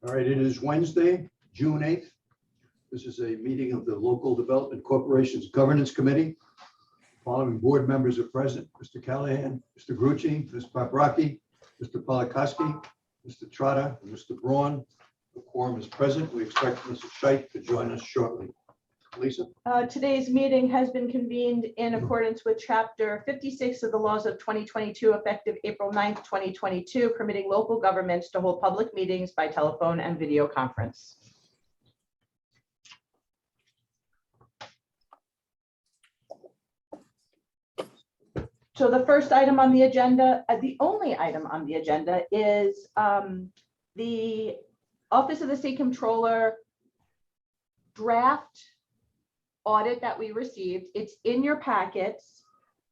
All right, it is Wednesday, June 8th. This is a meeting of the Local Development Corporation's Governance Committee. Following board members are present: Mr. Callahan, Mr. Grucci, Ms. Paprocki, Mr. Polakowski, Mr. Trotta, and Mr. Braun. The quorum is present. We expect Mrs. Scheit to join us shortly. Lisa? Today's meeting has been convened in accordance with Chapter 56 of the laws of 2022, effective April 9th, 2022, permitting local governments to hold public meetings by telephone and video conference. So the first item on the agenda, the only item on the agenda, is the Office of the State Comptroller draft audit that we received. It's in your packets,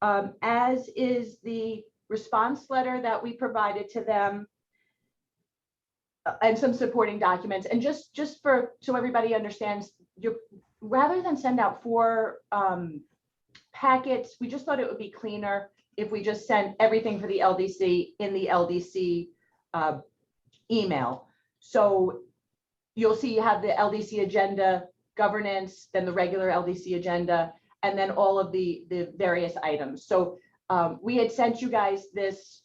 as is the response letter that we provided to them, and some supporting documents. And just so everybody understands, rather than send out 4 packets, we just thought it would be cleaner if we just sent everything for the LDC in the LDC email. So you'll see you have the LDC agenda, governance, then the regular LDC agenda, and then all of the various items. So we had sent you guys this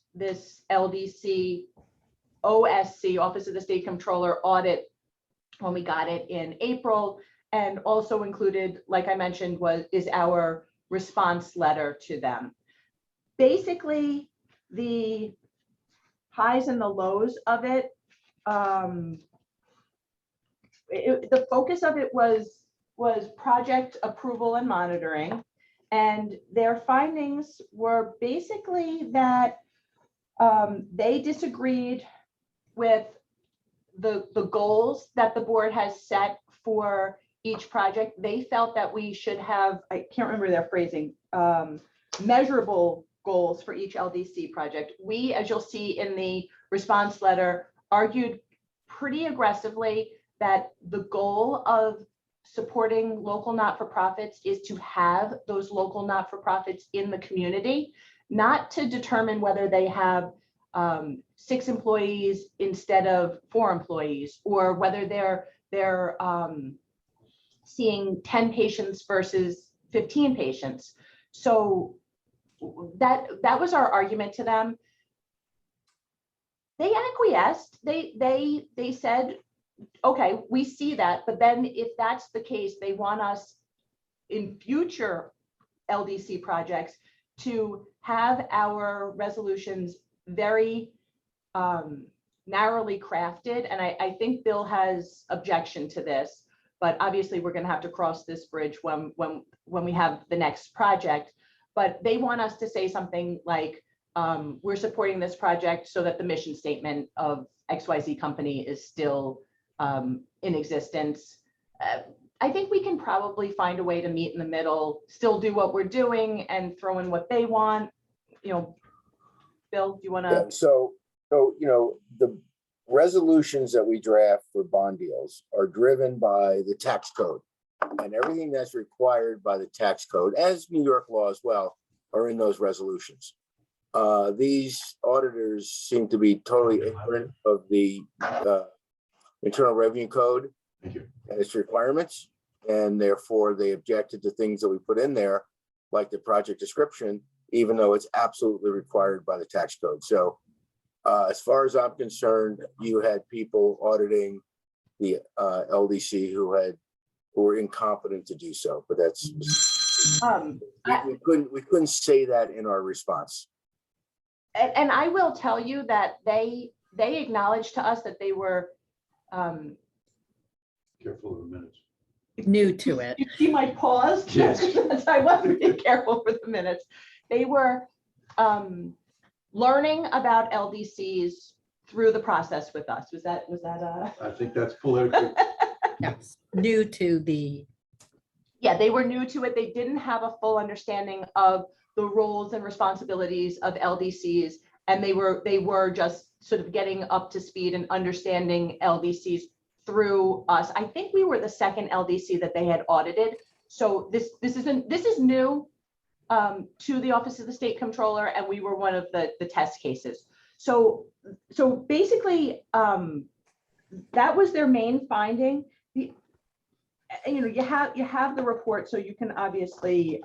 LDC OSC, Office of the State Comptroller audit, when we got it in April, and also included, like I mentioned, is our response letter to them. Basically, the highs and the lows of it, the focus of it was project approval and monitoring, and their findings were basically that they disagreed with the goals that the board has set for each project. They felt that we should have, I can't remember their phrasing, measurable goals for each LDC project. We, as you'll see in the response letter, argued pretty aggressively that the goal of supporting local not-for-profits is to have those local not-for-profits in the community, not to determine whether they have 6 employees instead of 4 employees, or whether they're seeing 10 patients versus 15 patients. So that was our argument to them. They acquiesced. They said, okay, we see that, but then if that's the case, they want us in future LDC projects to have our resolutions very narrowly crafted. And I think Bill has objection to this, but obviously we're going to have to cross this bridge when we have the next project. But they want us to say something like, we're supporting this project so that the mission statement of XYZ company is still in existence. I think we can probably find a way to meet in the middle, still do what we're doing and throw in what they want. You know, Bill, do you want to? Yeah, so the resolutions that we draft for bond deals are driven by the tax code, and everything that's required by the tax code, as New York law as well, are in those resolutions. These auditors seem to be totally ignorant of the Internal Revenue Code and its requirements, and therefore they objected to things that we put in there, like the project description, even though it's absolutely required by the tax code. So as far as I'm concerned, you had people auditing the LDC who were incompetent to do so, but that's we couldn't say that in our response. And I will tell you that they acknowledged to us that they were Careful of the minutes. New to it. You see my pause? Yes. I wasn't being careful for the minutes. They were learning about LDCs through the process with us. Was that I think that's politically. Yes, new to the. Yeah, they were new to it. They didn't have a full understanding of the roles and responsibilities of LDCs, and they were just sort of getting up to speed and understanding LDCs through us. I think we were the second LDC that they had audited. So this is new to the Office of the State Comptroller, and we were one of the test cases. So basically, that was their main finding. You have the report, so you can obviously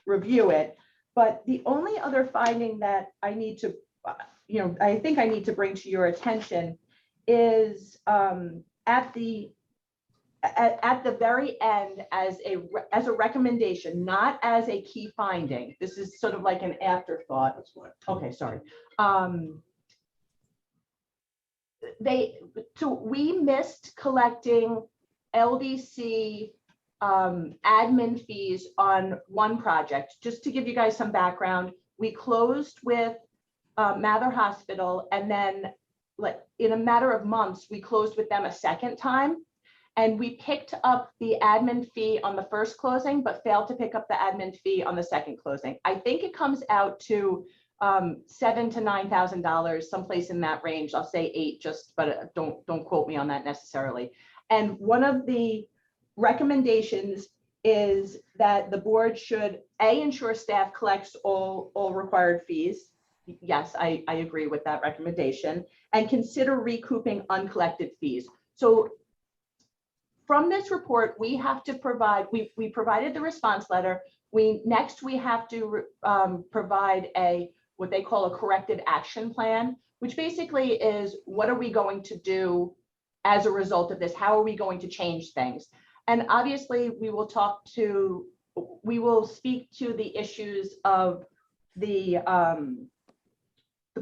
review it. But the only other finding that I need to, I think I need to bring to your attention is at the very end as a recommendation, not as a key finding. This is sort of like an afterthought. That's why. Okay, sorry. We missed collecting LDC admin fees on one project. Just to give you guys some background, we closed with Mather Hospital, and then in a matter of months, we closed with them a second time. And we picked up the admin fee on the first closing, but failed to pick up the admin fee on the second closing. I think it comes out to $7,000 to $9,000, someplace in that range. I'll say 8, but don't quote me on that necessarily. And one of the recommendations is that the board should ensure staff collects all required fees. Yes, I agree with that recommendation, and consider recouping uncollected fees. So from this report, we have to provide, we provided the response letter. We have to provide what they call a corrective action plan, which basically is, what are we going to do as a result of this? How are we going to change things? And obviously we will speak to the issues of the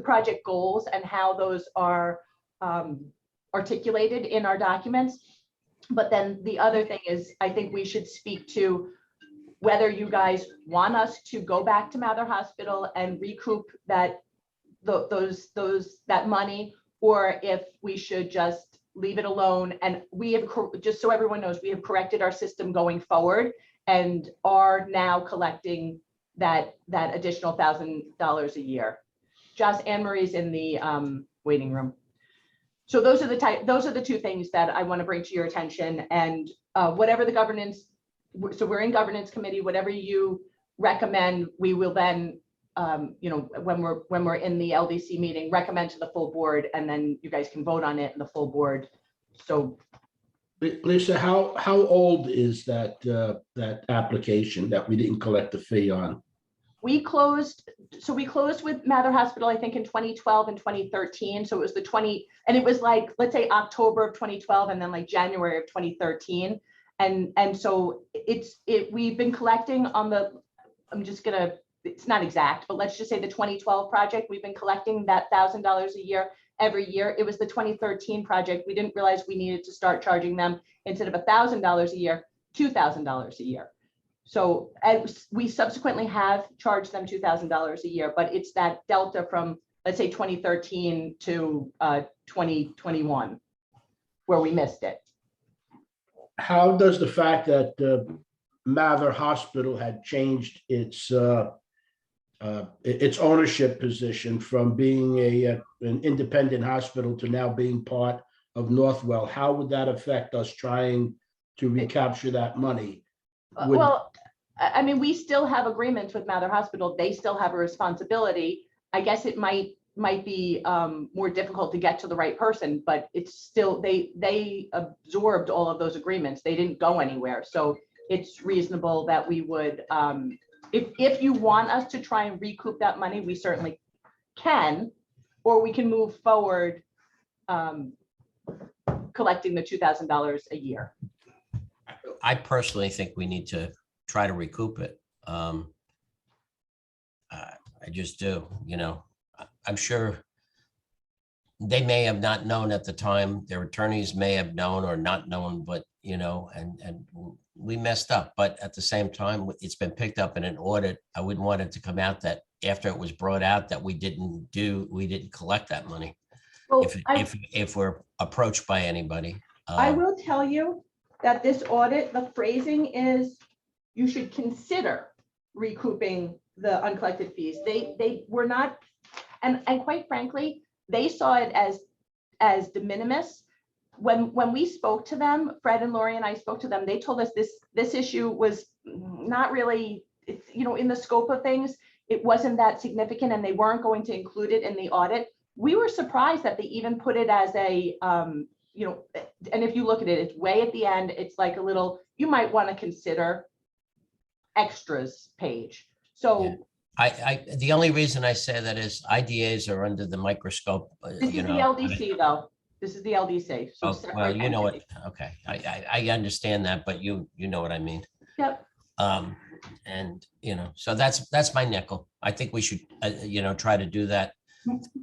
project goals and how those are articulated in our documents. But then the other thing is, I think we should speak to whether you guys want us to go back to Mather Hospital and recoup that money, or if we should just leave it alone. And we have, just so everyone knows, we have corrected our system going forward and are now collecting that additional $1,000 a year. Joss, Anne Marie's in the waiting room. So those are the two things that I want to bring to your attention. And whatever the governance, so we're in governance committee, whatever you recommend, we will then, when we're in the LDC meeting, recommend to the full board, and then you guys can vote on it in the full board. So Lisa, how old is that application that we didn't collect the fee on? we closed with Mather Hospital, I think in 2012 and 2013. So it was and it was like, let's say October of 2012 and then like January of 2013. And so we've been collecting on it's not exact, but let's just say the 2012 project, we've been collecting that $1,000 a year every year. It was the 2013 project. We didn't realize we needed to start charging them, instead of $1,000 a year, $2,000 a year. So we subsequently have charged them $2,000 a year, but it's that delta from, let's say, 2013 to 2021 where we missed it. How does the fact that Mather Hospital had changed its ownership position from being an independent hospital to now being part of Northwell, how would that affect us trying to recapture that money? Well, I mean, we still have agreements with Mather Hospital. They still have a responsibility. I guess it might be more difficult to get to the right person, but it's still, they absorbed all of those agreements. They didn't go anywhere. So it's reasonable that we would, if you want us to try and recoup that money, we certainly can, or we can move forward collecting the $2,000 a year. I personally think we need to try to recoup it. I just do, I'm sure they may have not known at the time, their attorneys may have known or not known, but, and we messed up. But at the same time, it's been picked up in an audit. I wouldn't want it to come out that after it was brought out that we didn't collect that money. Well, if we're approached by anybody. I will tell you that this audit, the phrasing is, you should consider recouping the uncollected fees. They were not, and quite frankly, they saw it as de minimis. When we spoke to them, Fred and Lori and I spoke to them, they told us this issue was not really, in the scope of things, it wasn't that significant, and they weren't going to include it in the audit. We were surprised that they even put it as a you know, and if you look at it, it's way at the end, it's like a little, you might want to consider extras page. So The only reason I say that is IDAs are under the microscope, this you is the know. LDC though. This is the LDC. So Oh, well, separate you know what, entity. okay, I understand that, but you know what I mean. Yep. And, you know, so that's my nickel. I think we should, you know, try to do that.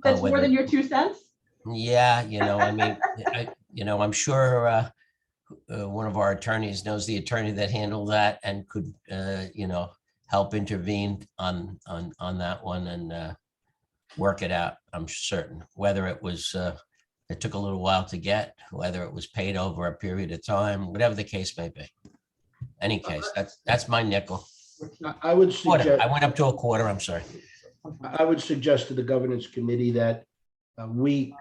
That's more whether- than your 2 cents. Yeah, you know, I mean, I'm sure one of our attorneys knows the attorney that handled that and could, you know, help intervene on that one and work it out. I'm certain, whether it was, it took a little while to get, whether it was paid over a period of time, whatever the case may be. Any case, that's my nickel. I would Quarter. suggest, I went up to a quarter, I'm sorry. I would suggest to the governance committee that we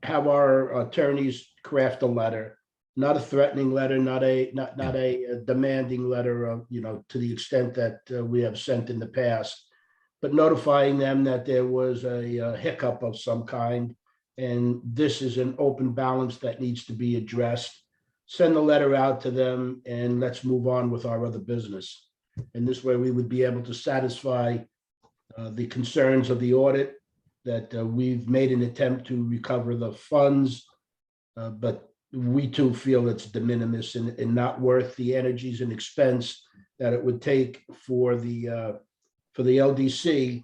have our attorneys craft a letter, not a threatening letter, not a demanding letter of, you know, to the extent that we have sent in the past, but notifying them that there was a hiccup of some kind, and this is an open balance that needs to be addressed. Send the letter out to them and let's move on with our other business. And this way we would be able to satisfy the concerns of the audit, that we've made an attempt to recover the funds, but we too feel it's de minimis and not worth the energies and expense that it would take for the LDC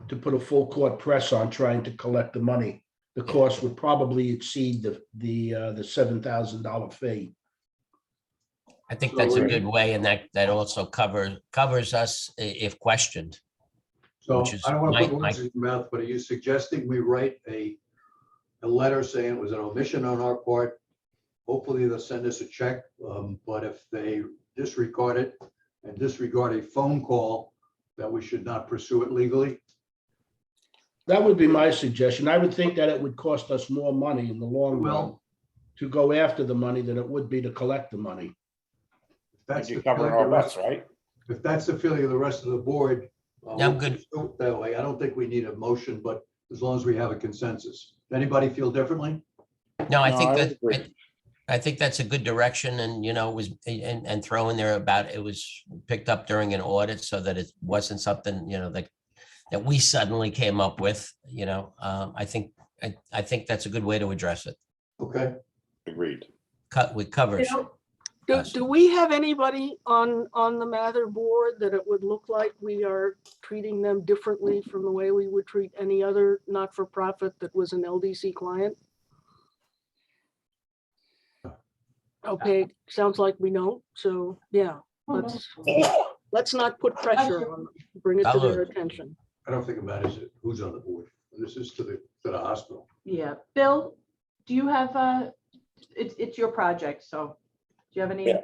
to put a full court press on trying to collect the money. The cost would probably exceed the $7,000 fee. I think that's a good way, and that also covers us if questioned. So Which is I don't want to put my- words in your mouth, but are you suggesting we write a letter saying it was an omission on our part? Hopefully they'll send us a check, but if they disregard it and disregard a phone call, that we should not pursue it legally? That would be my suggestion. I would think that it would cost us more money in the long run Well, to go after the money than it would be to collect the money. if that's You're the covering feeling our of the rest- butts, right? If that's the feeling of the rest of the board. Yeah, I'm we'll good. pursue it that way. I don't think we need a motion, but as long as we have a consensus. Anybody feel differently? No, I No, think I would that, agree. I think that's a good direction, and, you know, it was, and throw in there about, it was picked up during an audit so that it wasn't something, you know, that we suddenly came up with, you know. I think that's a good way to address it. Okay. Agreed. It covers. Do we have anybody on the Mather board that it would look like we are treating them differently from the way we would treat any other not-for-profit that was an LDC client? Okay, sounds like we don't, so yeah, let's not put pressure on them, bring it to their attention. I don't think it matters who's on the board. This is to the hospital. Yeah. Bill, do you have it's your project, so do you have any? Yeah.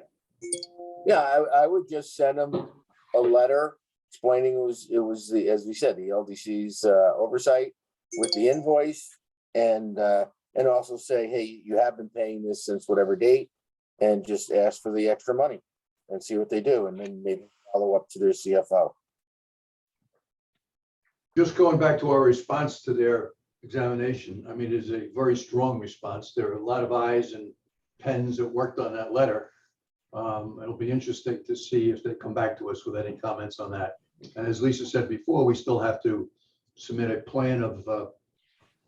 Yeah, I would just send them a letter explaining it was the, as we said, the LDC's oversight with the invoice, and also say, hey, you have been paying this since whatever date, and just ask for the extra money and see what they do, and then maybe follow up to their CFO. Just going back to our response to their examination, I mean, it is a very strong response. There are a lot of eyes and pens that worked on that letter. It'll be interesting to see if they come back to us with any comments on that. And as Lisa said before, we still have to submit a plan of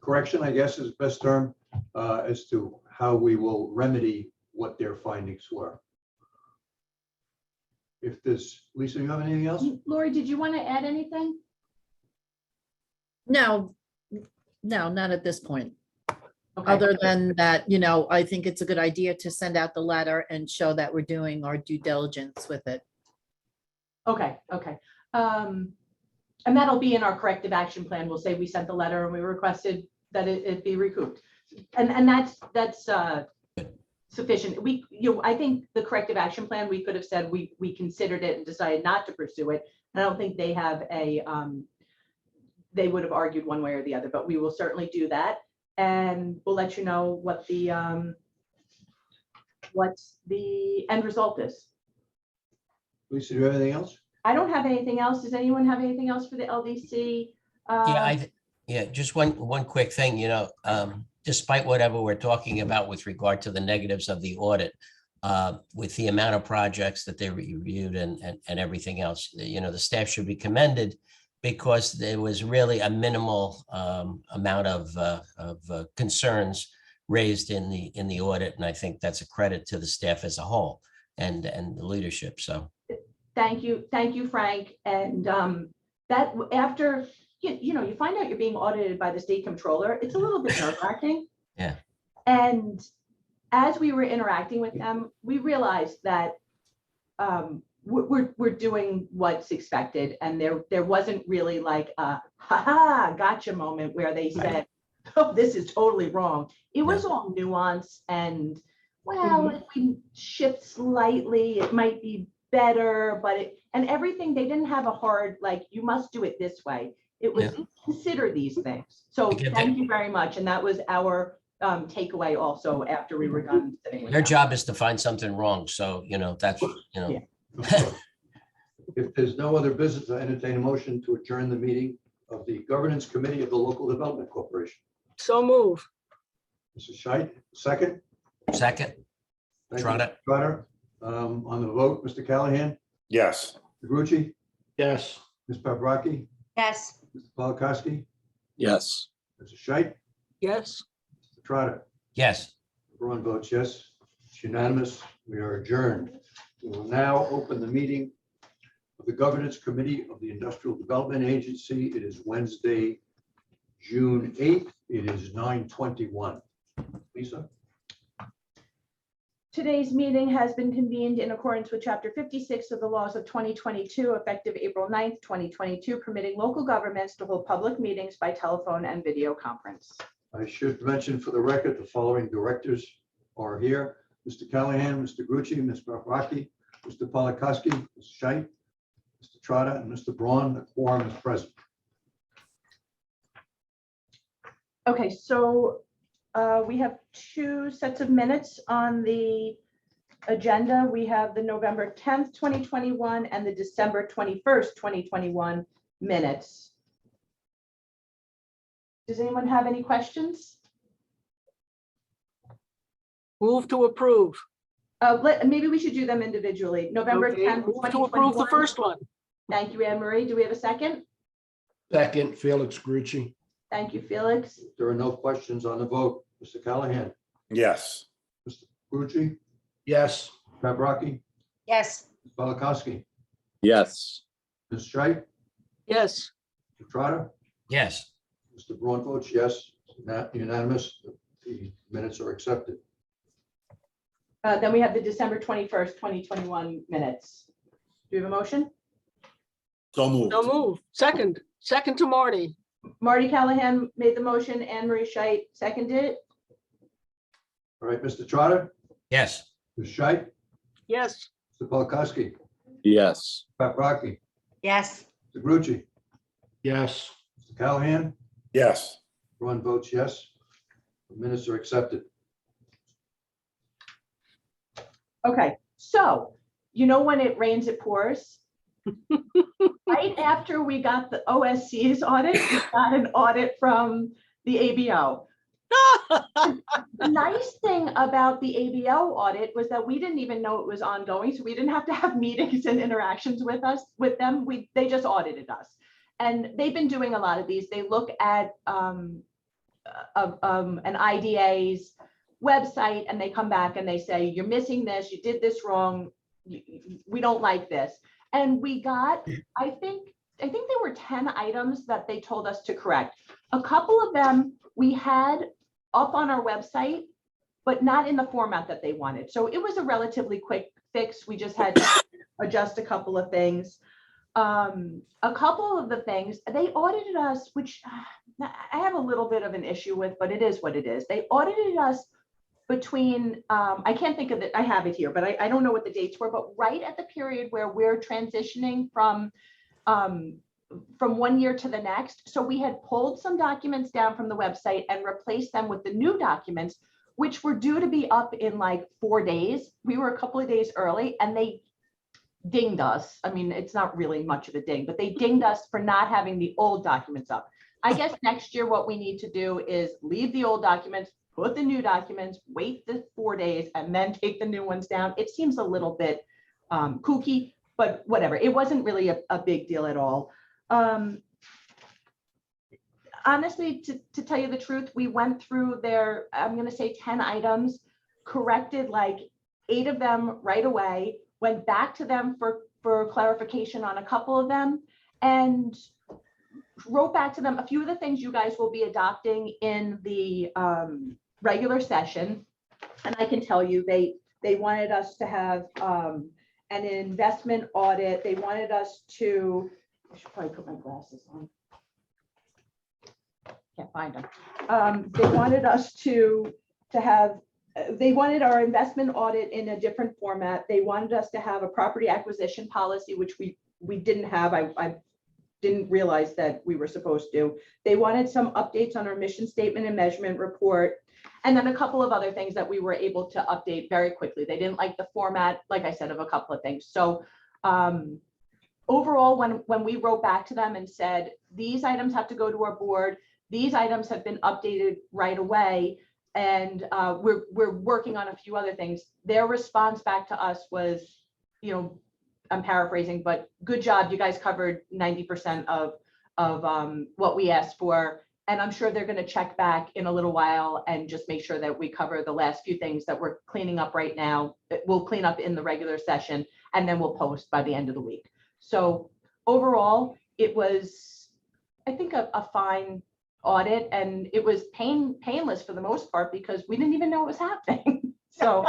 correction, I guess is the best term, as to how we will remedy what their findings were. If there's, Lisa, you have anything else? Lori, did you want to add anything? No, not at this point. Okay. Other than that, you know, I think it's a good idea to send out the letter and show that we're doing our due diligence with it. Okay. And that'll be in our corrective action plan. We'll say we sent the letter and we requested that it be recouped. And that's sufficient. I think the corrective action plan, we could have said we considered it and decided not to pursue it. And I don't think they have they would have argued one way or the other, but we will certainly do that. And we'll let you know what the end result is. Lisa, do you have anything else? I don't have anything else. Does anyone have anything else for the LDC? Yeah, just one quick thing, you know, despite whatever we're talking about with regard to the negatives of the audit, with the amount of projects that they reviewed and everything else, the staff should be commended because there was really a minimal amount of concerns raised in the audit. And I think that's a credit to the staff as a whole and the leadership. So. Thank you, Frank. And that after, you find out you're being audited by the state controller, it's a little bit nerve-wracking. Yeah. And as we were interacting with them, we realized that we're doing what's expected. And there wasn't really like a ha-ha, gotcha moment where they said, oh, this is totally wrong. It was all nuance and, well, if we shift slightly, it might be better, but and everything, they didn't have a hard, like, you must do it this way. It was consider these things. So thank you very much. And that was our takeaway also after we were done sitting with Their them. job is to find something wrong. So, that's, Yeah. If there's no other business, I entertain a motion to adjourn the meeting of the Governance Committee of the Local Development Corporation. So move. Mrs. Scheit, second. Second, Thank you, Trotter. Mr. Trotter. On the vote, Mr. Callahan, Yes. Mr. Grucci, Yes. Ms. Paprocki, Yes. Mr. Polakowski, Yes. Mrs. Scheit, Yes. Mr. Trotter. yes. Everyone votes yes. It's unanimous. We are adjourned. We will now open the meeting of the Governance Committee of the Industrial Development Agency. It is Wednesday, June 8th. It is 9:21. Lisa? Today's meeting has been convened in accordance with Chapter 56 of the laws of 2022, effective April 9th, 2022, permitting local governments to hold public meetings by telephone and video conference. I should mention for the record, the following directors are here. Mr. Callahan, Mr. Grucci, Ms. Paprocki, Mr. Polakowski, Ms. Scheit, Mr. Trotter, and Mr. Braun. The quorum is present. Okay, so we have two sets of minutes on the agenda. We have the November 10th, 2021 and the December 21st, 2021 minutes. Does anyone have any questions? Move to approve. Maybe we should do them individually. November Okay, 10th, move to approve the 2021. first one. Thank you, Anne Marie. Do we have a second? Second, Felix Grucci. Thank you, Felix. If there are no questions on the vote, Mr. Callahan, Yes. Mr. Grucci, Yes. Paprocki, Yes. Ms. Polakowski, Yes. Ms. Scheit, Yes. Mr. Trotter, Yes. Mr. Braun votes yes. Not unanimous. The minutes are accepted. Then we have the December 21st, 2021 minutes. Do you have a motion? So moved. So move. Second to Marty. Marty Callahan made the motion. Anne Marie Scheit seconded it. All right, Mr. Trotter, Yes. Ms. Scheit, Yes. Mr. Polakowski, Yes. Paprocki, Yes. Mr. Grucci, Yes. Mr. Callahan, Yes. Braun votes yes. The minutes are accepted. Okay, so when it rains, it pours. Right after we got the OSC's audit, we got an audit from the ABO. The nice thing about the ABO audit was that we didn't even know it was ongoing, so we didn't have to have meetings and interactions with them. They just audited us, and they've been doing a lot of these. They look at an IDA's website and they come back and they say, you're missing this, you did this wrong, we don't like this. And we got, I think there were 10 items that they told us to correct. A couple of them we had up on our website, but not in the format that they wanted. So it was a relatively quick fix. We just had to adjust a couple of things. A couple of the things, they audited us, which I have a little bit of an issue with, but it is what it is. They audited us between, I can't think of it, I have it here, but I don't know what the dates were, but right at the period where we're transitioning from 1 year to the next. So we had pulled some documents down from the website and replaced them with the new documents, which were due to be up in like 4 days. We were a couple of days early and they dinged us. I mean, it's not really much of a ding, but they dinged us for not having the old documents up. I guess next year, what we need to do is leave the old documents, put the new documents, wait the 4 days, and then take the new ones down. It seems a little bit kooky, but whatever. It wasn't really a big deal at all. Honestly, to tell you the truth, we went through their, I'm going to say 10 items, corrected like 8 of them right away, went back to them for clarification on a couple of them, and wrote back to them a few of the things you guys will be adopting in the regular session. And I can tell you, they wanted us to have an investment audit. They wanted us to, I should probably put my glasses on. Can't find them. They wanted us to have, they wanted our investment audit in a different format. They wanted us to have a property acquisition policy, which we didn't have. I didn't realize that we were supposed to. They wanted some updates on our mission statement and measurement report, and then a couple of other things that we were able to update very quickly. They didn't like the format, like I said, of a couple of things. So overall, when we wrote back to them and said, these items have to go to our board, these items have been updated right away, and we're working on a few other things, their response back to us was, you know, I'm paraphrasing, but good job. You guys covered 90% of what we asked for. And I'm sure they're going to check back in a little while and just make sure that we cover the last few things that we're cleaning up right now. We'll clean up in the regular session, and then we'll post by the end of the week. So overall, it was, I think, a fine audit, and it was painless for the most part because we didn't even know it was happening. So.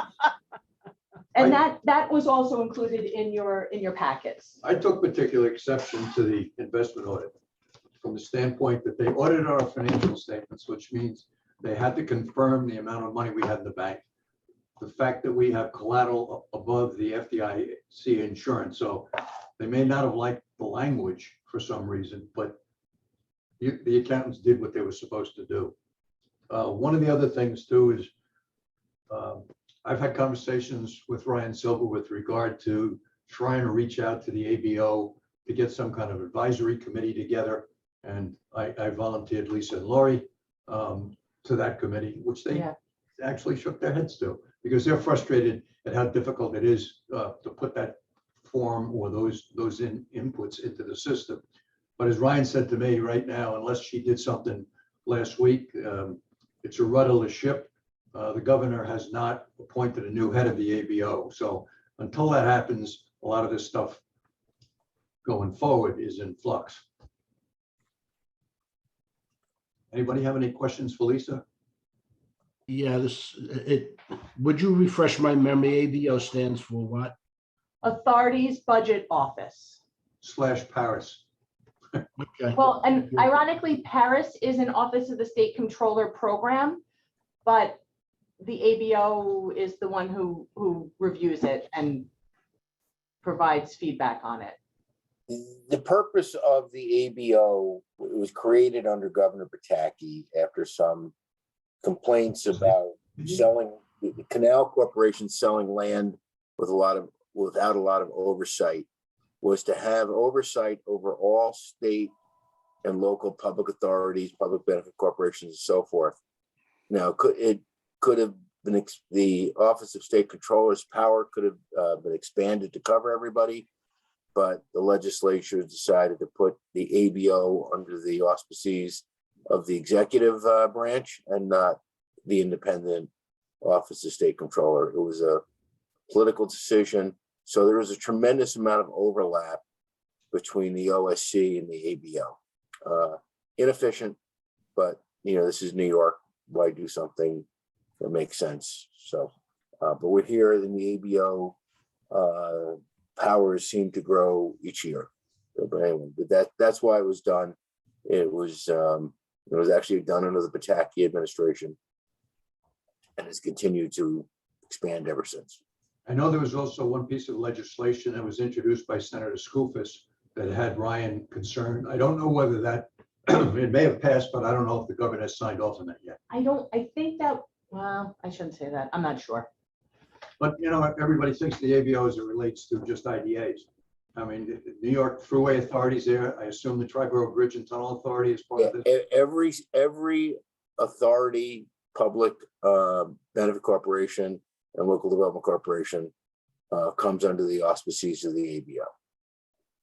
And that was also included in your packets. I took particular exception to the investment audit from the standpoint that they audited our financial statements, which means they had to confirm the amount of money we had in the bank. The fact that we have collateral above the FDIC insurance. So they may not have liked the language for some reason, but the accountants did what they were supposed to do. One of the other things too is I've had conversations with Ryan Silver with regard to trying to reach out to the ABO to get some kind of advisory committee together. And I volunteered Lisa and Lori to that committee, which they actually shook their heads to, because they're frustrated at how difficult it is to put that form or those inputs into the system. But as Ryan said to me right now, unless she did something last week, it's a rudderless ship. The governor has not appointed a new head of the ABO. So until that happens, a lot of this stuff going forward is in flux. Anybody have any questions for Lisa? Yeah, would you refresh my memory? ABO stands for what? Authorities Budget Office. / Paris. Okay. Well, and ironically, Paris is an Office of the State Controller program, but the ABO is the one who reviews it and provides feedback on it. The purpose of the ABO was created under Governor Pataki after some complaints about selling, the Canal Corporation selling land without a lot of oversight, was to have oversight over all state and local public authorities, public benefit corporations, and so forth. Now, it could have been, the Office of State Controller's power could have been expanded to cover everybody, but the legislature decided to put the ABO under the auspices of the executive branch and not the independent Office of State Controller. It was a political decision. So there was a tremendous amount of overlap between the OSC and the ABO. Inefficient, but this is New York. Why do something that makes sense? So, but we're here in the ABO. Powers seem to grow each year. But anyway, that's why it was done. It was actually done under the Pataki administration, and has continued to expand ever since. I know there was also one piece of legislation that was introduced by Senator Skoufis that had Ryan concerned. I don't know whether that, it may have passed, but I don't know if the governor has signed off on that yet. I think that, well, I shouldn't say that. I'm not sure. But everybody thinks the ABO as it relates to just IDAs. I mean, the New York Thruway Authority's there. I assume the Triborough Bridge and Tunnel Authority is part of this. Every authority, public benefit corporation and local development corporation comes under the auspices of the ABO.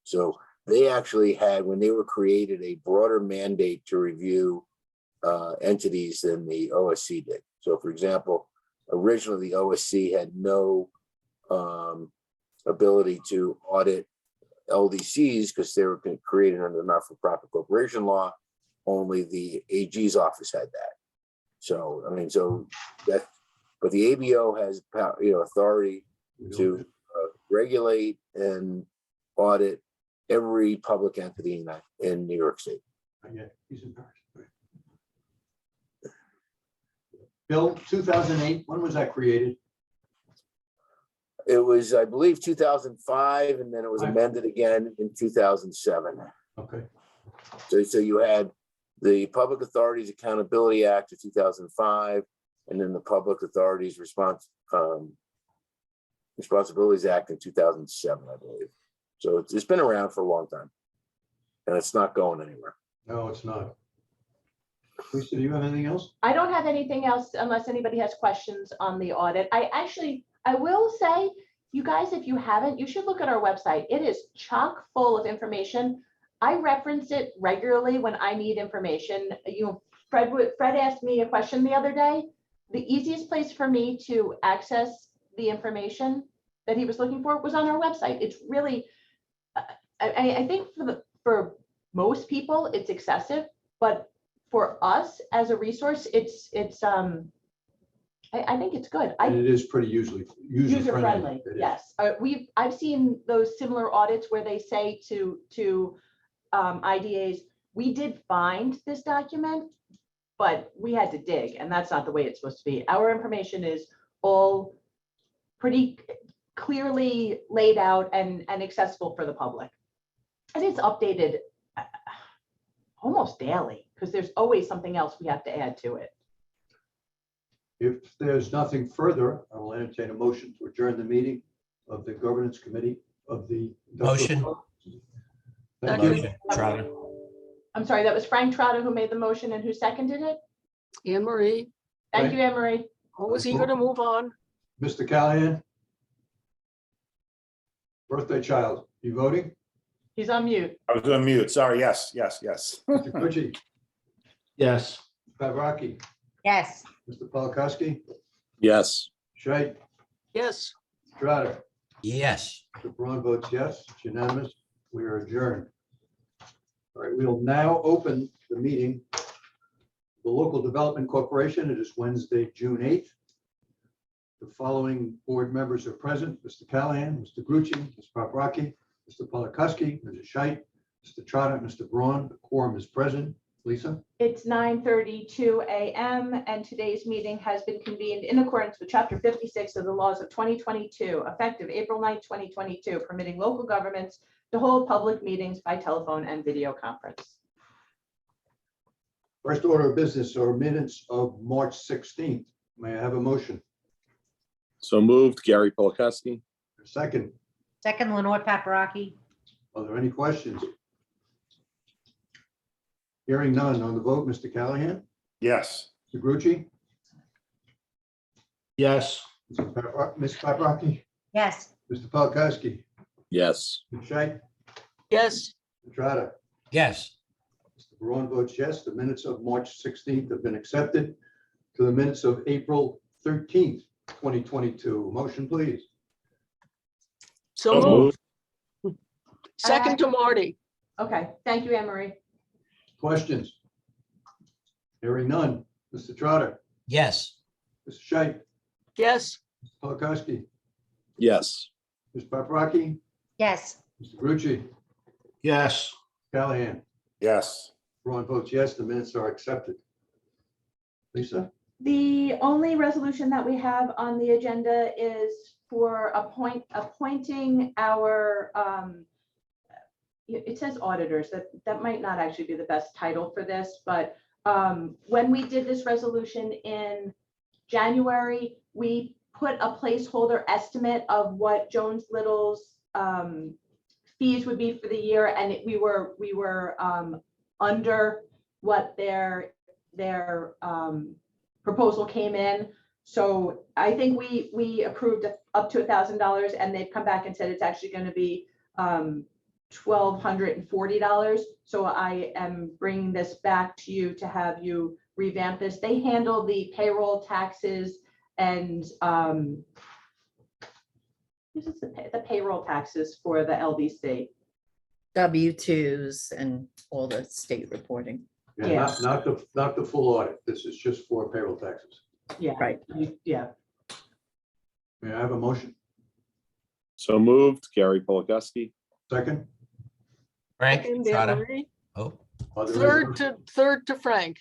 So they actually had, when they were created, a broader mandate to review entities than the OSC did. So for example, originally the OSC had no ability to audit LDCs because they were created under not-for-profit corporation law. Only the AG's office had that. So, I mean, so that, but the ABO has power, authority to regulate and audit every public entity in New York State. Yeah, he's in Paris. Right. Bill, 2008, when was that created? It was, I believe, 2005, and then it was amended again in 2007. Okay. So you had the Public Authorities Accountability Act of 2005, and then the Public Authorities Responsibilities Act in 2007, I believe. So it's been around for a long time, and it's not going anywhere. No, it's not. Lisa, do you have anything else? I don't have anything else unless anybody has questions on the audit. I will say, you guys, if you haven't, you should look at our website. It is chock full of information. I reference it regularly when I need information. Fred asked me a question the other day. The easiest place for me to access the information that he was looking for was on our website. It's really, I think for most people, it's excessive, but for us as a resource, I think it's good. And it is pretty user User-friendly, yes. I've seen those similar audits where they say to IDAs, we did find this document, but we had to dig, and that's not the way it's supposed to be. Our information is all pretty clearly laid out and accessible for the public. And it's updated almost daily because there's always something else we have to add to it. If there's nothing further, I will entertain a motion to adjourn the meeting of the governance committee of the. Motion. Thank you. Motion, Trotter. I'm sorry, that was Frank Trotta who made the motion and who seconded it? Anne Marie, Thank you, Anne Marie. always eager to move on. Mr. Callahan? Birthday child, you voting? He's on mute. I was on mute. Sorry. Yes. Mr. Kuchar, Yes. Pavraki, Yes. Mr. Polakowski, Yes. Scheit, Yes. Trotter. Yes. Mr. Braun votes yes, it's unanimous. We are adjourned. All right, we'll now open the meeting. The Local Development Corporation, it is Wednesday, June 8th. The following board members are present: Mr. Callahan, Mr. Grucci, Ms. Paprocki, Mr. Polakowski, Mrs. Scheit, Mr. Trotter, Mr. Braun. The quorum is present. Lisa? It's 9:32 a.m. and today's meeting has been convened in accordance with Chapter 56 of the laws of 2022, effective April 9th, 2022, permitting local governments to hold public meetings by telephone and video conference. First order of business are minutes of March 16th. May I have a motion? So moved. Gary Polakowski. Second, Second, Lenore Paprocki. are there any questions? Hearing none on the vote, Mr. Callahan, Yes. Mr. Grucci, Yes. Ms. Paprocki, Yes. Mr. Polakowski, Yes. Ms. Scheit, Yes. Mr. Trotter. Yes. Mr. Braun votes yes. The minutes of March 16th have been accepted. To the minutes of April 13th, 2022. Motion, please. So moved. Second to Marty. Okay, thank you, Anne Marie. Questions? Hearing none. Mr. Trotter, Yes. Mr. Scheit, Yes. Mr. Polakowski, Yes. Ms. Paprocki, Yes. Mr. Grucci, Yes. Callahan. Yes. Braun votes yes. The minutes are accepted. Lisa? The only resolution that we have on the agenda is for appointing our, it says auditors, that might not actually be the best title for this, but when we did this resolution in January, we put a placeholder estimate of what Jones Little's fees would be for the year, and we were under what their proposal came in. So I think we approved up to $1,000, and they've come back and said it's actually going to be $1,240. So I am bringing this back to you to have you revamp this. They handle the payroll, taxes, and this is the payroll taxes for the LDC. W-2s and all the state reporting. Yeah, not the full audit. This is just for payroll taxes. Yeah. Right. Yeah. May I have a motion? So moved, Gary Polakowski. Second? Frank, Second, Anne Trotta. Marie. Oh, Are there any- Third to Frank.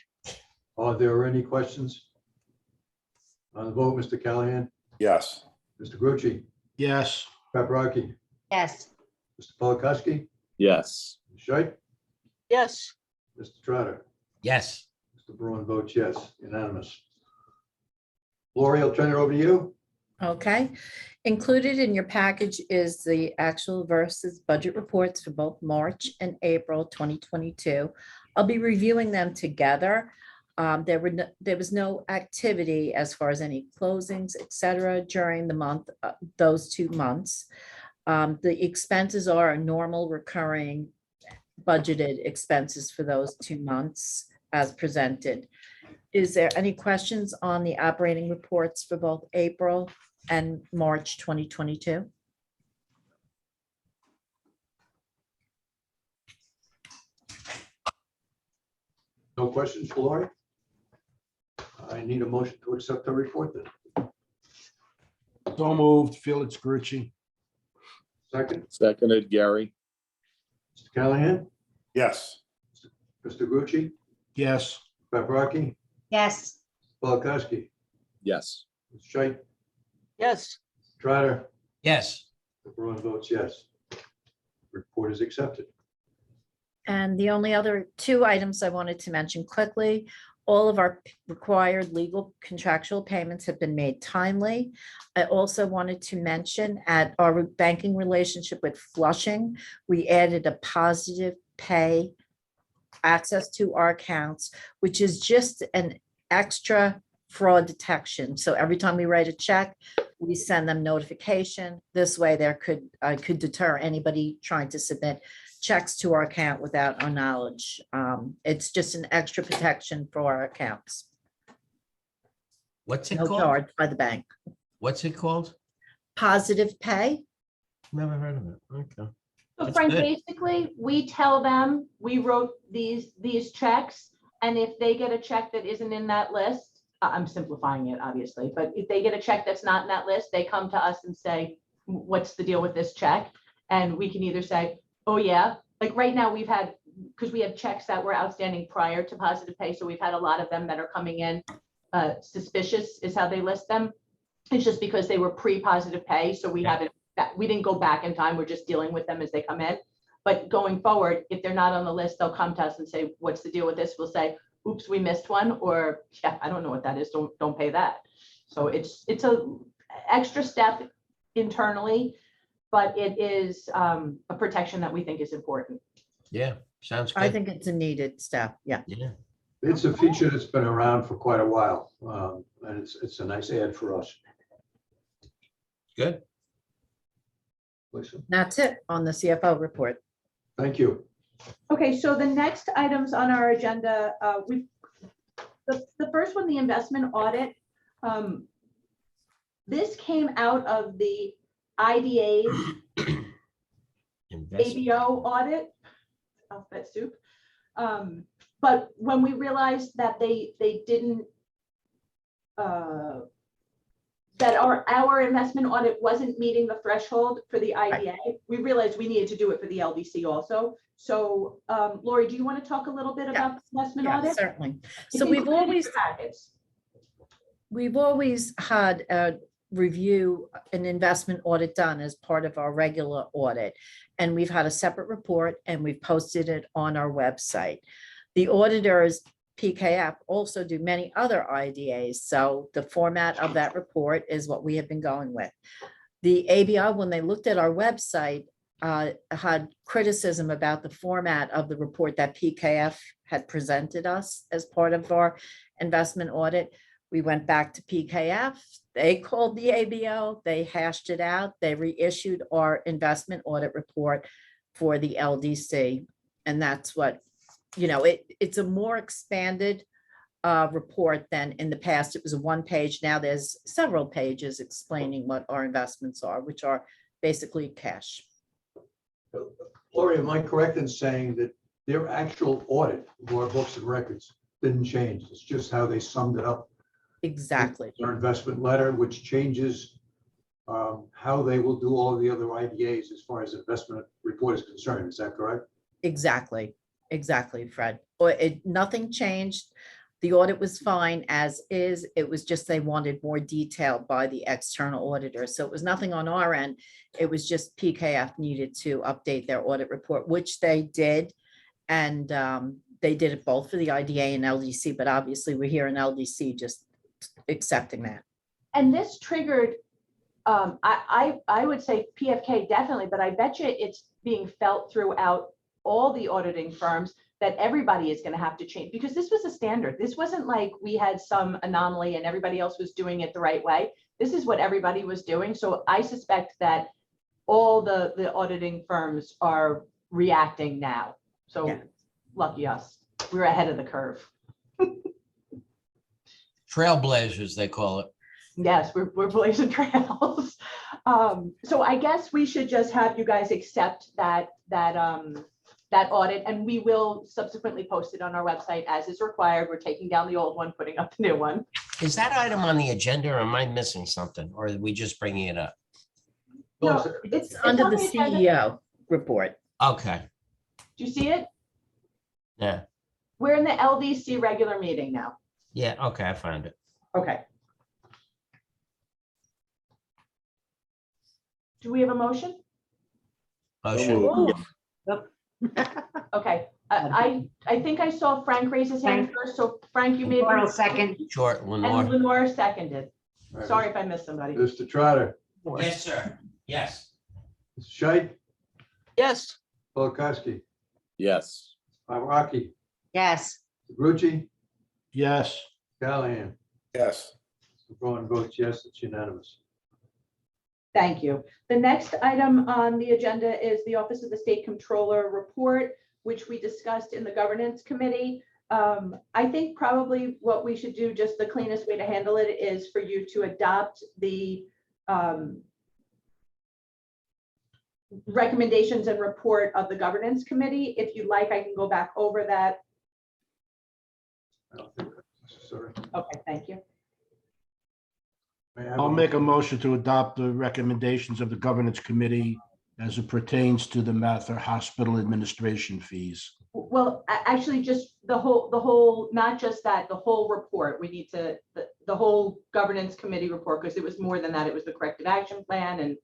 Are there any questions? On the vote, Mr. Callahan, Yes. Mr. Grucci, Yes. Paprocki, Yes. Mr. Polakowski, Yes. Ms. Scheit, Yes, Mr. Trotter, yes. Mr. Bruin votes yes, unanimous. Lori, I'll turn it over to you. Okay, included in your package is the actual versus budget reports for both March and April 2022. I'll be reviewing them together. There was no activity as far as any closings, et cetera, during the month, those 2 months. The expenses are normal recurring budgeted expenses for those 2 months as presented. Is there any questions on the operating reports for both April and March 2022? No questions for Lori? I need a motion to accept the report then. So moved, Felix Grucci. Second, Seconded, Gary. Mr. Callahan, Yes. Mr. Grucci, Yes. Paprocki, Yes. Polakowski, Yes. Ms. Scheit, yes, Trotter, Yes, Mr. Bruin votes yes. Report is accepted. And the only other 2 items I wanted to mention quickly, all of our required legal contractual payments have been made timely. I also wanted to mention at our banking relationship with Flushing, we added a positive pay access to our accounts, which is just an extra fraud detection. So every time we write a check, we send them notification. This way I could deter anybody trying to submit checks to our account without our knowledge. It's just an extra protection for our accounts. what's it No called? charge by the bank. What's it called? Positive pay. Never heard of it. Okay. So That's Frank, good. basically, we tell them we wrote these checks, and if they get a check that isn't in that list, I'm simplifying it, obviously, but if they get a check that's not in that list, they come to us and say, what's the deal with this check? And we can either say, oh yeah, like right now we've had, because we had checks that were outstanding prior to positive pay, so we've had a lot of them that are coming in suspicious is how they list them. It's just because they were pre-positive pay, so we haven't, we didn't go back in time, we're just dealing with them as they come in. But going forward, if they're not on the list, they'll come to us and say, what's the deal with this? We'll say, oops, we missed one, or yeah, I don't know what that is, don't pay that. So it's a extra step internally, but it is a protection that we think is important. Yeah, sounds I good. think it's a needed step. Yeah. Yeah, It's a feature that's been around for quite a while, and it's a nice add for us. good. Lisa, That's it on the CFO report. thank you. Okay, so the next items on our agenda, the first one, the investment audit. This came out of the IDA's Investment. ABO audit, alphabet soup. But when we realized that they didn't, that our investment audit wasn't meeting the threshold for the IDA, we realized we needed to do it for the LDC also. So Lori, do you want to talk a little bit about the investment Yeah, audit? certainly. It's So included in your packets. we've always had a review, an investment audit done as part of our regular audit. And we've had a separate report and we've posted it on our website. The auditors, PKF, also do many other IDAs. So the format of that report is what we have been going with. The ABI, when they looked at our website, had criticism about the format of the report that PKF had presented us as part of our investment audit. We went back to PKF, they called the ABO, they hashed it out, they reissued our investment audit report for the LDC. And that's what, it's a more expanded report than in the past. It was a one-page. Now there's several pages explaining what our investments are, which are basically cash. Lori, am I correct in saying that their actual audit of our books and records didn't change? It's just how they summed it up. Exactly. Their investment letter, which changes how they will do all the other IDAs as far as investment report is concerned. Is that correct? Exactly, Fred. Or nothing changed. The audit was fine as is. It was just they wanted more detail by the external auditor. So it was nothing on our end. It was just PKF needed to update their audit report, which they did. And they did it both for the IDA and LDC, but obviously we're here in LDC just accepting that. And this triggered, I would say PFK definitely, but I bet you it's being felt throughout all the auditing firms that everybody is going to have to change, because this was a standard. This wasn't like we had some anomaly and everybody else was doing it the right way. This is what everybody was doing. So I suspect that all the auditing firms are reacting now. So Yeah. Lucky us, we're ahead of the curve. Trailblazers, they call it. Yes, we're blazing trails. So I guess we should just have you guys accept that audit, and we will subsequently post it on our website as is required. We're taking down the old one, putting up the new one. Is that item on the agenda or am I missing something? Or are we just bringing it up? No, It's under on the agenda. CEO report. Okay, Do you see it? yeah, We're in the LDC regular meeting now. yeah, okay, I found it. Okay. Do we have a motion? Motion, Okay, I think I saw Frank raise his hand first, so Frank, you made. Laurel second. short, And Lenore. Lenore seconded. All right, Sorry if I missed somebody. Mr. Trotter, Yes, sir. Yes. Mr. Scheit, Yes, Polakowski, Yes. Rocky, Yes, Grucci, Yes, Callahan. Yes. Braun votes yes, it's unanimous. Thank you. The next item on the agenda is the Office of the State Controller report, which we discussed in the Governance Committee. I think probably what we should do, just the cleanest way to handle it, is for you to adopt the recommendations and report of the Governance Committee. If you like, I can go back over that. I don't think that's necessary. Okay, thank you. May I have I'll make a motion to adopt the recommendations of the governance committee as it pertains to the Mather Hospital administration fees. Well, actually, just the whole, not just that, the whole report. We need to, the whole Governance Committee report, because it was more than that. It was the corrective action plan and.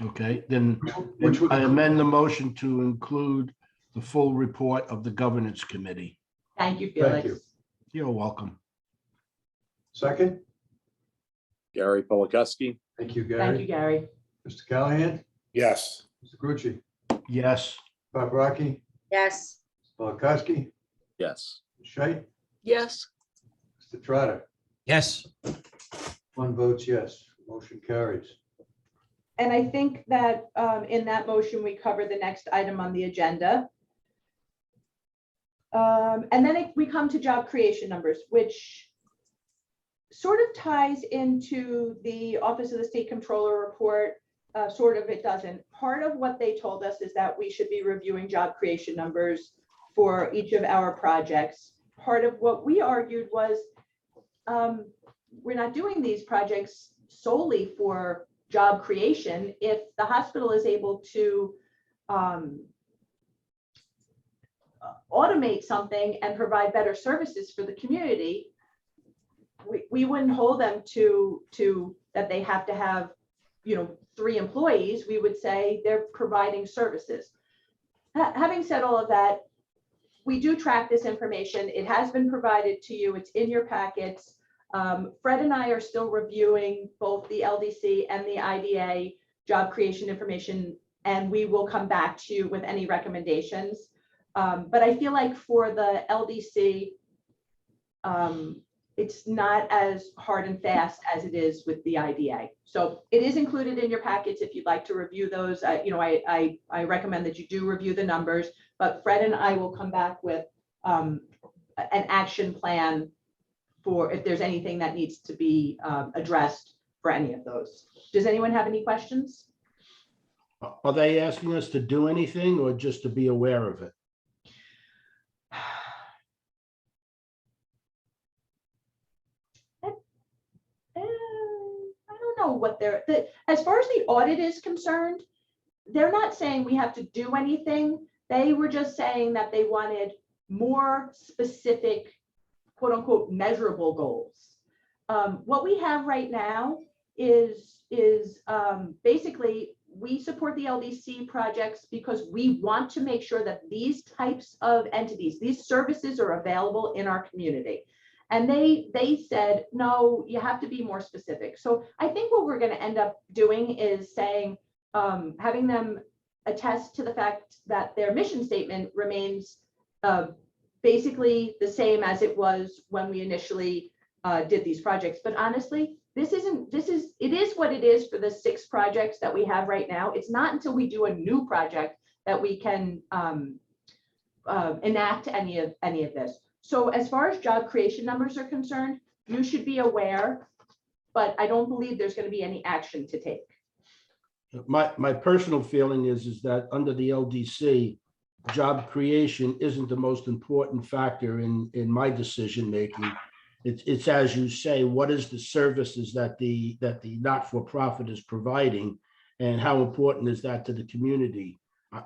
Okay, then Which would I amend the motion to include the full report of the governance committee. Thank you, Thank Felix. you. You're welcome. Second? Gary Polakowski. Thank you, Thank you, Gary. Gary. Mr. Callahan, Yes. Mr. Grucci, Yes, Rocky, yes, Polakowski, Yes. Scheit, yes, Mr. Trotter. Yes, One votes yes, motion carries. And I think that in that motion, we cover the next item on the agenda. And then we come to job creation numbers, which sort of ties into the Office of the State Controller report. Sort of, it doesn't. Part of what they told us is that we should be reviewing job creation numbers for each of our projects. Part of what we argued was we're not doing these projects solely for job creation. If the hospital is able to automate something and provide better services for the community, we wouldn't hold them to that they have to have, 3 employees. We would say they're providing services. Having said all of that, we do track this information. It has been provided to you. It's in your packets. Fred and I are still reviewing both the LDC and the IDA job creation information and we will come back to you with any recommendations. But I feel like for the LDC, it's not as hard and fast as it is with the IDA. So it is included in your packets if you'd like to review those. I recommend that you do review the numbers, but Fred and I will come back with an action plan for if there's anything that needs to be addressed for any of those. Does anyone have any questions? Are they asking us to do anything or just to be aware of it? I don't know what as far as the audit is concerned, they're not saying we have to do anything. They were just saying that they wanted more specific, quote unquote, measurable goals. What we have right now is basically we support the LDC projects because we want to make sure that these types of entities, these services are available in our community. And they said, no, you have to be more specific. So I think what we're going to end up doing is saying, having them attest to the fact that their mission statement remains basically the same as it was when we initially did these projects. But honestly, it is what it is for the 6 projects that we have right now. It's not until we do a new project that we can enact any of this. So as far as job creation numbers are concerned, you should be aware, but I don't believe there's going to be any action to take. My personal feeling is that under the LDC, job creation isn't the most important factor in my decision making. It's as you say, what is the services that the not-for-profit is providing, and how important is that to the community?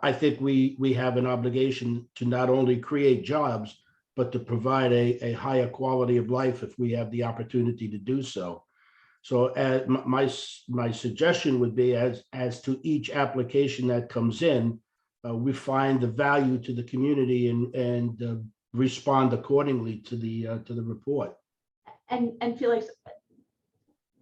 I think we have an obligation to not only create jobs, but to provide a higher quality of life if we have the opportunity to do so. So my suggestion would be as to each application that comes in, we find the value to the community and respond accordingly to the report. And Felix,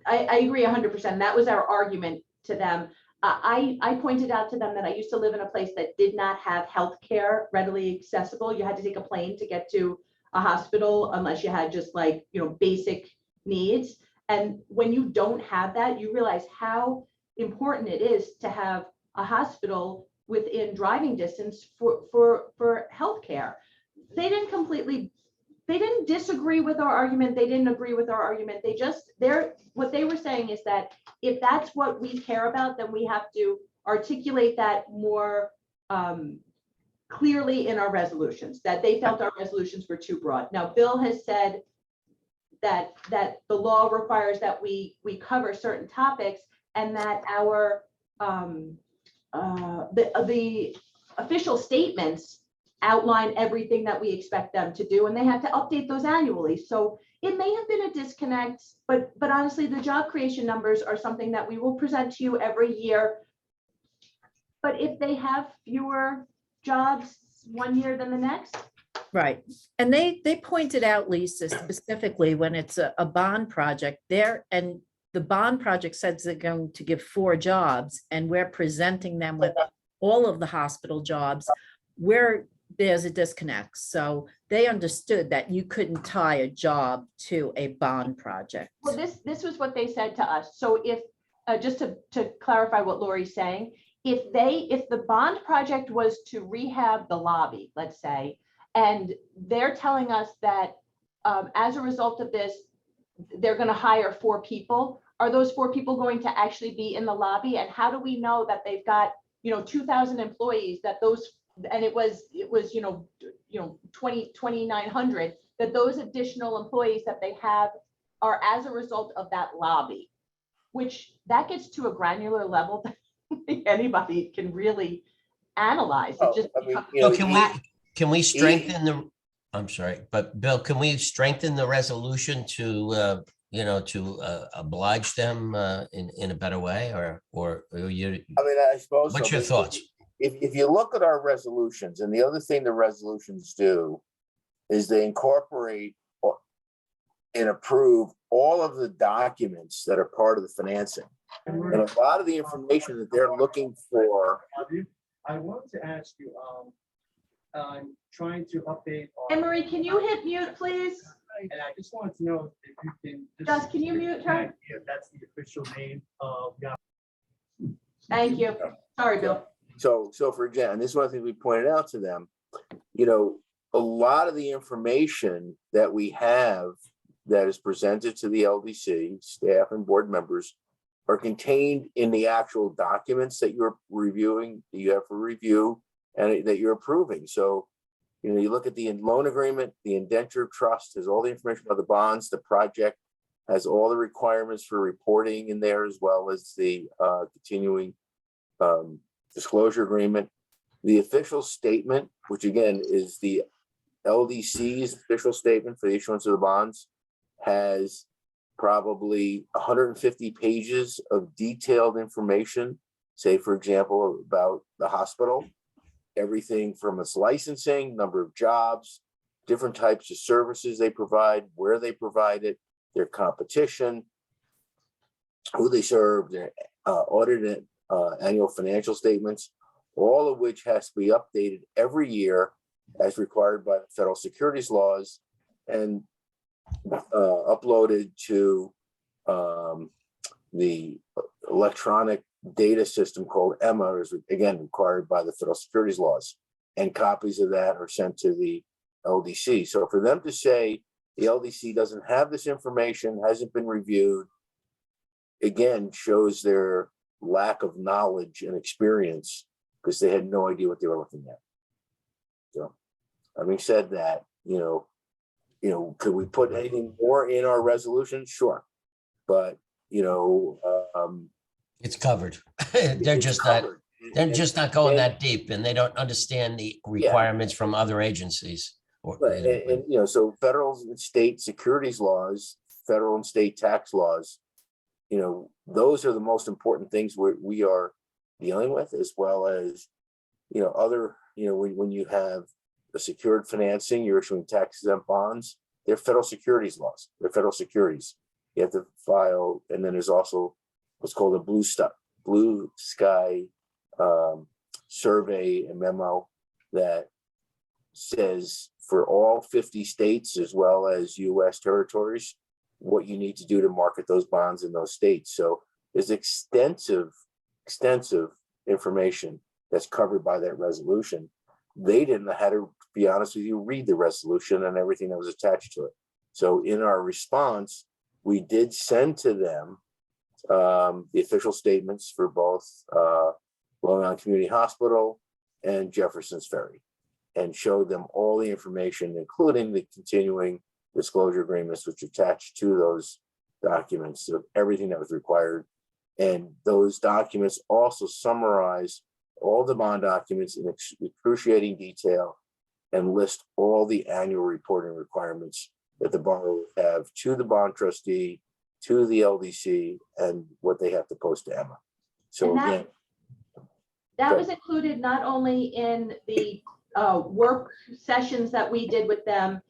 I agree 100%. That was our argument to them. I pointed out to them that I used to live in a place that did not have healthcare readily accessible. You had to take a plane to get to a hospital unless you had just like, basic needs. And when you don't have that, you realize how important it is to have a hospital within driving distance for healthcare. They didn't disagree with our argument. They didn't agree with our argument. What they were saying is that if that's what we care about, then we have to articulate that more clearly in our resolutions, that they felt our resolutions were too broad. Now, Bill has said that the law requires that we cover certain topics, and that our the official statements outline everything that we expect them to do, and they have to update those annually. So it may have been a disconnect, but honestly, the job creation numbers are something that we will present to you every year. But if they have fewer jobs one year than the next. Right. And they pointed out, Lisa, specifically when it's a bond project there, and the bond project says they're going to give 4 jobs, and we're presenting them with all of the hospital jobs where there's a disconnect. So they understood that you couldn't tie a job to a bond project. Well, this was what they said to us. So if, just to clarify what Lori's saying, if the bond project was to rehab the lobby, let's say, and they're telling us that as a result of this, they're going to hire 4 people, are those 4 people going to actually be in the lobby? And how do we know that they've got, 2,000 employees, that those, and it was 2,900, that those additional employees that they have are as a result of that lobby, which that gets to a granular level that anybody can really analyze. It just becomes- Can we strengthen the, I'm sorry, but Bill, can we strengthen the resolution to, oblige them in a better way, or you? I suppose. What's so, your but thoughts? If you look at our resolutions, and the other thing the resolutions do is they incorporate and approve all of the documents that are part of the financing. And a lot of the information that they're looking for, I want to ask you, I'm trying to update. Anne Marie, can you hit mute, please? And I just wanted to know if you can. Gus, can you mute her? Yeah, that's the official name of, yeah. Thank you. Sorry, Bill. so for example, and this is one of the things we pointed out to them, you know, a lot of the information that we have that is presented to the LDC staff and board members are contained in the actual documents that you're reviewing, that you have for review and that you're approving. So, you know, you look at the loan agreement, the indenture trust has all the information about the bonds, the project has all the requirements for reporting in there, as well as the continuing disclosure agreement. The official statement, which again is the LDC's official statement for the issuance of the bonds, has probably 150 pages of detailed information, say, for example, about the hospital, everything from its licensing, number of jobs, different types of services they provide, where they provide it, their competition, who they serve, their audited annual financial statements, all of which has to be updated every year as required by the federal securities laws and uploaded to the electronic data system called EMA, is again required by the federal securities laws, and copies of that are sent to the LDC. So for them to say the LDC doesn't have this information, hasn't been reviewed, again, shows their lack of knowledge and experience, because they had no idea what they were looking at. So having said that, you know, could we put anything more in our resolution? Sure. But, you know, It's covered. They're it's just not, covered. they're just not going And- that deep, and they don't understand the requirements from other agencies. Right, and, you know, so federal and state securities laws, federal and state tax laws, you know, those are the most important things we are dealing with, as well as, you know, other, you know, when you have a secured financing, you're issuing tax exempt bonds, they're federal securities laws, they're federal securities. You have to file, and then there's also what's called a blue sky survey, a memo that says for all 50 states as well as US territories, what you need to do to market those bonds in those states. So there's extensive information that's covered by that resolution. They didn't know how to be honest with you, read the resolution and everything that was attached to it. So in our response, we did send to them the official statements for both Long Island Community Hospital and Jefferson's Ferry, and showed them all the information, including the continuing disclosure agreements, which attached to those documents of everything that was required. And those documents also summarize all the bond documents in excruciating detail and list all the annual reporting requirements that the borrower would have to the bond trustee, to the LDC, and what they have to post to Emma. So And again, that was included not only in the work sessions that we did with them,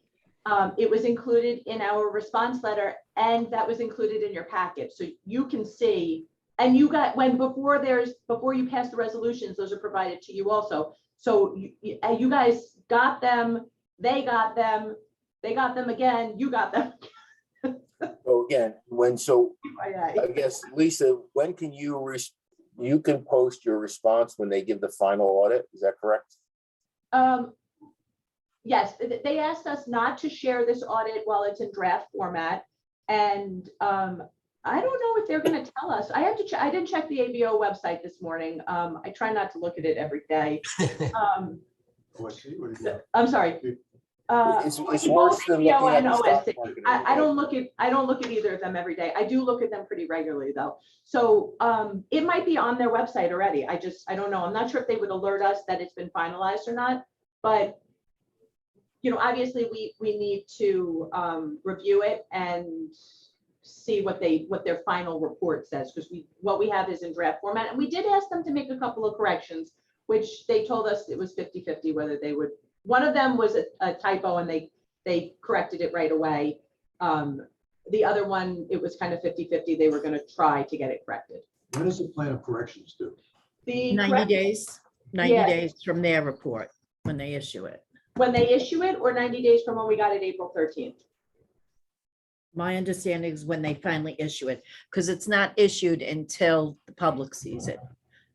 it was included in our response letter, and that was included in your packet. So you can see, and you got, before you pass the resolutions, those are provided to you also. So you guys got them, they got them again, you got them. so again, I guess, Lisa, when can you can post your response when they give the final audit? Is that correct? Yes, they asked us not to share this audit while it's in draft format. And I don't know if they're going to tell us. I have to check. I didn't check the ABO website this morning. I try not to look at it every day. I'm sorry. It's Both worse than ABO looking at and the stock OSC. market. I don't look at either of them every day. I do look at them pretty regularly though. So it might be on their website already. I don't know. I'm not sure if they would alert us that it's been finalized or not, but you know, obviously we need to review it and see what their final report says, because what we have is in draft format. And we did ask them to make a couple of corrections, which they told us it was 50-50 whether they would. One of them was a typo and they corrected it right away. The other one, it was kind of 50-50. They were going to try to get it corrected. When does the plan of corrections due? The 90 correct- days, 90 Yeah. days from their report when they issue it. when they issue it, or 90 days from when we got it April 13th. My understanding is when they finally issue it, because it's not issued until the public sees it.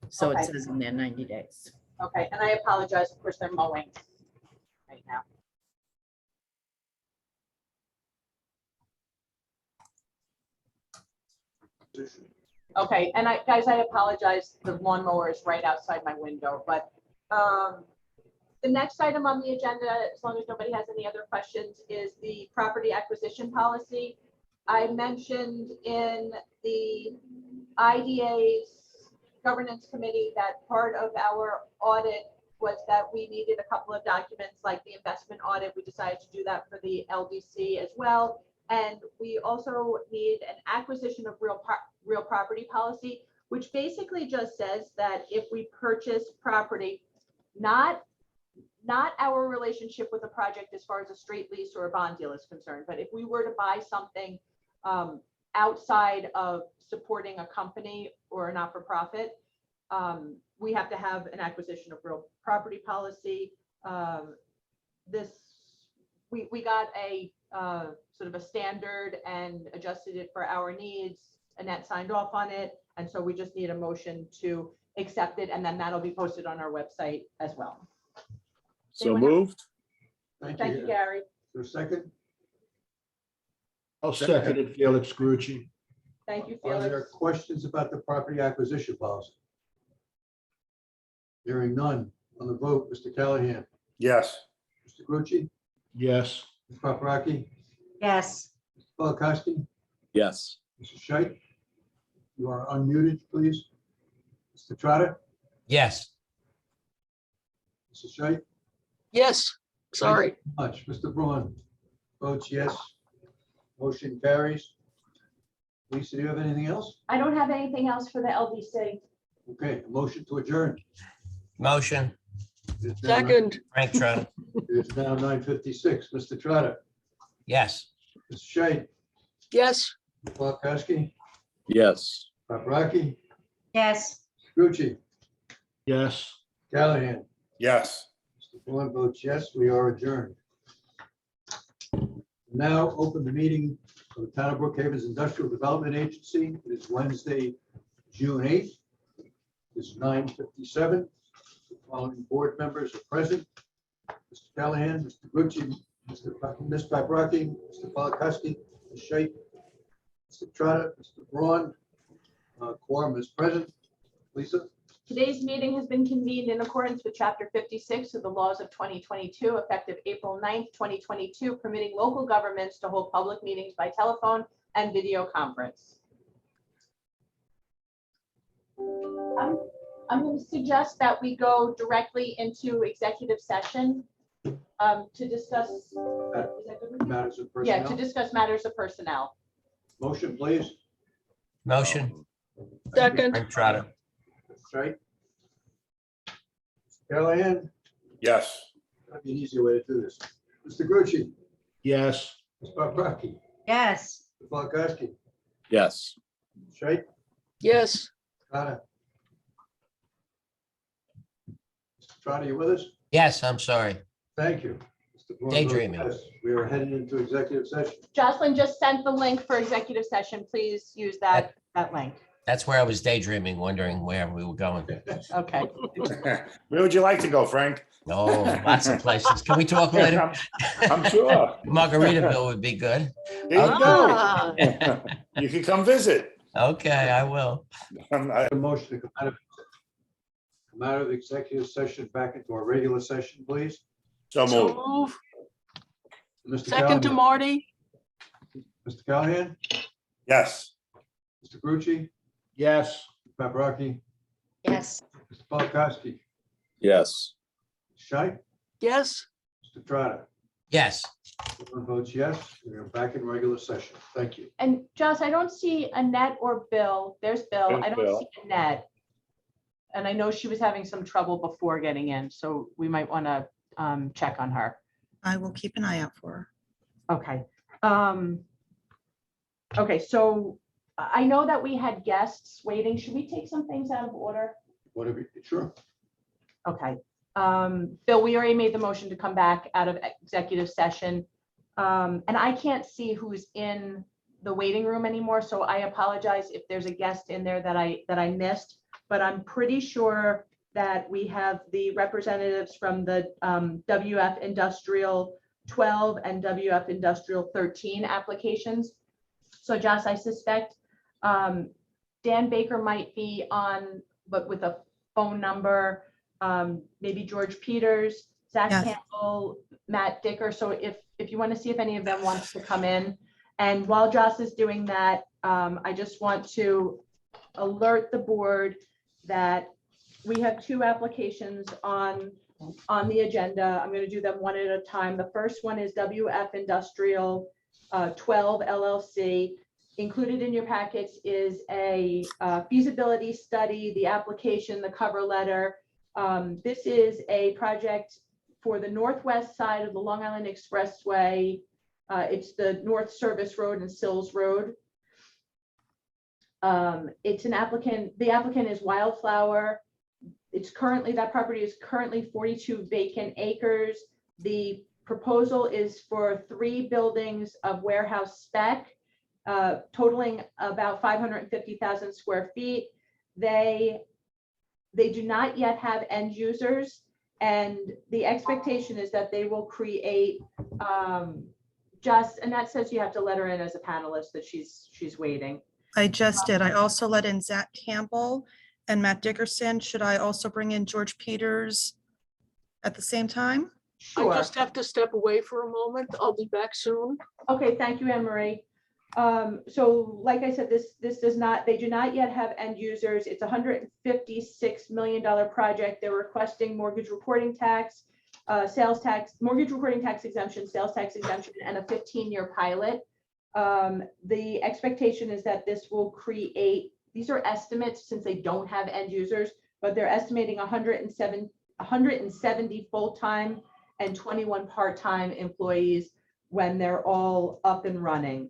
So Okay. it says in there 90 days. Okay, and I apologize, of course, they're mowing right now. Okay, and guys, I apologize, the lawnmower is right outside my window, but the next item on the agenda, as long as nobody has any other questions, is the property acquisition policy. I mentioned in the IDA's governance committee that part of our audit was that we needed a couple of documents like the investment audit. We decided to do that for the LDC as well. And we also need an acquisition of real property policy, which basically just says that if we purchase property, not our relationship with the project as far as a straight lease or a bond deal is concerned, but if we were to buy something outside of supporting a company or a not-for-profit, we have to have an acquisition of real property policy. We got a sort of a standard and adjusted it for our needs. Annette signed off on it. And so we just need a motion to accept it. And then that'll be posted on our website as well. So Anyone have- moved. Thank you, Gary. Is there a second? I'll second it, Felix Grucci. Thank you, Are there Felix. questions about the property acquisition policy? Hearing none. On the vote, Mr. Callahan, Yes. Mr. Grucci, Yes. Ms. Paprocki, Yes. Mr. Polakowski, Yes. Mrs. Scheit. You are unmuted, please. Mr. Trotter, Yes. Mrs. Scheit. Yes, sorry. Thank you very much. Mr. Braun votes yes. Motion carries. Lisa, do you have anything else? I don't have anything else for the LDC. Okay, a motion to adjourn. Motion, It is now Second, Frank Trout. It is now 9:56. Mr. Trotter, Yes. Mrs. Scheit, yes. Mr. Polakowski, Yes. Paprocki, Yes. Grucci, Yes. Callahan. Yes. Mr. Braun votes yes, we are adjourned. Now open the meeting of the Town of Brookhaven's Industrial Development Agency. It is Wednesday, June 8th. It's 9:57. The following board members are present. Mr. Callahan, Mr. Grucci, Ms. Paprocki, Mr. Polakowski, Ms. Scheit, Mr. Trotter, Mr. Braun. Quorum is present. Lisa? Today's meeting has been convened in accordance with Chapter 56 of the laws of 2022, effective April 9th, 2022, permitting local governments to hold public meetings by telephone and video conference. I'm going to suggest that we go directly into executive session to discuss. Is that good with you? Matters of Yeah, to personnel. discuss matters of personnel. Motion, please. Motion, Second, Frank Trout. Right. Callahan, Yes. that'd be an easier way to do this. Mr. Grucci, Yes. Ms. Paprocki, Yes. Mr. Polakowski, Yes. Scheit, yes. Trotter. Mr. Trotter, you with us? Yes, I'm sorry. Thank you. Mr. Braun votes Daydreaming. yes. We are heading into executive session. Jocelyn just sent the link for executive session. Please use that link. That's where I was daydreaming, wondering where we were going. Okay. Where would you like to go, Frank? Oh, lots of places. Can we talk later? I'm sure. Margaritaville would be good. There you go. Ah, You can come visit. Okay, I will. A motion to come out of executive session back into our regular session, please. So so move. move. Mr. Second to Callahan, Marty, Mr. Callahan, Yes. Mr. Grucci, Yes. Paprocki, Yes. Mr. Polakowski, Yes. Scheit, yes. Mr. Trotter. Yes. Everyone votes yes. We are back in regular session. Thank you. And Joss, I don't see Annette or Bill. There's Bill. There's I don't Bill. see Annette. And I know she was having some trouble before getting in, so we might want to check on her. I will keep an eye out for her. Okay. Okay, so I know that we had guests waiting. Should we take some things out of order? Whatever, sure. Okay. Bill, we already made the motion to come back out of executive session. And I can't see who's in the waiting room anymore, so I apologize if there's a guest in there that I missed, but I'm pretty sure that we have the representatives from the WF Industrial 12 and WF Industrial 13 applications. So Joss, I suspect Dan Baker might be on, but with a phone number, maybe George Peters, Zach Yes. Campbell, Matt Dicker. So if you want to see if any of them wants to come in. And while Joss is doing that, I just want to alert the board that we have two applications on the agenda. I'm going to do them one at a time. The first one is WF Industrial 12 LLC. Included in your packets is a feasibility study, the application, the cover letter. This is a project for the northwest side of the Long Island Expressway. It's the North Service Road and Sills Road. It's an applicant, the applicant is Wildflower. That property is currently 42 vacant acres. The proposal is for 3 buildings of warehouse spec, totaling about 550,000 square feet. They do not yet have end users, and the expectation is that they will create and that says you have to let her in as a panelist, that she's waiting. I just did. I also let in Zach Campbell and Matt Dickerson. Should I also bring in George Peters at the same time? I Sure. just have to step away for a moment. I'll be back soon. Okay, thank you, Anne Marie. So like I said, they do not yet have end users. It's a $156 million project. They're requesting mortgage reporting tax, sales tax, mortgage reporting tax exemption, sales tax exemption, and a 15-year pilot. The expectation is that this will create, these are estimates since they don't have end users, but they're estimating 170 full-time and 21 part-time employees when they're all up and running.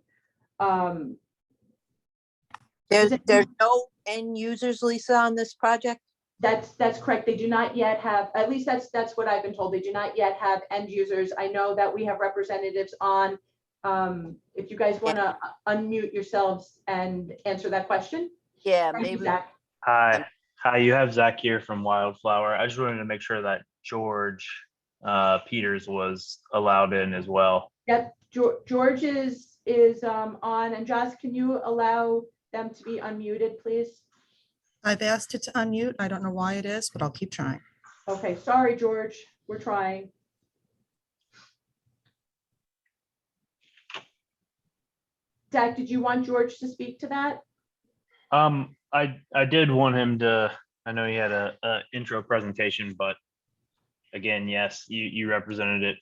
There's no end users, Lisa, on this project? That's correct. They do not yet have, at least that's what I've been told. They do not yet have end users. I know that we have representatives on. If you guys want to unmute yourselves and answer that question. Yeah, Thank you, maybe. Zach. Hi, you have Zach here from Wildflower. I just wanted to make sure that George Peters was allowed in as well. Yep, George is on, and Joss, can you allow them to be unmuted, please? I've asked it to unmute. I don't know why it is, but I'll keep trying. Okay, sorry, George, we're trying. Zach, did you want George to speak to that? I did want him to. I know he had a intro presentation, but again, yes, you represented it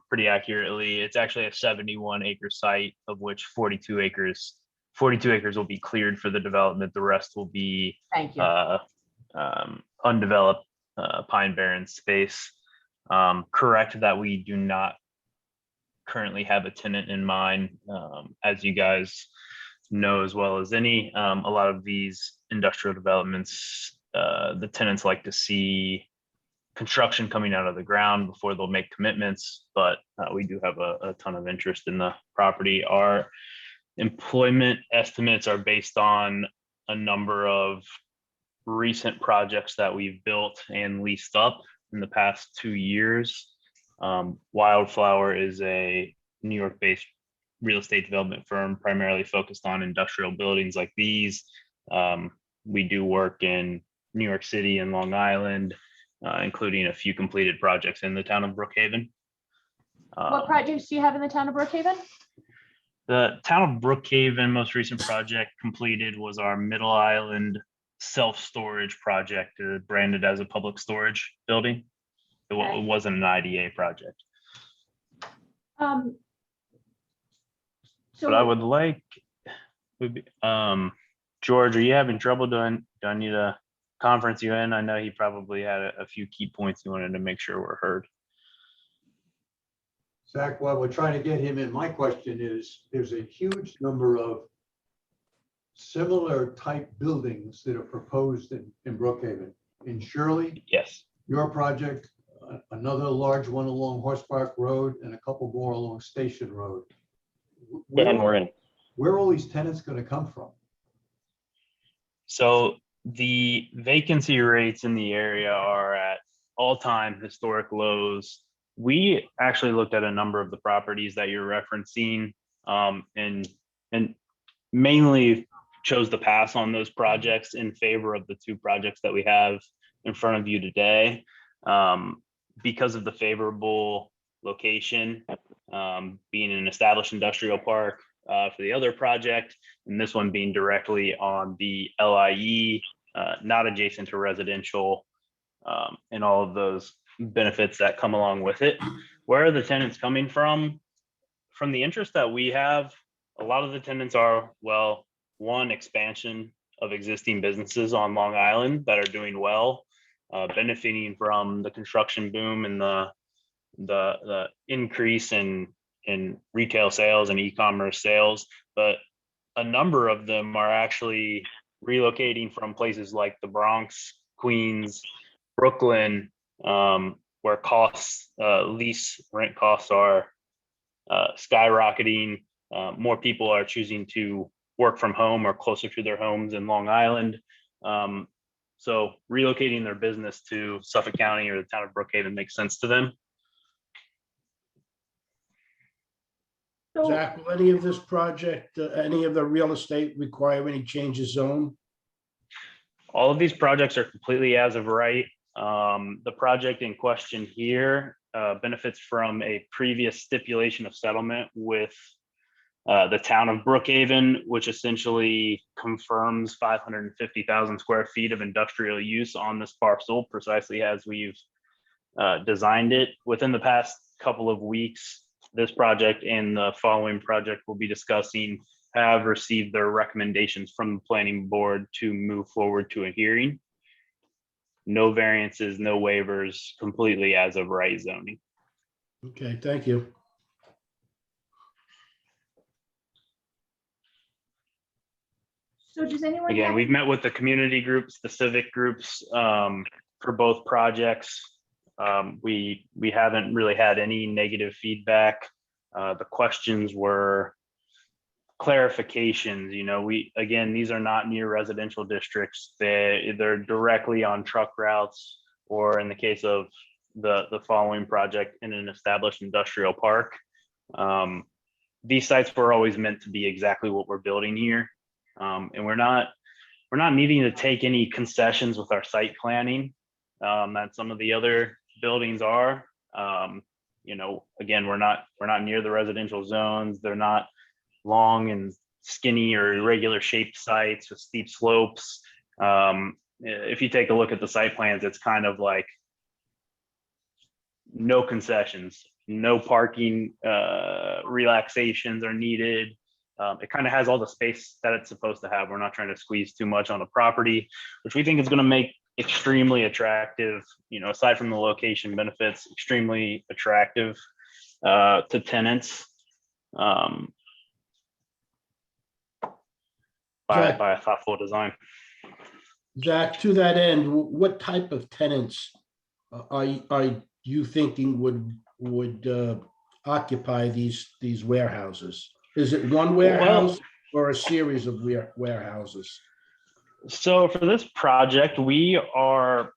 pretty accurately. It's actually a 71-acre site, of which 42 acres will be cleared for the development. The rest will be Thank you. undeveloped pine barren space. Correct that we do not currently have a tenant in mind. As you guys know as well as any, a lot of these industrial developments, the tenants like to see construction coming out of the ground before they'll make commitments, but we do have a ton of interest in the property. Our employment estimates are based on a number of recent projects that we've built and leased up in the past 2 years. Wildflower is a New York-based real estate development firm primarily focused on industrial buildings like these. We do work in New York City and Long Island, including a few completed projects in the town of Brookhaven. What projects do you have in the town of Brookhaven? The town of Brookhaven most recent project completed was our Middle Island self-storage project, branded as a public storage building. It wasn't an IDA project. But I would like, George, are you having trouble? Do I need to conference you in? I know he probably had a few key points he wanted to make sure were heard. Zach, while we're trying to get him in, my question is, there's a huge number of similar type buildings that are proposed in Brookhaven. In Shirley, Yes. your project, another large one along Horse Park Road, and a couple more along Station Road. And we're in. Where are all these tenants gonna come from? So the vacancy rates in the area are at all-time historic lows. We actually looked at a number of the properties that you're referencing, and mainly chose to pass on those projects in favor of the two projects that we have in front of you today, because of the favorable location, being an established industrial park for the other project, and this one being directly on the LIE, not adjacent to residential, and all of those benefits that come along with it. Where are the tenants coming from? From the interest that we have, a lot of the tenants are, well, one, expansion of existing businesses on Long Island that are doing well, benefiting from the construction boom and the increase in retail sales and e-commerce sales. But a number of them are actually relocating from places like the Bronx, Queens, Brooklyn, where costs, lease rent costs are skyrocketing. More people are choosing to work from home or closer to their homes in Long Island. So relocating their business to Suffolk County or the town of Brookhaven makes sense to them. So, Zach, will any of this project, any of the real estate require any change of zone? All of these projects are completely as of right. The project in question here benefits from a previous stipulation of settlement with the town of Brookhaven, which essentially confirms 550,000 square feet of industrial use on this parcel, precisely as we've designed it. Within the past couple of weeks, this project and the following project we'll be discussing have received their recommendations from the planning board to move forward to a hearing. No variances, no waivers, completely as of right zoning. Okay, thank you. so does anyone Again, have, we've met with the community groups, the civic groups for both projects. We haven't really had any negative feedback. The questions were clarifications. You know, again, these are not near residential districts. They're directly on truck routes, or in the case of the following project, in an established industrial park. These sites were always meant to be exactly what we're building here. And we're not needing to take any concessions with our site planning that some of the other buildings are. You know, again, we're not near the residential zones. They're not long and skinny or irregular shaped sites with steep slopes. If you take a look at the site plans, it's kind of like no concessions, no parking relaxations are needed. It kind of has all the space that it's supposed to have. We're not trying to squeeze too much on a property, which we think is going to make extremely attractive, you know, aside from the location benefits, extremely attractive to tenants by a thoughtful design. Zach, to that end, what type of tenants are you thinking would occupy these warehouses? Is it one warehouse or a series of warehouses? So for this project, we are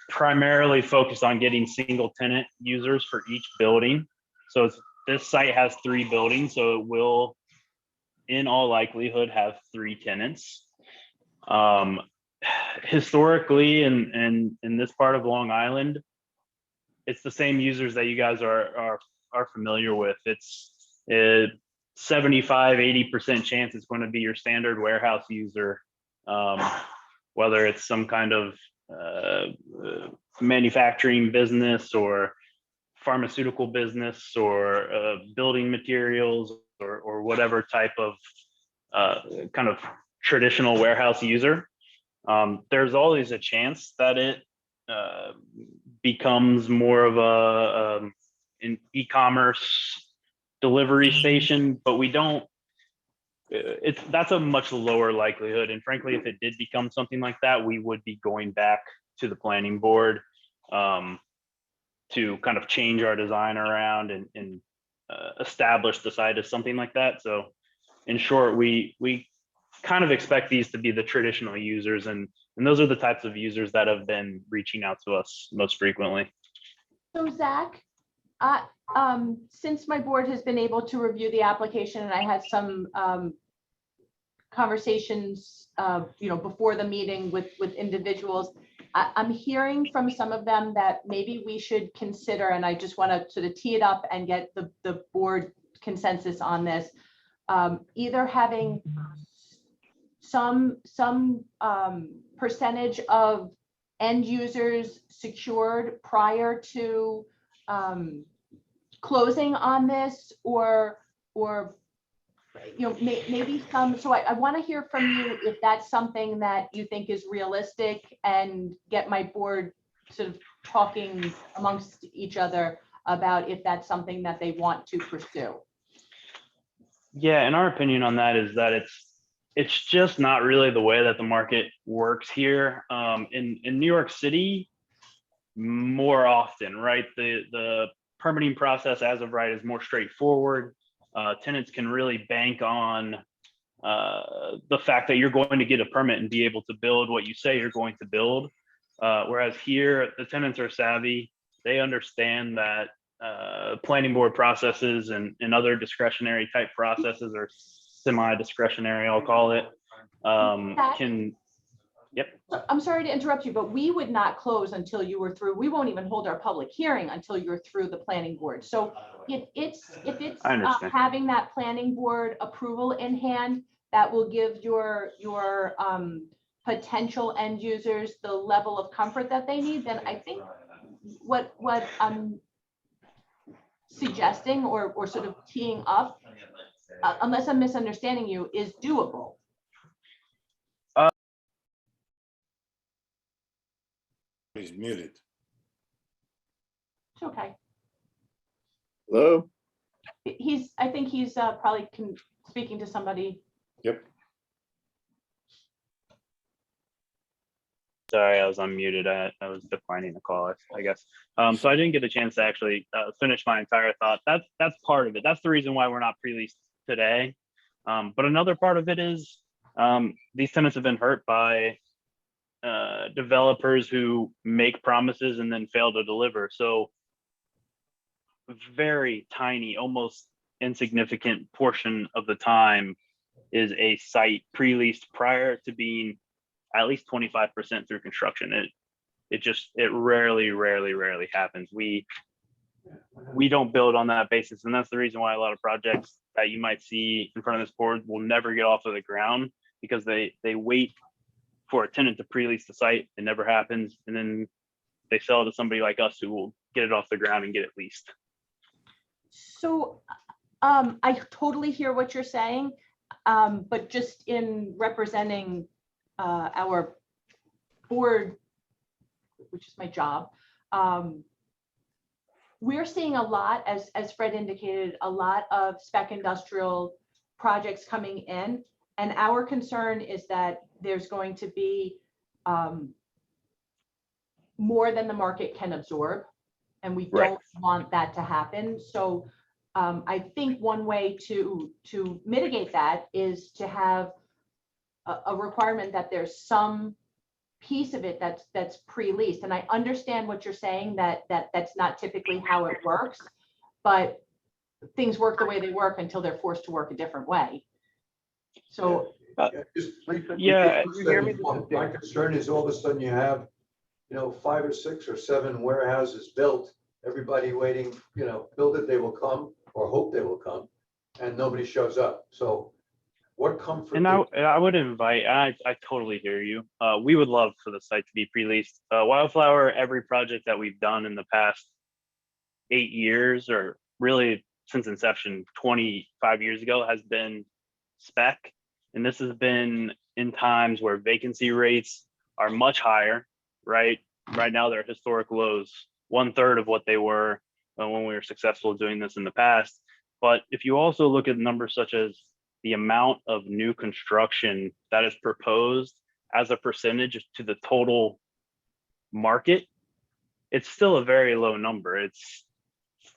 primarily focused on getting single tenant users for each building. So this site has 3 buildings, so it will, in all likelihood, have 3 tenants. Historically, in this part of Long Island, it's the same users that you guys are familiar with. It's 75-80% chance it's going to be your standard warehouse user, whether it's some kind of manufacturing business or pharmaceutical business or building materials or whatever type of kind of traditional warehouse user. There's always a chance that it becomes more of a an e-commerce delivery station, but we don't, that's a much lower likelihood. And frankly, if it did become something like that, we would be going back to the planning board to kind of change our design around and establish the site as something like that. So in short, we kind of expect these to be the traditional users, and those are the types of users that have been reaching out to us most frequently. So Zach, since my board has been able to review the application and I had some conversations, before the meeting with individuals, I'm hearing from some of them that maybe we should consider, and I just want to sort of tee it up and get the board consensus on this, either having some percentage of end users secured prior to closing on this, or maybe some. So I want to hear from you if that's something that you think is realistic, and get my board sort of talking amongst each other about if that's something that they want to pursue. Yeah, and our opinion on that is that it's just not really the way that the market works here. In New York City, more often, right? The permitting process as of right is more straightforward. Tenants can really bank on the fact that you're going to get a permit and be able to build what you say you're going to build. Whereas here, the tenants are savvy. They understand that planning board processes and other discretionary type processes, or semi-discretionary, I'll call it, Yep. I'm sorry to interrupt you, but we would not close until you were through. We won't even hold our public hearing until you're through the planning board. So if it's having that planning board approval in hand, that will give your potential end users the level of comfort that they need, then I think what I'm suggesting or sort of teeing up, unless I'm misunderstanding you, is doable. He's muted. It's okay. Hello? I think he's probably speaking to somebody. Yep. Sorry, I was unmuted. I was declining the call, I guess. So I didn't get a chance to actually finish my entire thought. That's part of it. That's the reason why we're not pre-leased today. But another part of it is these tenants have been hurt by developers who make promises and then fail to deliver. So very tiny, almost insignificant portion of the time is a site pre-leased prior to being at least 25% through construction. It rarely happens. We don't build on that basis, and that's the reason why a lot of projects that you might see in front of this board will never get off of the ground, because they wait for a tenant to pre-lease the site. It never happens, and then they sell it to somebody like us who will get it off the ground and get it leased. So I totally hear what you're saying, but just in representing our board, which is my job, we're seeing a lot, as Fred indicated, a lot of spec industrial projects coming in. And our concern is that there's going to be more than the market can absorb, and we don't want that to happen. So I think one way to mitigate that is to have a requirement that there's some piece of it that's pre-leased. And I understand what you're saying, that's not typically how it works, but things work the way they work until they're forced to work a different way. So My concern is all of a sudden you have, 5 or 6 or 7 warehouses built, everybody waiting, build it, they will come, or hope they will come, and nobody shows up. So what comfort? And I would invite, I totally hear you. We would love for the site to be pre-leased. Wildflower, every project that we've done in the past 8 years, or really since inception 25 years ago, has been spec. And this has been in times where vacancy rates are much higher, right? Right now they're at historic lows, 1/3 of what they were when we were successful doing this in the past. But if you also look at numbers such as the amount of new construction that is proposed as a percentage to the total market, it's still a very low number. It's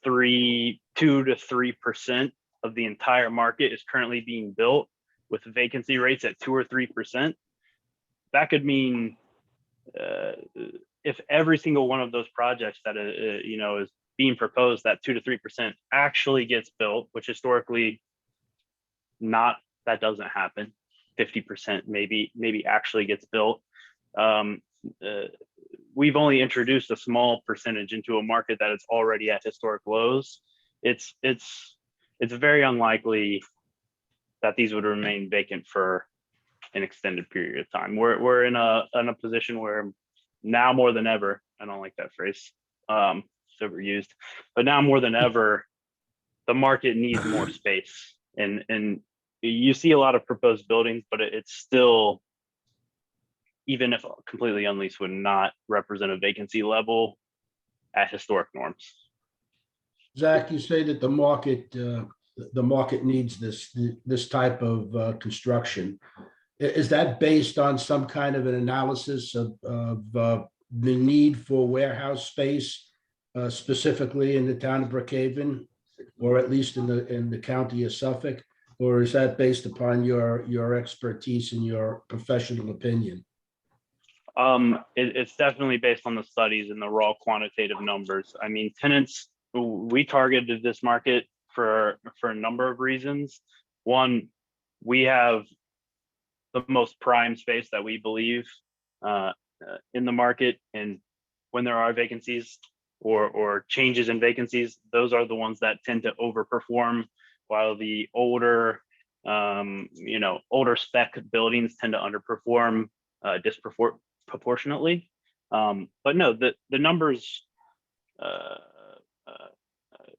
2 to 3% of the entire market is currently being built with vacancy rates at 2 or 3%. That could mean if every single one of those projects that is being proposed, that 2 to 3% actually gets built, which historically that doesn't happen. 50% maybe actually gets built. We've only introduced a small percentage into a market that is already at historic lows. It's very unlikely that these would remain vacant for an extended period of time. We're in a position where now more than ever, I don't like that phrase, it's overused, but now more than ever, the market needs more space. And you see a lot of proposed buildings, but it's still, even if completely unleased, would not represent a vacancy level at historic norms. Zach, you say that the market needs this type of construction. Is that based on some kind of an analysis of the need for warehouse space, specifically in the town of Brookhaven, or at least in the county of Suffolk? Or is that based upon your expertise and your professional opinion? It's definitely based on the studies and the raw quantitative numbers. I mean, tenants, we targeted this market for a number of reasons. One, we have the most prime space that we believe in the market, and when there are vacancies or changes in vacancies, those are the ones that tend to overperform, while the older spec buildings tend to underperform disproportionately. But no, the numbers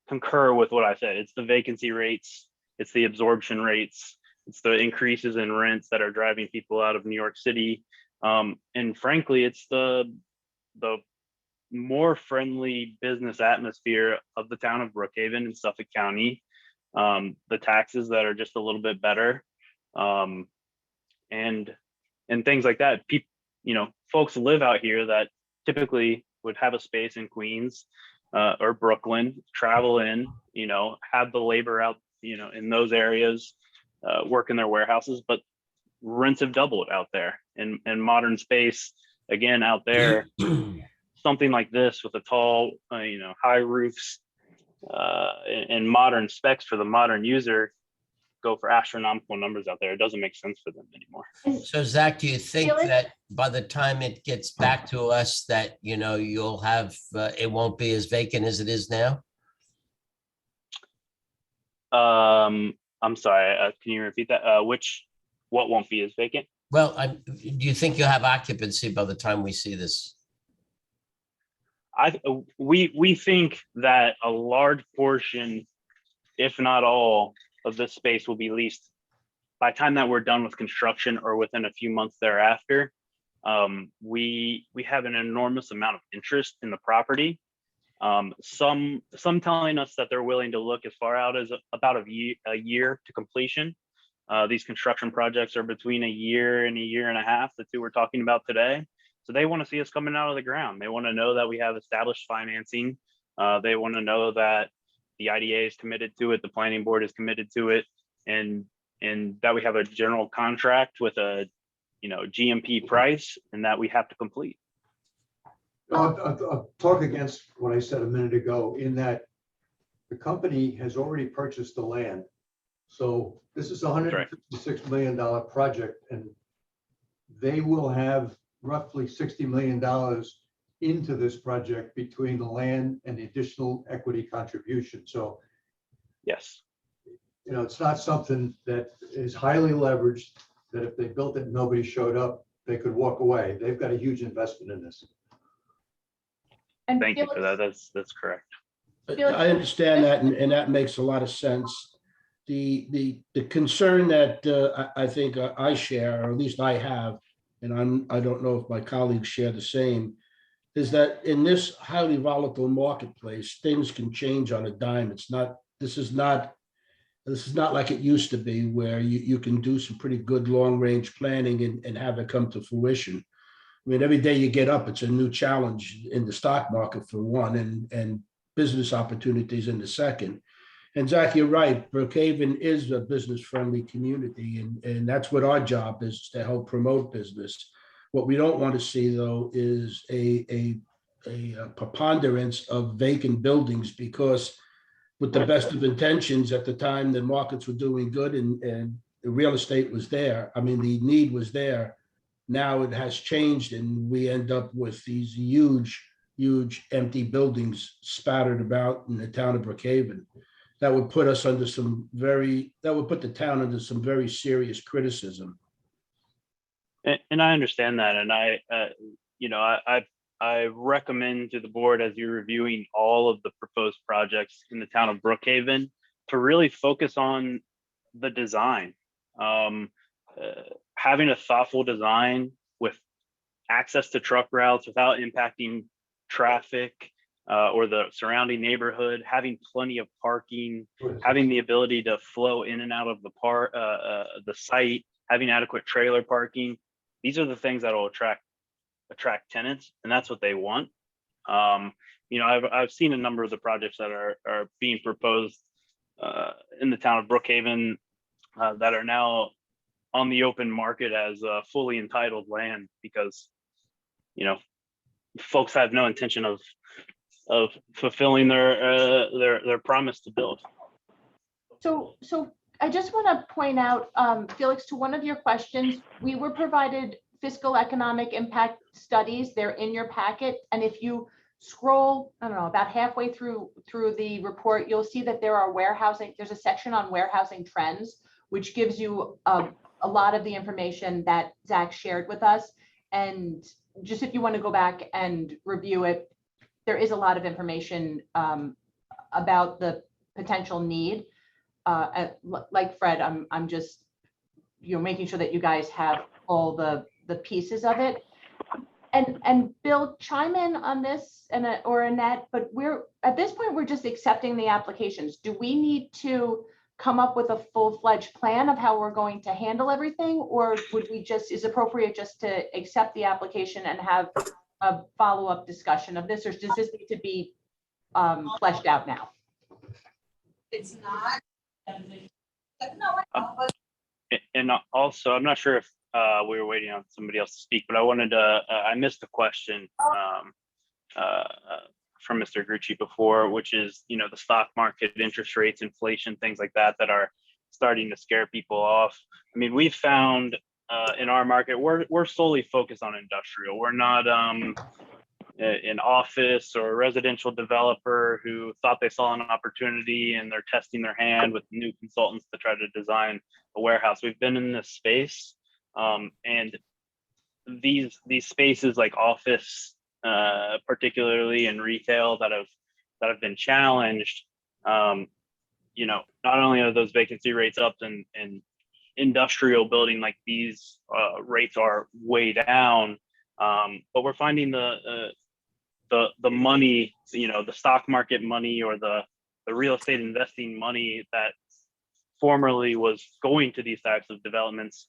concur with what I said. It's the vacancy rates, it's the absorption rates, it's the increases in rents that are driving people out of New York City. And frankly, it's the more friendly business atmosphere of the town of Brookhaven in Suffolk County. The taxes that are just a little bit better, and things like that. Folks live out here that typically would have a space in Queens or Brooklyn, travel in, have the labor out, in those areas, work in their warehouses, but rents have doubled out there. And modern space, again, out there, something like this with a tall, high roofs, and modern specs for the modern user go for astronomical numbers out there. It doesn't make sense for them anymore. So Zach, do you think Felix? that by the time it gets back to us that, you'll have, it won't be as vacant as it is now? I'm sorry, can you repeat that? What won't be as vacant? Well, do you think you'll have occupancy by the time we see this? We think that a large portion, if not all, of this space will be leased by the time that we're done with construction or within a few months thereafter. We have an enormous amount of interest in the property. Some telling us that they're willing to look as far out as about a year to completion. These construction projects are between a year and a half, the two we're talking about today. So they want to see us coming out of the ground. They want to know that we have established financing. They want to know that the IDA is committed to it, the planning board is committed to it, and that we have a general contract with a GMP price, and that we have to complete. I'll talk against what I said a minute ago, in that the company has already purchased the land. So this is a $156 million project, and they will have roughly $60 million into this project between the land and the additional equity contribution. So yes, it's not something that is highly leveraged, that if they built it and nobody showed up, they could walk away. They've got a huge investment in this. And thank you Felix, for that. That's correct. I understand that, and that makes a lot of sense. The concern that I think I share, or at least I have, and I don't know if my colleagues share the same. is that in this highly volatile marketplace, things can change on a dime. This is not like it used to be where you can do some pretty good long-range planning and have it come to fruition. I mean, every day you get up, it's a new challenge in the stock market for one, and business opportunities in the second. And Zach, you're right. Brookhaven is a business-friendly community, and that's what our job is, to help promote business. What we don't want to see, though, is a preponderance of vacant buildings, because with the best of intentions at the time, the markets were doing good and the real estate was there. I mean, the need was there. Now it has changed, and we end up with these huge empty buildings spattered about in the town of Brookhaven. That would put us under the town under some very serious criticism. And I understand that, and I recommend to the board, as you're reviewing all of the proposed projects in the town of Brookhaven, to really focus on the design. Having a thoughtful design with access to truck routes without impacting traffic or the surrounding neighborhood, having plenty of parking, having the ability to flow in and out of the site, having adequate trailer parking. These are the things that will attract tenants, and that's what they want. I've seen a number of the projects that are being proposed in the town of Brookhaven that are now on the open market as fully entitled land, because folks have no intention of fulfilling their promise to build. So I just want to point out, Felix, to one of your questions, we were provided fiscal economic impact studies. They're in your packet. And if you scroll, I don't know, about halfway through the report, you'll see that there's a section on warehousing trends, which gives you a lot of the information that Zach shared with us. And just if you want to go back and review it, there is a lot of information about the potential need. Like Fred, I'm just making sure that you guys have all the pieces of it. And Bill, chime in on this, or Annette, but at this point, we're just accepting the applications. Do we need to come up with a full-fledged plan of how we're going to handle everything? Or is appropriate just to accept the application and have a follow-up discussion of this, or does this need to be fleshed out now? It's not. And also, I'm not sure if we were waiting on somebody else to speak, but I missed the question from Mr. Grucci before, which is, the stock market, interest rates, inflation, things like that are starting to scare people off. I mean, we've found in our market, we're solely focused on industrial. We're not an office or a residential developer who thought they saw an opportunity and they're testing their hand with new consultants to try to design a warehouse. We've been in this space, and these spaces like office, particularly in retail, that have been challenged. Not only are those vacancy rates up, in industrial building like these, rates are way down, but we're finding the money, the stock market money, or the real estate investing money that formerly was going to these types of developments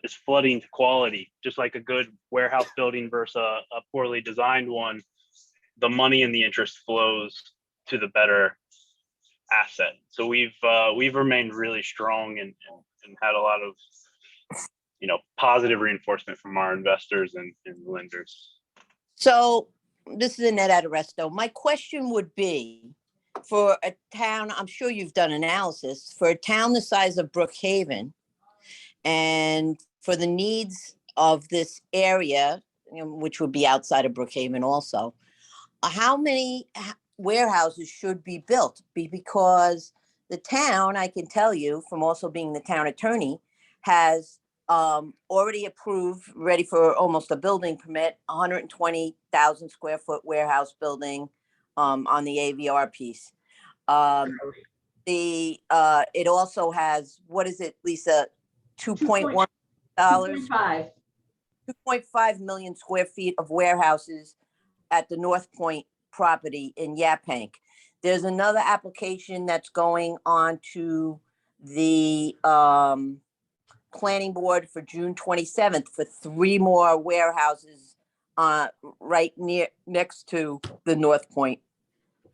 is flooding to quality. Just like a good warehouse building versus a poorly designed one, the money and the interest flows to the better asset. So we've remained really strong and had a lot of positive reinforcement from our investors and lenders. So this is Annette Aderesto. My question would be, for a town, I'm sure you've done analysis, for a town the size of Brookhaven, and for the needs of this area, which would be outside of Brookhaven also, how many warehouses should be built? Because the town, I can tell you from also being the town attorney, has already approved, ready for almost a building permit, 120,000 square foot warehouse building on the AVR piece. It also has, what is it, Lisa? $2.1 2.5 2.5 million square feet of warehouses at the North Point property in Yapank. There's another application that's going on to the planning board for June 27th for 3 more warehouses right next to the North Point.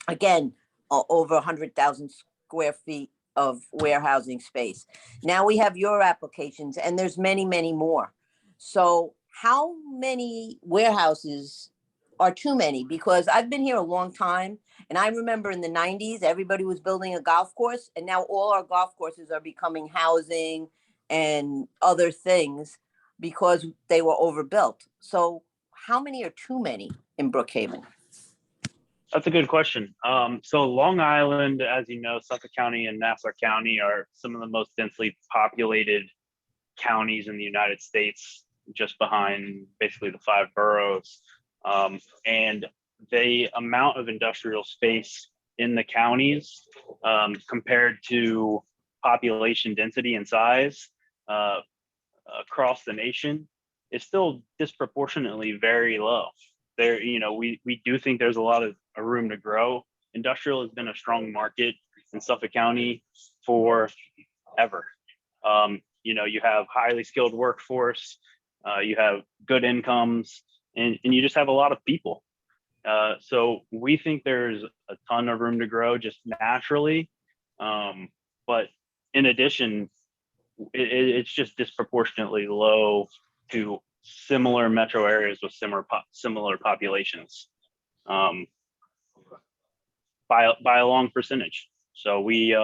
Again, over 100,000 square feet of warehousing space. Now we have your applications, and there's many, many more. So how many warehouses are too many? Because I've been here a long time, and I remember in the 90s, everybody was building a golf course, and now all our golf courses are becoming housing and other things because they were overbuilt. So how many are too many in Brookhaven? That's a good question. So Long Island, as you know, Suffolk County and Nassau County are some of the most densely populated counties in the United States, just behind basically the 5 boroughs. And the amount of industrial space in the counties compared to population density and size across the nation is still disproportionately very low. There, we do think there's a lot of room to grow. Industrial has been a strong market in Suffolk County forever. You have highly skilled workforce, you have good incomes, and you just have a lot of people. So we think there's a ton of room to grow just naturally. But in addition, it's just disproportionately low to similar metro areas with similar populations by a long percentage. So we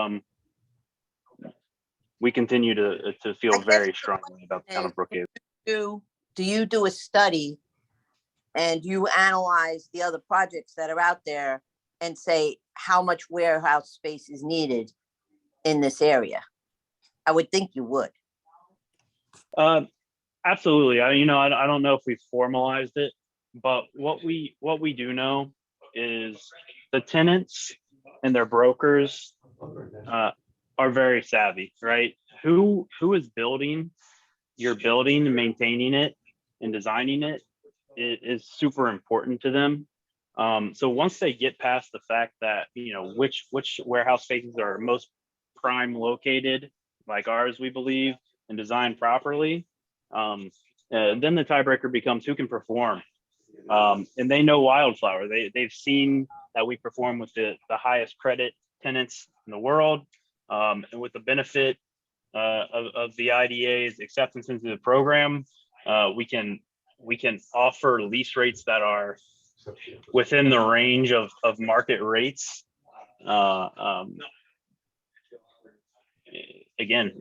continue to feel very strongly about the town of Brookhaven. Do you do a study and you analyze the other projects that are out there and say how much warehouse space is needed in this area? I would think you would. Absolutely. I don't know if we've formalized it, but what we do know is the tenants and their brokers are very savvy, right? Who is building your building and maintaining it and designing it is super important to them. So once they get past the fact that, which warehouse spaces are most prime located, like ours, we believe, and designed properly, then the tiebreaker becomes who can perform. And they know Wildflower. They've seen that we perform with the highest credit tenants in the world, and with the benefit of the IDA's acceptance into the program, we can offer lease rates that are within the range of market rates. Again,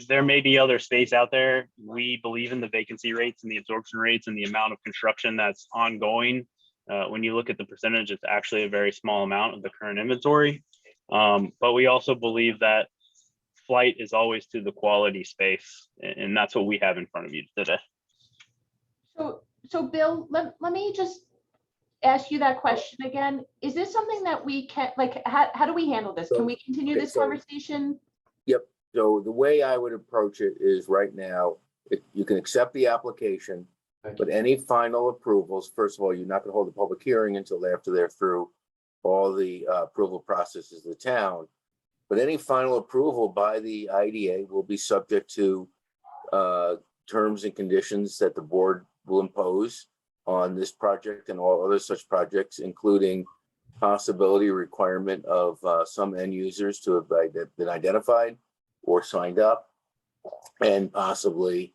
there may be other space out there. We believe in the vacancy rates and the absorption rates and the amount of construction that's ongoing. When you look at the percentage, it's actually a very small amount of the current inventory. But we also believe that flight is always to the quality space, and that's what we have in front of you today. So Bill, let me just ask you that question again. Is this something that we can, how do we handle this? Can we continue this conversation? Yep. So the way I would approach it is right now, you can accept the application, but any final approvals, first of all, you're not going to hold a public hearing until after they're through all the approval processes of the town. But any final approval by the IDA will be subject to terms and conditions that the board will impose on this project and all other such projects, including possibility requirement of some end users to have been identified or signed up, and possibly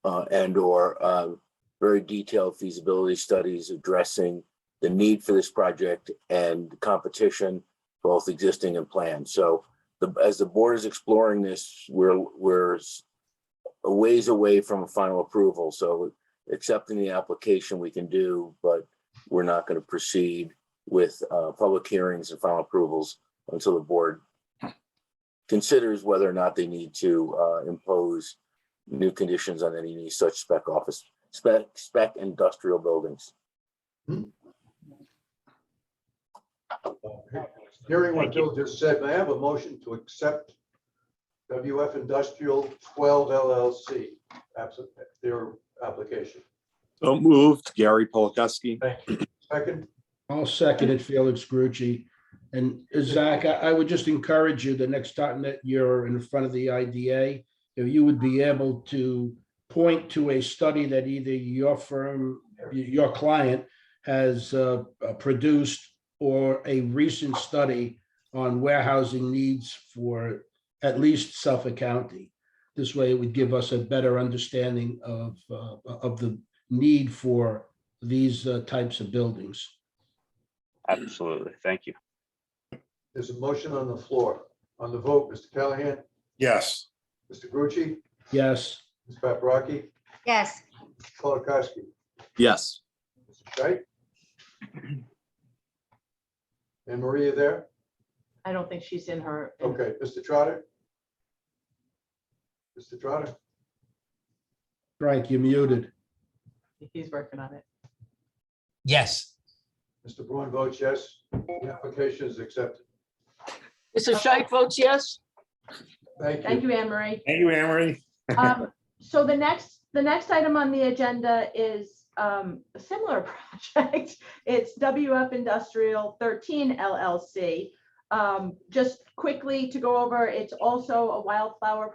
or very detailed feasibility studies addressing the need for this project and competition, both existing and planned. So as the board is exploring this, we're a ways away from a final approval. So accepting the application we can do, but we're not going to proceed with public hearings and final approvals until the board considers whether or not they need to impose new conditions on any such spec industrial buildings. Hearing what Bill just said, may I have a motion to accept WF Industrial 12 LLC, their application? So moved, Gary Polakowski. Thank you. Second, I'll second it, Felix Grucci. And Zach, I would just encourage you the next time that you're in front of the IDA, if you would be able to point to a study that either your firm, your client has produced, or a recent study on warehousing needs for at least Suffolk County. This way it would give us a better understanding of the need for these types of buildings. Absolutely. Thank you. there's a motion on the floor. On the vote, Mr. Callahan, Yes. Mr. Grucci, Yes, Ms. Paprocki, Yes. Polakowski, Yes. Mr. Scheit. And Maria there? I don't think she's in her. Okay, Mr. Trotter? Mr. Trotter? Frank, you're muted. He's working on it. Yes. Mr. Braun votes yes. The application is accepted. Mrs. Scheit votes yes. Thank Thank you. you, Anne Marie. Thank you, Anne Marie. So the next item on the agenda is a similar project. It's WF Industrial 13 LLC. Just quickly to go over, it's also a wildflower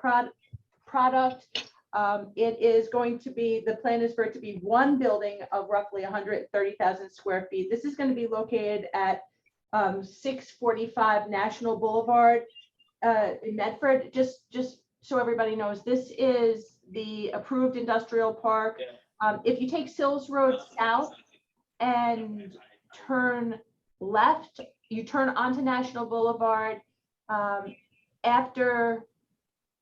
product. It is going to be, the plan is for it to be one building of roughly 130,000 square feet. This is going to be located at 645 National Boulevard in Medford. Just so everybody knows, this is the approved industrial park. If you take Sills Road south and turn left, you turn onto National Boulevard after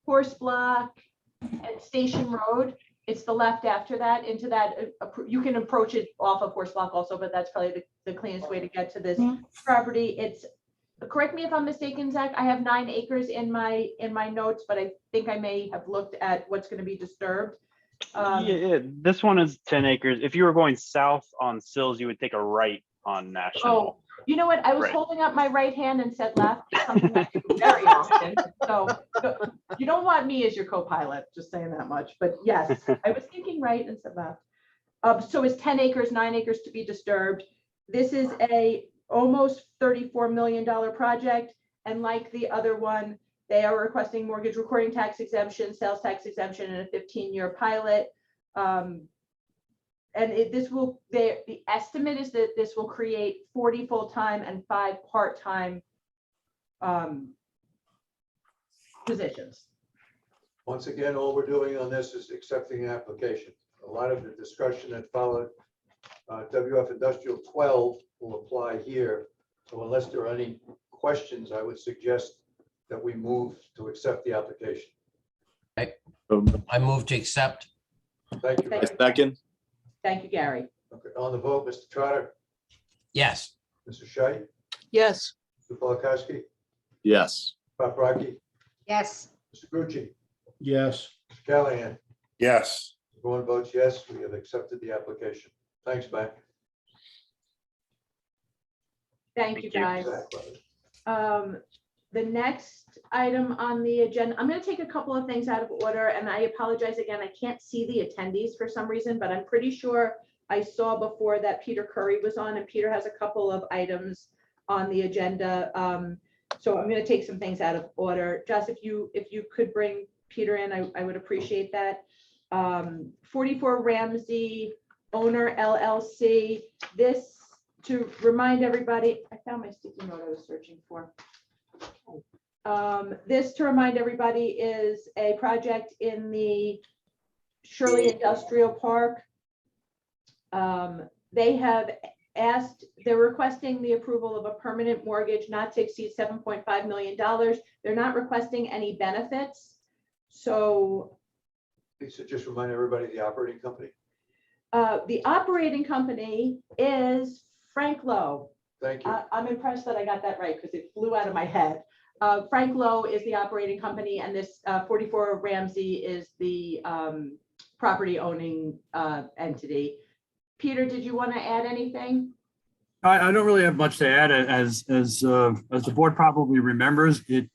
Horse Block and Station Road. It's the left after that into that. You can approach it off of Horse Block also, but that's probably the cleanest way to get to this property. It's, correct me if I'm mistaken, Zach, I have 9 acres in my notes, but I think I may have looked at what's going to be disturbed. Yeah, this one is 10 acres. If you were going south on Sills, you would take a right on National. Oh, you know what? I was Right. holding up my right hand and said left, something I do very often. So you don't want me as your co-pilot, just saying that much. But yes, I was thinking right and said left. So it's 10 acres, 9 acres to be disturbed. This is a almost $34 million project. And like the other one, they are requesting mortgage recording tax exemption, sales tax exemption, and a 15-year pilot. And the estimate is that this will create 40 full-time and 5 part-time positions. Once again, all we're doing on this is accepting the application. A lot of the discussion that followed WF Industrial 12 will apply here. So unless there are any questions, I would suggest that we move to accept the application. I move to accept. Thank you. Thank you. Second. Thank you, Gary. Okay, on the vote, Mr. Trotter, Yes. Mr. Scheit, Yes. Mr. Polakowski, Yes. Paprocki, Yes. Mr. Grucci, Yes, Mr. Callahan. Yes. Everyone votes yes, we have accepted the application. Thanks, Mac. Thank you, Thank you. guys. Exactly. The next item on the agenda, I'm going to take a couple of things out of order, and I apologize again. I can't see the attendees for some reason, but I'm pretty sure I saw before that Peter Curry was on, and Peter has a couple of items on the agenda. So I'm going to take some things out of order. Jess, if you could bring Peter in, I would appreciate that. 44 Ramsey Owner LLC. This, to remind everybody, I found my sticky note I was searching for. This, to remind everybody, is a project in the Shirley Industrial Park. They have asked, they're requesting the approval of a permanent mortgage not to exceed $7.5 million. They're not requesting any benefits. So Lisa, just remind everybody the operating company. the operating company is Frank Lowe. Thank you. I'm impressed that I got that right because it flew out of my head. Frank Lowe is the operating company, and this 44 Ramsey is the property owning entity. Peter, did you want to add anything? I don't really have much to add. As the board probably remembers, it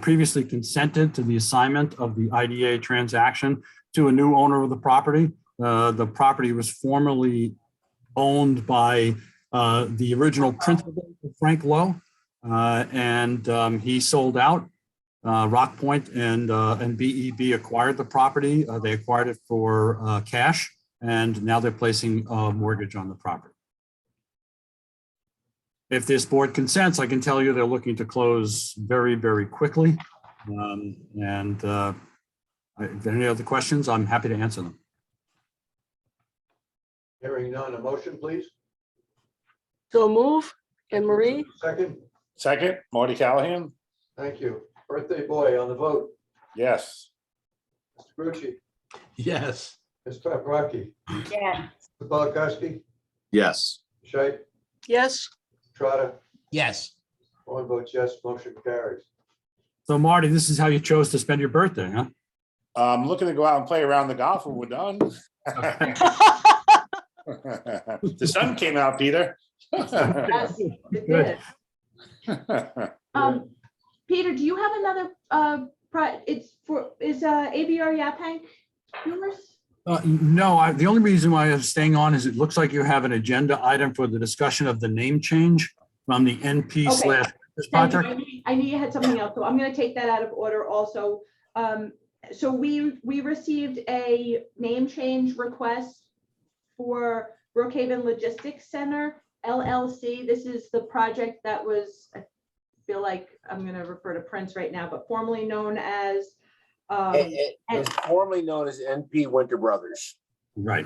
previously consented to the assignment of the IDA transaction to a new owner of the property. The property was formerly owned by the original principal, Frank Lowe, and he sold out. Rock Point and BEB acquired the property. They acquired it for cash, and now they're placing a mortgage on the property. If this board consents, I can tell you they're looking to close very, very quickly. If there are any other questions, I'm happy to answer them. Hearing none, a motion, please. So move. Anne Marie? Second, Second, Marty Callahan? thank you. Birthday boy on the vote, Yes. Mr. Grucci, Yes. Ms. Paprocki, Yeah. Mr. Polakowski, Yes. Shay, Yes. Yes. Yes. One votes yes, motion carries. So Marty, this is how you chose to spend your birthday, huh? I'm looking to go out and play around the golf when we're done. The sun came out, Peter. Yes, it did. Peter, do you have another, is ABR Yaphank yours? No, the only reason why I'm staying on is it looks like you have an agenda item for the discussion of the name change from the NP Okay. slash this Thank you. project. I knew you had something else, so I'm gonna take that out of order also. So we received a name change request for Brookhaven Logistics Center, LLC. This is the project that was, I feel like I'm gonna refer to Prince right now, but formerly known as, It is formerly known as NP Winter Brothers. Right.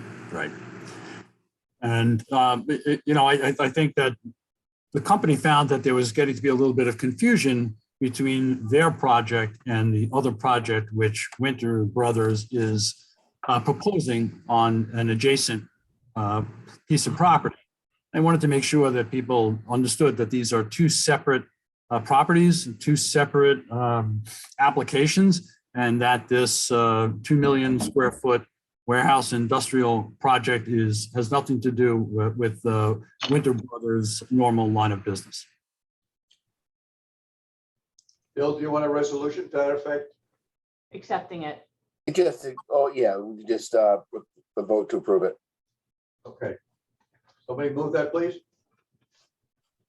And, I think that the company found that there was getting to be a little bit of confusion between their project and the other project, which Winter Brothers is proposing on an adjacent piece of property. I wanted to make sure that people understood that these are two separate properties, two separate applications, and that this 2 million square foot warehouse industrial project has nothing to do with Winter Brothers' normal line of business. Bill, do you want a resolution to that effect? accepting it. Just, we just a vote to approve it. Okay. Somebody move that, please.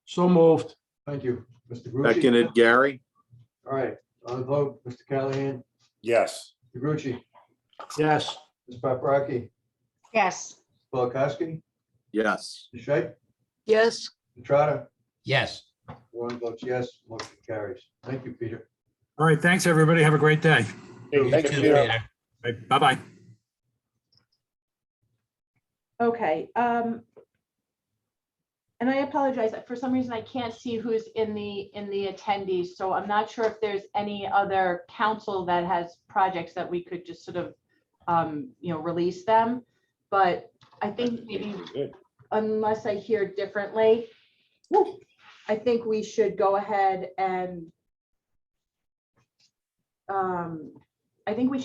So moved. Thank you, Mr. Grucci. Seconded, Gary? All right, on the vote, Mr. Callahan, Yes. Mr. Grucci, Yes. Ms. Paprocki, Yes. Polakowski, Yes. Ms. Shay, Yes. Mr. Trotter, Yes. one votes yes, motion carries. Thank you, Peter. All right, thanks, everybody. Have a great day. You Thank too, you, Peter. Peter. Right, bye-bye. Okay, and I apologize, for some reason I can't see who's in the attendees, so I'm not sure if there's any other council that has projects that we could just sort of, release them. But I think maybe, unless I hear differently, I think we should go ahead and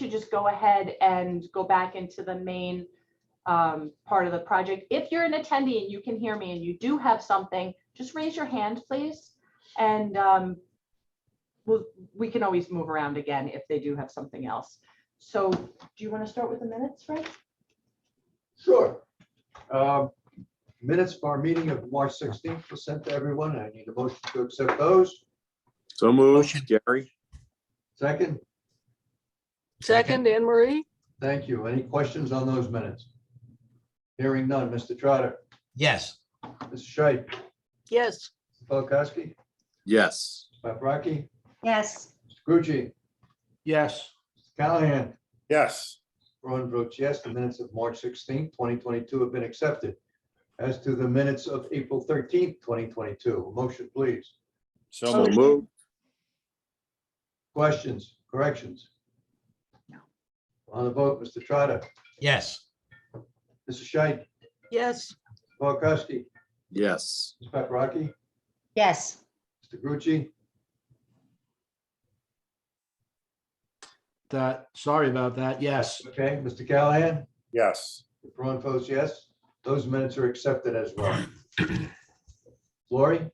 just go ahead and go back into the main part of the project. If you're an attendee and you can hear me and you do have something, just raise your hand, please. And we can always move around again if they do have something else. So do you want to start with the minutes, Fred? Sure. Minutes for our meeting of March 16th were sent to everyone. I need a motion to accept those. So moved, Gary? Second, Second, Anne Marie? thank you. Any questions on those minutes? Hearing none. Mr. Trotter, Yes. Mr. Shea, Yes. Polakowski, Yes. Paprocki, Yes. Mr. Grucci, Yes. Callahan. Yes. Ron votes yes. The minutes of March 16th, 2022 have been accepted. As to the minutes of April 13th, 2022, motion, please. So moved. Questions, corrections? No. On the vote, Mr. Trotter, Yes. Mr. Shea, Yes. Polakowski, Yes. Ms. Paprocki, Yes. Mr. Grucci, Sorry about that. Yes. okay, Mr. Callahan, Yes. Ron votes yes. Those minutes are accepted as well. Lori?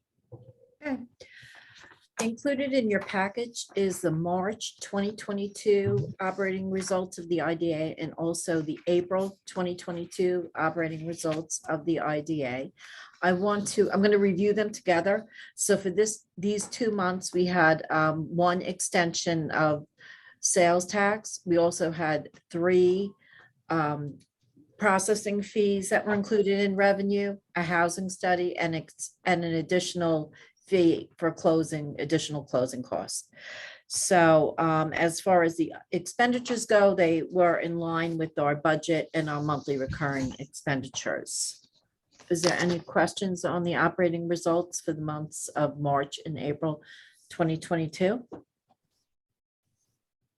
Included in your package is the March 2022 operating results of the IDA and also the April 2022 operating results of the IDA. I'm going to review them together. So for these 2 months, we had one extension of sales tax. We also had 3 processing fees that were included in revenue, a housing study, and an additional fee for additional closing costs. So as far as the expenditures go, they were in line with our budget and our monthly recurring expenditures. Is there any questions on the operating results for the months of March and April 2022?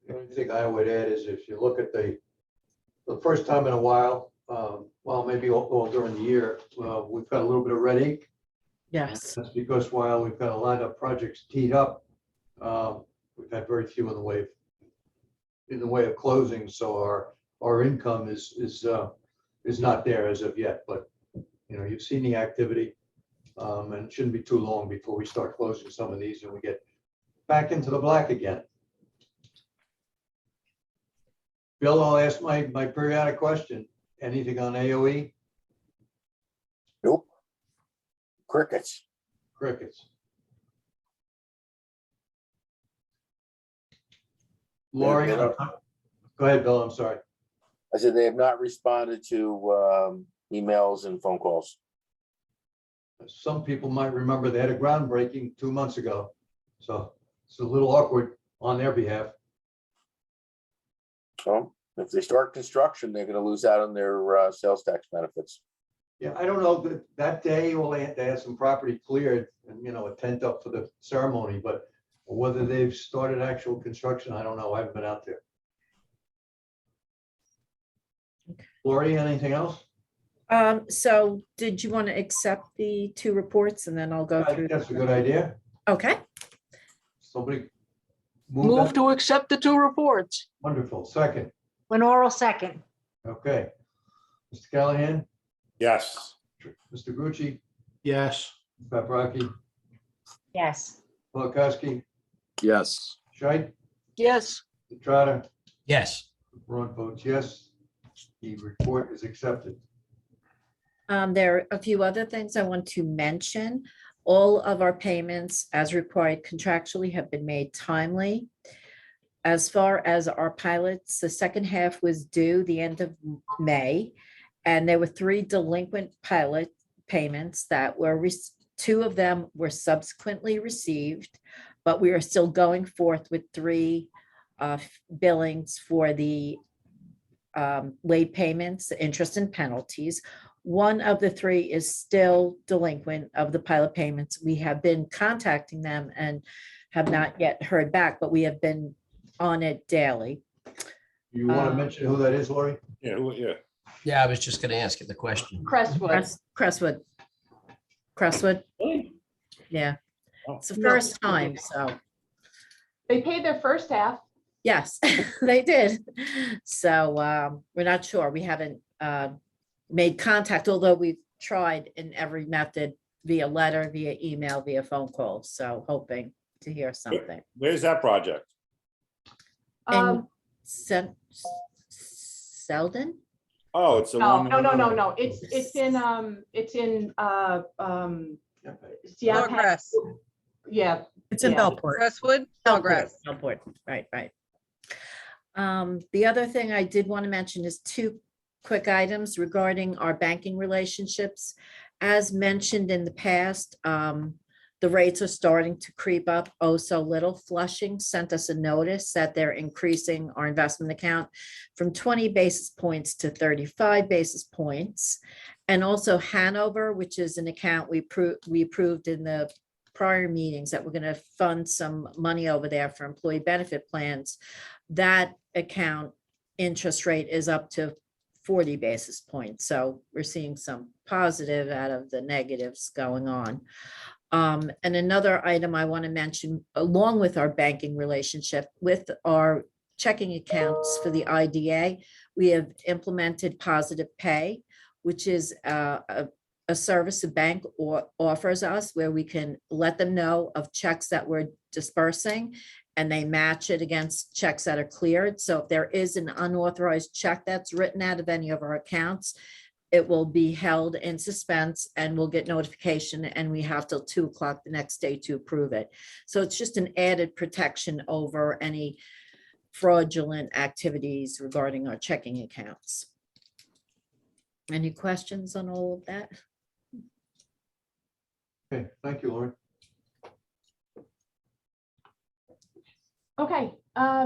The only thing I would add is if you look at the first time in a while, well, maybe all during the year, we've got a little bit of red ink. Yes. That's because while we've got a lot of projects teed up, we've had very few in the way of closing. So our income is not there as of yet. But you know, you've seen the activity, and it shouldn't be too long before we start closing some of these and we get back into the black again. Bill, I'll ask my periodic question. Anything on AOE? Nope. Crickets. Crickets. Lori, Yeah, go ahead, Bill, I'm sorry. I said they have not responded to emails and phone calls. Some people might remember they had a groundbreaking 2 months ago. So it's a little awkward on their behalf. So if they start construction, they're going to lose out on their sales tax benefits. Yeah, I don't know that day, well, they had some property cleared and, you know, a tent up for the ceremony, but whether they've started actual construction, I don't know. I haven't been out there. Lori, anything else? So did you want to accept the 2 reports and then I'll go I through? think that's a good idea. Okay. Somebody Move that? to accept the 2 reports. Wonderful. Second. Lenore second. Okay. Mr. Callahan, Yes. Mr. Grucci, Yes. Paprocki, Yes. Polakowski, Yes. Scheit, Yes. Trotter, Yes. Ron votes yes. The report is accepted. There are a few other things I want to mention. All of our payments as required contractually have been made timely. As far as our pilots, the second half was due the end of May. And there were 3 delinquent pilot payments that were, 2 of them were subsequently received, but we are still going forth with 3 billings for the late payments, interest and penalties. 1 of the 3 is still delinquent of the pilot payments. We have been contacting them and have not yet heard back, but we have been on it daily. You want to mention who that is, Lori? Yeah, yeah. Yeah, I was just gonna ask you the question. Crestwood. Crestwood. Yeah, Oh. it's the first time, so. They paid their first half. Yes, they did. So we're not sure. We haven't made contact, although we've tried in every method via letter, via email, via phone call. So hoping to hear something. Where's that project? And Selden? Oh, it's the No, one. no. It's in Seattle. Yeah. It's in Yeah. Bellport. Crestwood? Bellport, right. The other thing I did want to mention is 2 quick items regarding our banking relationships. As mentioned in the past, the rates are starting to creep up oh so little. Flushing sent us a notice that they're increasing our investment account from 20 basis points to 35 basis points. And also Hanover, which is an account we approved in the prior meetings that we're going to fund some money over there for employee benefit plans. That account interest rate is up to 40 basis points. So we're seeing some positive out of the negatives going on. And another item I want to mention, along with our banking relationship with our checking accounts for the IDA, we have implemented positive pay, which is a service a bank or offers us where we can let them know of checks that we're dispersing and they match it against checks that are cleared. So if there is an unauthorized check that's written out of any of our accounts, it will be held in suspense and we'll get notification and we have till 2 o'clock the next day to approve it. So it's just an added protection over any fraudulent activities regarding our checking accounts. Any questions on all of that? Okay, thank you, Lauren. Okay,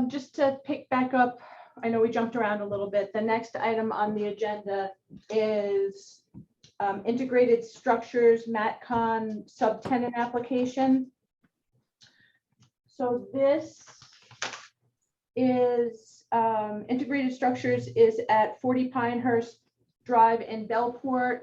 just to pick back up, I know we jumped around a little bit. The next item on the agenda is integrated structures MatCon subtenant application. So this is integrated structures is at 40 Pinehurst Drive in Bellport.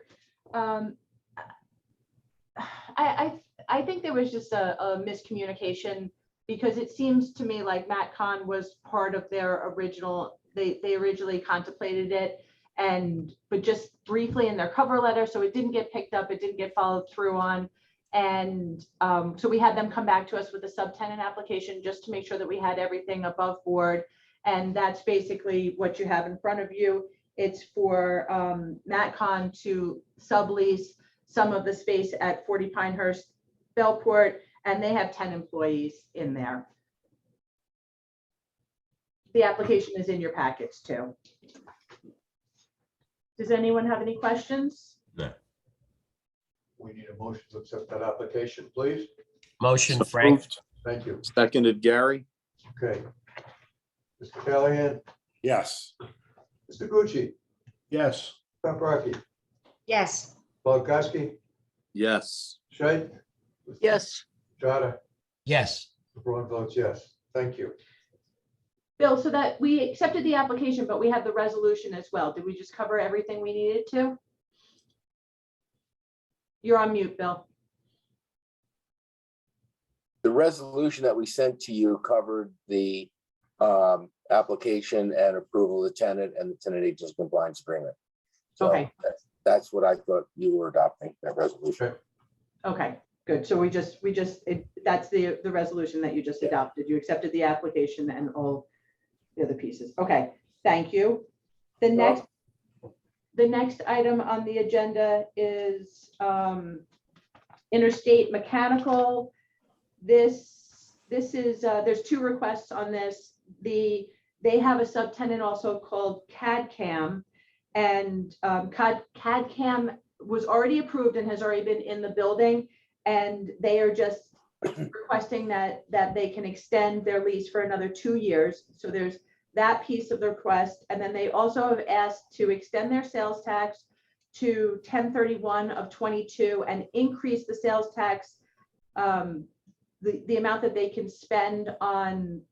I think there was just a miscommunication because it seems to me like MatCon was part of their original, they originally contemplated it, but just briefly in their cover letter, so it didn't get picked up, it didn't get followed through on. And so we had them come back to us with a subtenant application just to make sure that we had everything above board. And that's basically what you have in front of you. It's for MatCon to sublease some of the space at 40 Pinehurst Bellport, and they have 10 employees in there. The application is in your packets too. Does anyone have any questions? No. We need a motion to accept that application, please. Motion, So Frank. moved. Thank you. Seconded, Gary? Okay. Mr. Callahan, Yes. Mr. Gucci, Yes. Paprocki, Yes. Polakowski, Yes. Scheit, Yes, Trotter, Yes. Braun votes yes. Thank you. Bill, so that we accepted the application, but we have the resolution as well. Did we just cover everything we needed to? You're on mute, Bill. The resolution that we sent to you covered the application and approval of the tenant and the tenant agency compliance agreement. So Okay. that's what I thought you were adopting, that resolution. Okay, good. So that's the resolution that you just Yeah. adopted. You accepted the application and all the other pieces. Okay, thank you. The next item on the agenda is interstate mechanical. This is, there's two requests on this. They have a subtenant also called CAD/CAM, and CAD/CAM was already approved and has already been in the building, and they are just requesting that they can extend their lease for another 2 years. So there's that piece of the request, and then they also have asked to extend their sales tax to 10/31 of 22 and increase the sales tax, the amount that they can spend on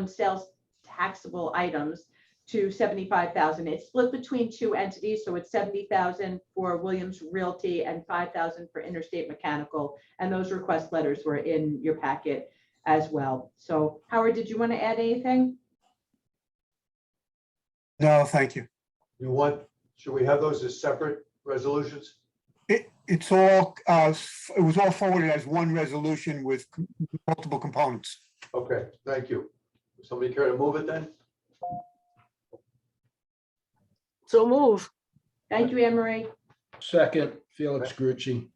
sales taxable items to 75,000. It's split between two entities, so it's 70,000 for Williams Realty and 5,000 for Interstate Mechanical. And those request letters were in your packet as well. So Howard, did you want to add anything? No, thank you. Should we have those as separate resolutions? It's all, it was all forwarded as one resolution with multiple components. Okay, thank you. Somebody care to move it then? so move. Thank you, Anne Marie. Second, Felix Grucci.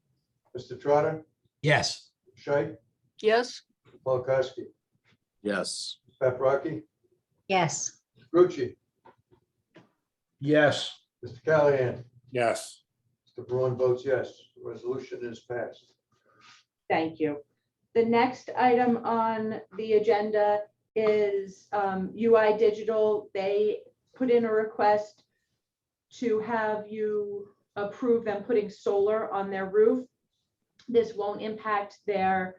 Mr. Trotter, Yes. Scheit, Yes, Polakowski, Yes. Paprocki, Yes. Grucci, Yes. Mr. Callahan, Yes. Mr. Braun votes yes. The resolution is passed. Thank you. The next item on the agenda is UI Digital. They put in a request to have you approve them putting solar on their roof. This won't impact their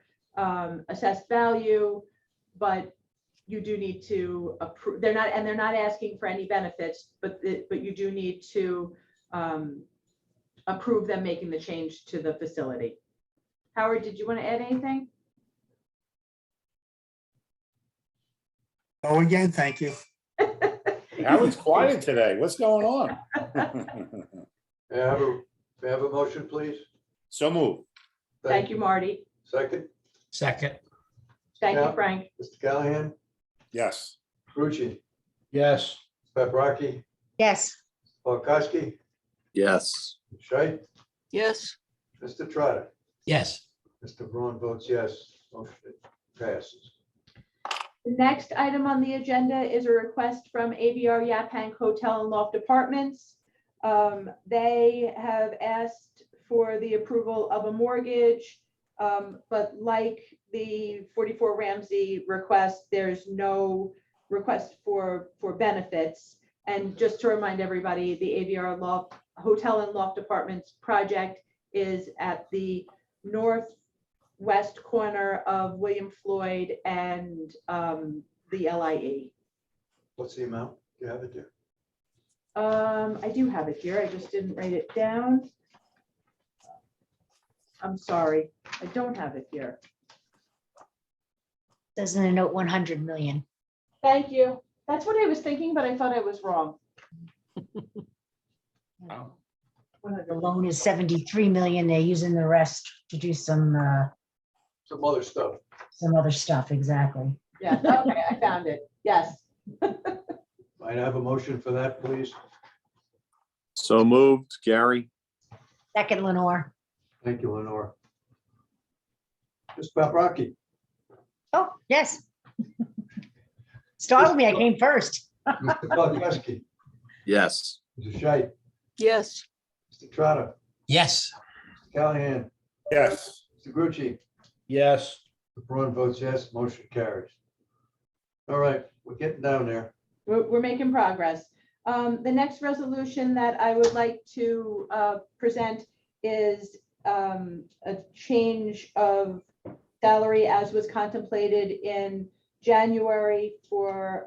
assessed value, but you do need to approve. They're not asking for any benefits, but you do need to approve them making the change to the facility. Howard, did you want to add anything? Oh, again, thank you. Howard's quiet today. What's going on? May I have a motion, please? So move. Thank you, Marty. Second, Second. Thank you, Yeah. Frank. Mr. Callahan, Yes. Grucci, yes, Paprocki, Yes. Polakowski, Yes. Scheit, Yes, Mr. Trotter. Yes. Mr. Braun votes yes. Motion passes. The next item on the agenda is a request from ABR Yaphank Hotel and Loft Apartments. They have asked for the approval of a mortgage, but like the 44 Ramsey request, there's no request for benefits. And just to remind everybody, the ABR Loft Hotel and Loft Apartments project is at the northwest corner of William Floyd and the LIE. What's the amount? You have it there. I do have it here. I just didn't write it down. I'm sorry, I don't have it here. Says in a note 100 million. Thank you. That's what I was thinking, but I thought I was wrong. The loan is 73 million. They're using the rest to do some Some other stuff. Exactly. Yeah, okay, I found it. Yes. Might I have a motion for that, please? So moved, Gary. Second, Lenore. Thank you, Lenore. Ms. Paprocki, Oh, yes. Startled me. I came first. Mr. Polakowski, Yes. Mr. Scheit, yes, Mr. Trotter, Yes. Mr. Callahan, Yes. Mr. Grucci. yes, The Braun votes yes, motion carries. All right, we're getting down there. We're making progress. The next resolution that I would like to present is a change of salary as was contemplated in January for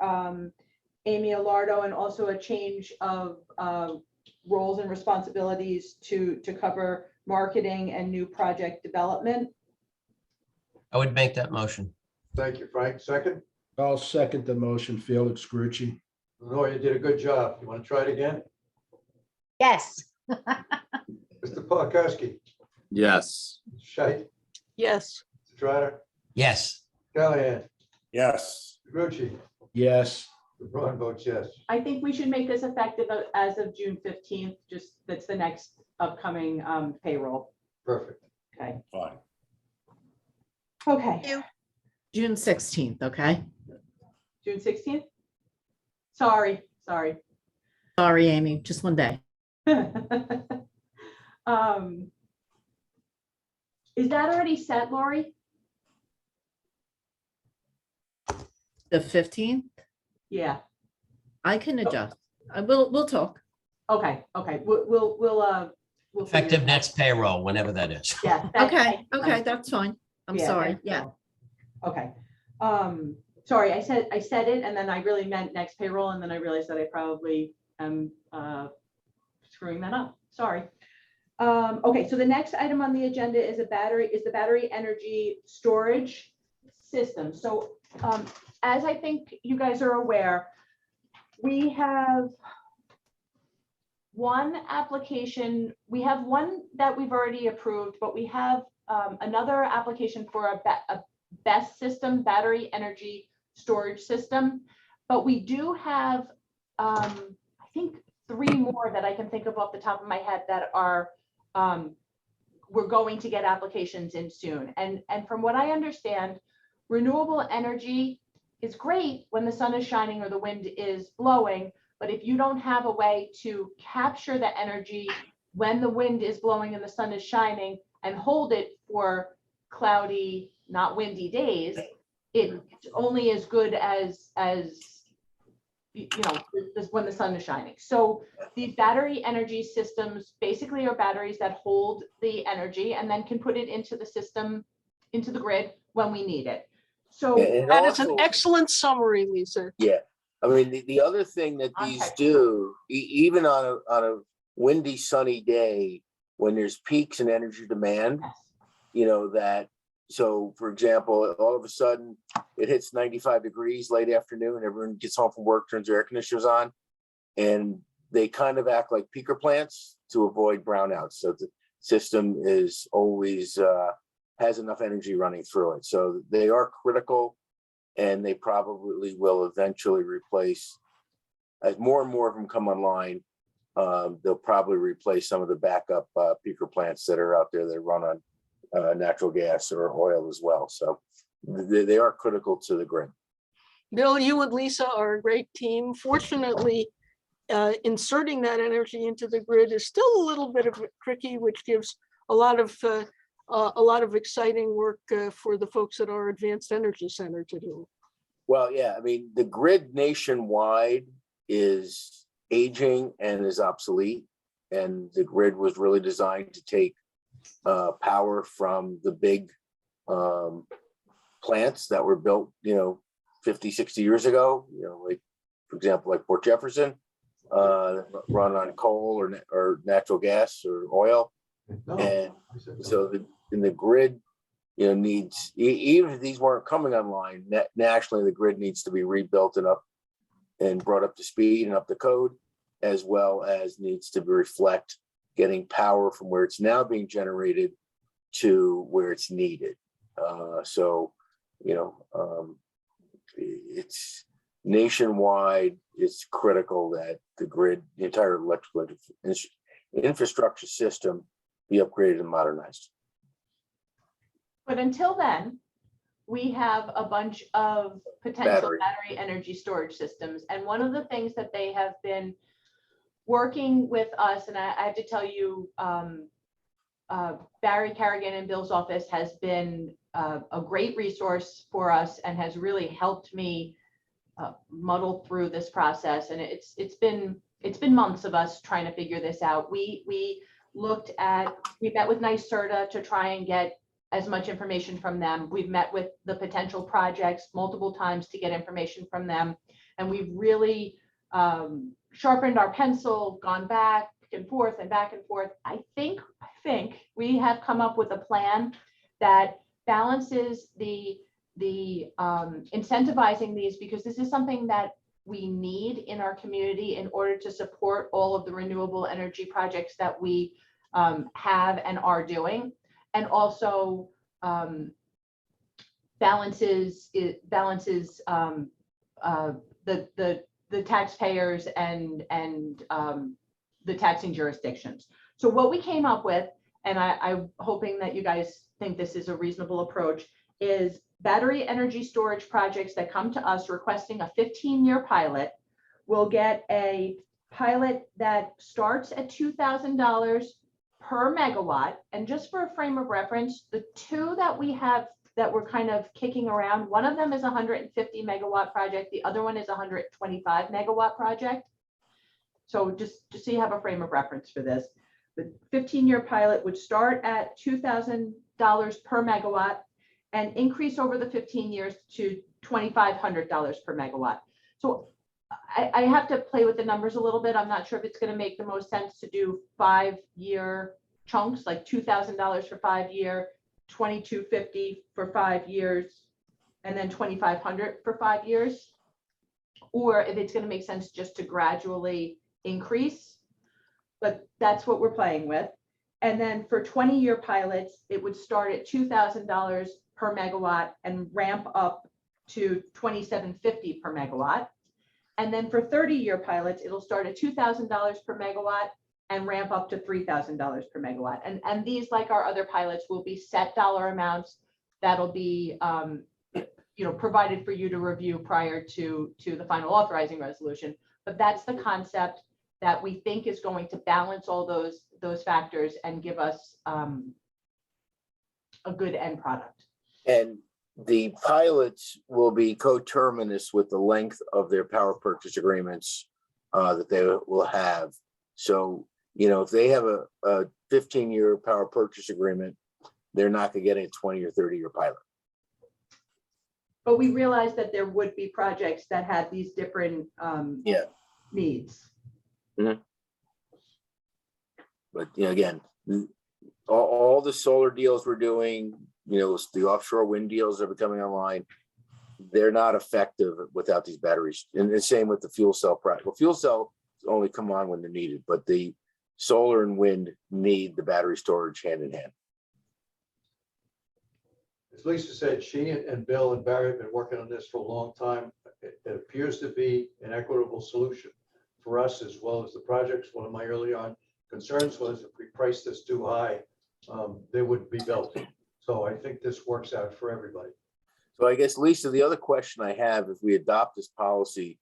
Amy Alardo, and also a change of roles and responsibilities to cover marketing and new project development. I would make that motion. Thank you, Frank. Second, I'll second the motion, Felix Grucci. Lenore, you did a good job. You want to try it again? Yes. Mr. Polakowski, Yes. Scheit, yes, Mr. Trotter, Yes. Callahan, Yes. Mr. Grucci. Yes, The Braun votes yes. I think we should make this effective as of June 15th, just that's the next upcoming payroll. Perfect. Okay. Fine. Okay, June 16th, okay? June 16th? Sorry. Sorry, Amy, just one day. Is that already set, Lori? The 15th, Yeah, I can adjust. We'll talk. okay, we'll figure Effective it out. next payroll, whenever that is. Yeah. Okay, that's fine. I'm Yeah, sorry. that's Yeah. fine. Okay. Sorry, I said it and then I really meant next payroll, and then I realized that I probably am screwing that up. Sorry. Okay, so the next item on the agenda is the battery energy storage system. So as I think you guys are aware, we have one application, we have one that we've already approved, but we have another application for a BESS system, battery energy storage system. But we do have, I think, 3 more that I can think of off the top of my head that are, we're going to get applications in soon. And from what I understand, renewable energy is great when the sun is shining or the wind is blowing, but if you don't have a way to capture the energy when the wind is blowing and the sun is shining and hold it for cloudy, not windy days, it's only as good as when the sun is shining. So these battery energy systems basically are batteries that hold the energy and then can put it into the system, into the grid when we need it. So And that is an also- excellent summary, Lisa. Yeah, I mean, the other thing that On these text. do, even on a windy, sunny day, when there's peaks in energy demand, so for example, all of a sudden it hits 95 degrees late afternoon, everyone gets home from work, turns their air conditioners on, and they kind of act like peaker plants. to avoid brownouts. So the system is always has enough energy running through it. So they are critical, and they probably will eventually replace, as more and more of them come online, they'll probably replace some of the backup peaker plants that are out there that run on natural gas or oil as well. So they are critical to the grid. Bill, you and Lisa are a great team. Fortunately, inserting that energy into the grid is still a little bit of tricky, which gives a lot of exciting work for the folks at our Advanced Energy Center to do. Well, yeah, I mean, the grid nationwide is aging and is obsolete. And the grid was really designed to take power from the big plants that were built, 50, 60 years ago, like, for example, like Port Jefferson, run on coal or natural gas or oil. And so the grid, needs, even if these weren't coming online, nationally, the grid needs to be rebuilt and brought up to speed and up to code, as well as needs to reflect getting power from where it's now being generated to where it's needed. It's nationwide. It's critical that the grid, the entire electrical infrastructure system, be upgraded and modernized. But until then, we have a bunch of potential battery energy storage systems. And one of the things that they have been working with us, and I have to tell you, Barry Carrigan in Bill's office has been a great resource for us and has really helped me muddle through this process. And it's been months of us trying to figure this out. We met with NYSERDA to try and get as much information from them. We've met with the potential projects multiple times to get information from them. And we've really sharpened our pencil, gone back and forth and back and forth. I think we have come up with a plan that balances the incentivizing these, because this is something that we need in our community in order to support all of the renewable energy projects that we have and are doing, and also balances the taxpayers and the taxing jurisdictions. So what we came up with, and I'm hoping that you guys think this is a reasonable approach, is battery energy storage projects that come to us requesting a 15-year pilot will get a pilot that starts at $2,000 per megawatt. And just for a frame of reference, the two that we have that we're kind of kicking around, one of them is a 150 megawatt project, the other one is a 125 megawatt project. So just so you have a frame of reference for this, the 15-year pilot would start at $2,000 per megawatt and increase over the 15 years to $2,500 per megawatt. So I have to play with the numbers a little bit. I'm not sure if it's going to make the most sense to do 5-year chunks, like $2,000 for 5 year, $2,250 for 5 years, and then $2,500 for 5 years, or if it's going to make sense just to gradually increase. But that's what we're playing with. And then for 20-year pilots, it would start at $2,000 per megawatt and ramp up to $2,750 per megawatt. And then for 30-year pilots, it'll start at $2,000 per megawatt and ramp up to $3,000 per megawatt. And these, like our other pilots, will be set dollar amounts that'll be provided for you to review prior to the final authorizing resolution. But that's the concept that we think is going to balance all those factors and give us a good end product. And the pilots will be coterminous with the length of their power purchase agreements that they will have. So, if they have a 15-year power purchase agreement, they're not going to get a 20 or 30-year pilot. But we realized that there would be projects that had these different needs. Mm-hmm. But again, all the solar deals we're doing, the offshore wind deals that are coming online, they're not effective without these batteries. And the same with the fuel cell project. Well, fuel cell only come on when they're needed, but the solar and wind need the battery storage hand in hand. As Lisa said, she and Bill and Barry have been working on this for a long time. It appears to be an equitable solution for us as well as the projects. One of my early on concerns was if we priced this too high, they wouldn't be built. So I think this works out for everybody. So I guess, Lisa, the other question I have, if we adopt this policy,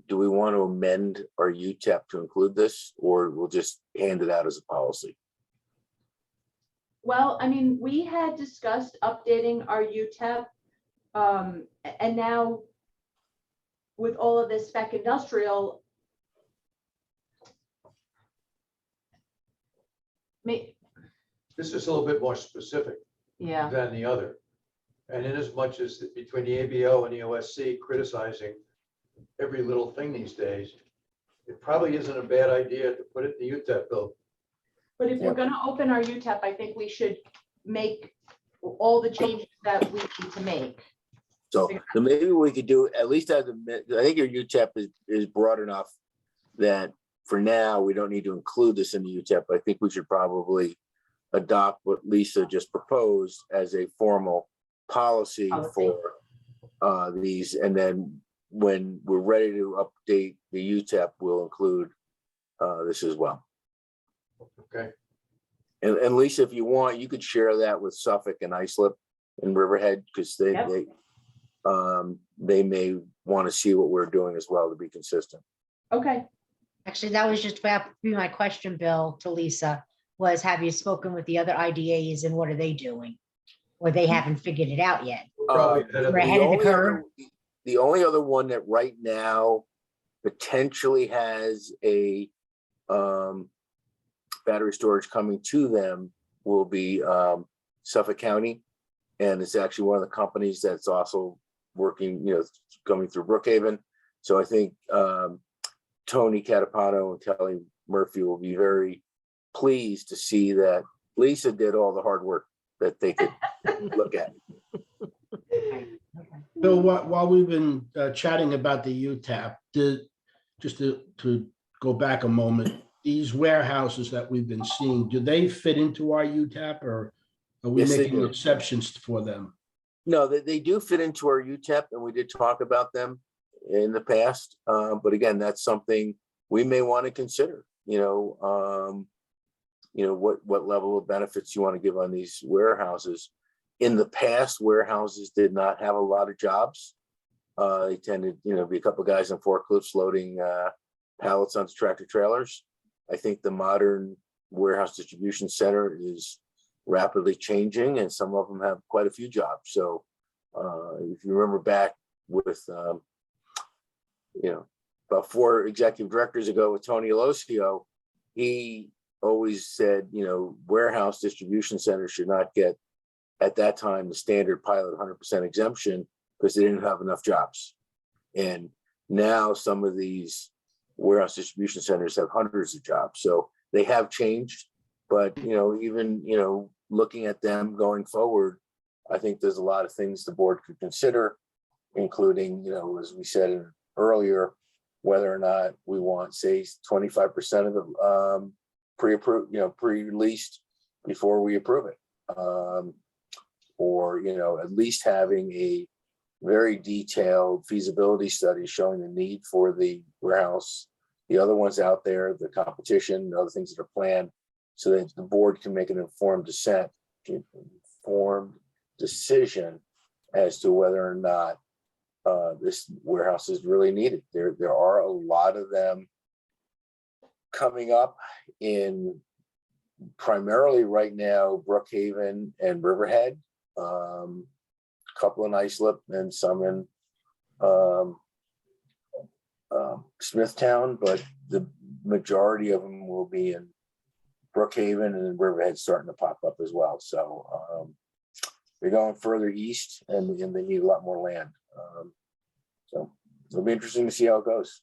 do we want to amend our UTEP to include this, or we'll just hand it out as a policy? Well, I mean, we had discussed updating our UTEP, and now with all of this spec industrial, This is a little bit more specific yeah, than the other. And in as much as between the ABO and the OSC criticizing every little thing these days, it probably isn't a bad idea to put it in the UTEP bill. but if we're gonna open our UTEP, I think we should make all the changes that we need to make. So maybe we could do, at least as I think your UTEP is broad enough that for now, we don't need to include this in the UTEP. I think we should probably adopt what Lisa just proposed as a formal policy for these. And then when we're ready to update the UTEP, we'll include this as well. Okay. And Lisa, if you want, you could share that with Suffolk and Islip and Riverhead, because they may want to see what we're doing as well to be consistent. Okay. Actually, that was just about to be my question, Bill, to Lisa, was have you spoken with the other IDAs and what are they doing? Or they haven't figured it out yet? Probably ahead of We're ahead of the curve. The only other one that right now potentially has a battery storage coming to them will be Suffolk County. And it's actually one of the companies that's also working, coming through Brookhaven. So I think Tony Catapano and Kelly Murphy will be very pleased to see that Lisa did all the hard work that they could look at. Bill, while we've been chatting about the UTAP, just to go back a moment, these warehouses that we've been seeing, do they fit into our UTAP, or are we Yes, they making do. exceptions for them? No, they do fit into our UTEP, and we did talk about them in the past. But again, that's something we may want to consider. What level of benefits you want to give on these warehouses. In the past, warehouses did not have a lot of jobs. They tended, be a couple of guys on forklifts loading pallets onto tractor trailers. I think the modern warehouse distribution center is rapidly changing, and some of them have quite a few jobs. So if you remember back with, about 4 executive directors ago with Tony Alosio, he always said, warehouse distribution centers should not get, at that time, the standard pilot 100% exemption because they didn't have enough jobs. And now some of these warehouse distribution centers have hundreds of jobs. So they have changed, but, even, looking at them going forward, I think there's a lot of things the board could consider, including, as we said earlier, whether or not we want, say, 25% of it pre-approved, pre-released before we approve it. Or, at least having a very detailed feasibility study showing the need for the warehouse, the other ones out there, the competition, other things that are planned, so that the board can make an informed decision as to whether or not this warehouse is really needed. There are a lot of them coming up in primarily right now, Brookhaven and Riverhead, a couple in Islip and some in Smithtown, but the majority of them will be in Brookhaven, and Riverhead starting to pop up as well. So they're going further east, and they need a lot more land. So it'll be interesting to see how it goes.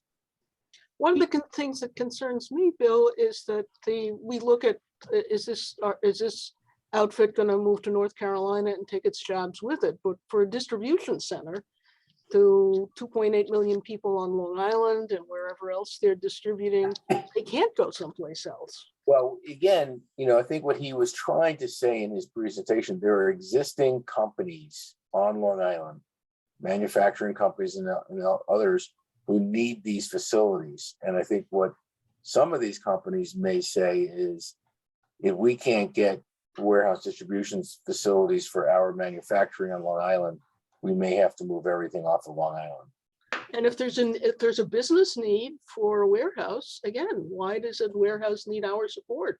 One of the things that concerns me, Bill, is that we look at, is this outfit going to move to North Carolina and take its jobs with it? But for a distribution center to 2.8 million people on Long Island and wherever else they're distributing, they can't go someplace else. Well, again, I think what he was trying to say in his presentation, there are existing companies on Long Island, manufacturing companies and others who need these facilities. And I think what some of these companies may say is, if we can't get warehouse distribution facilities for our manufacturing on Long Island, we may have to move everything off of Long Island. And if there's a business need for a warehouse, again, why does a warehouse need our support?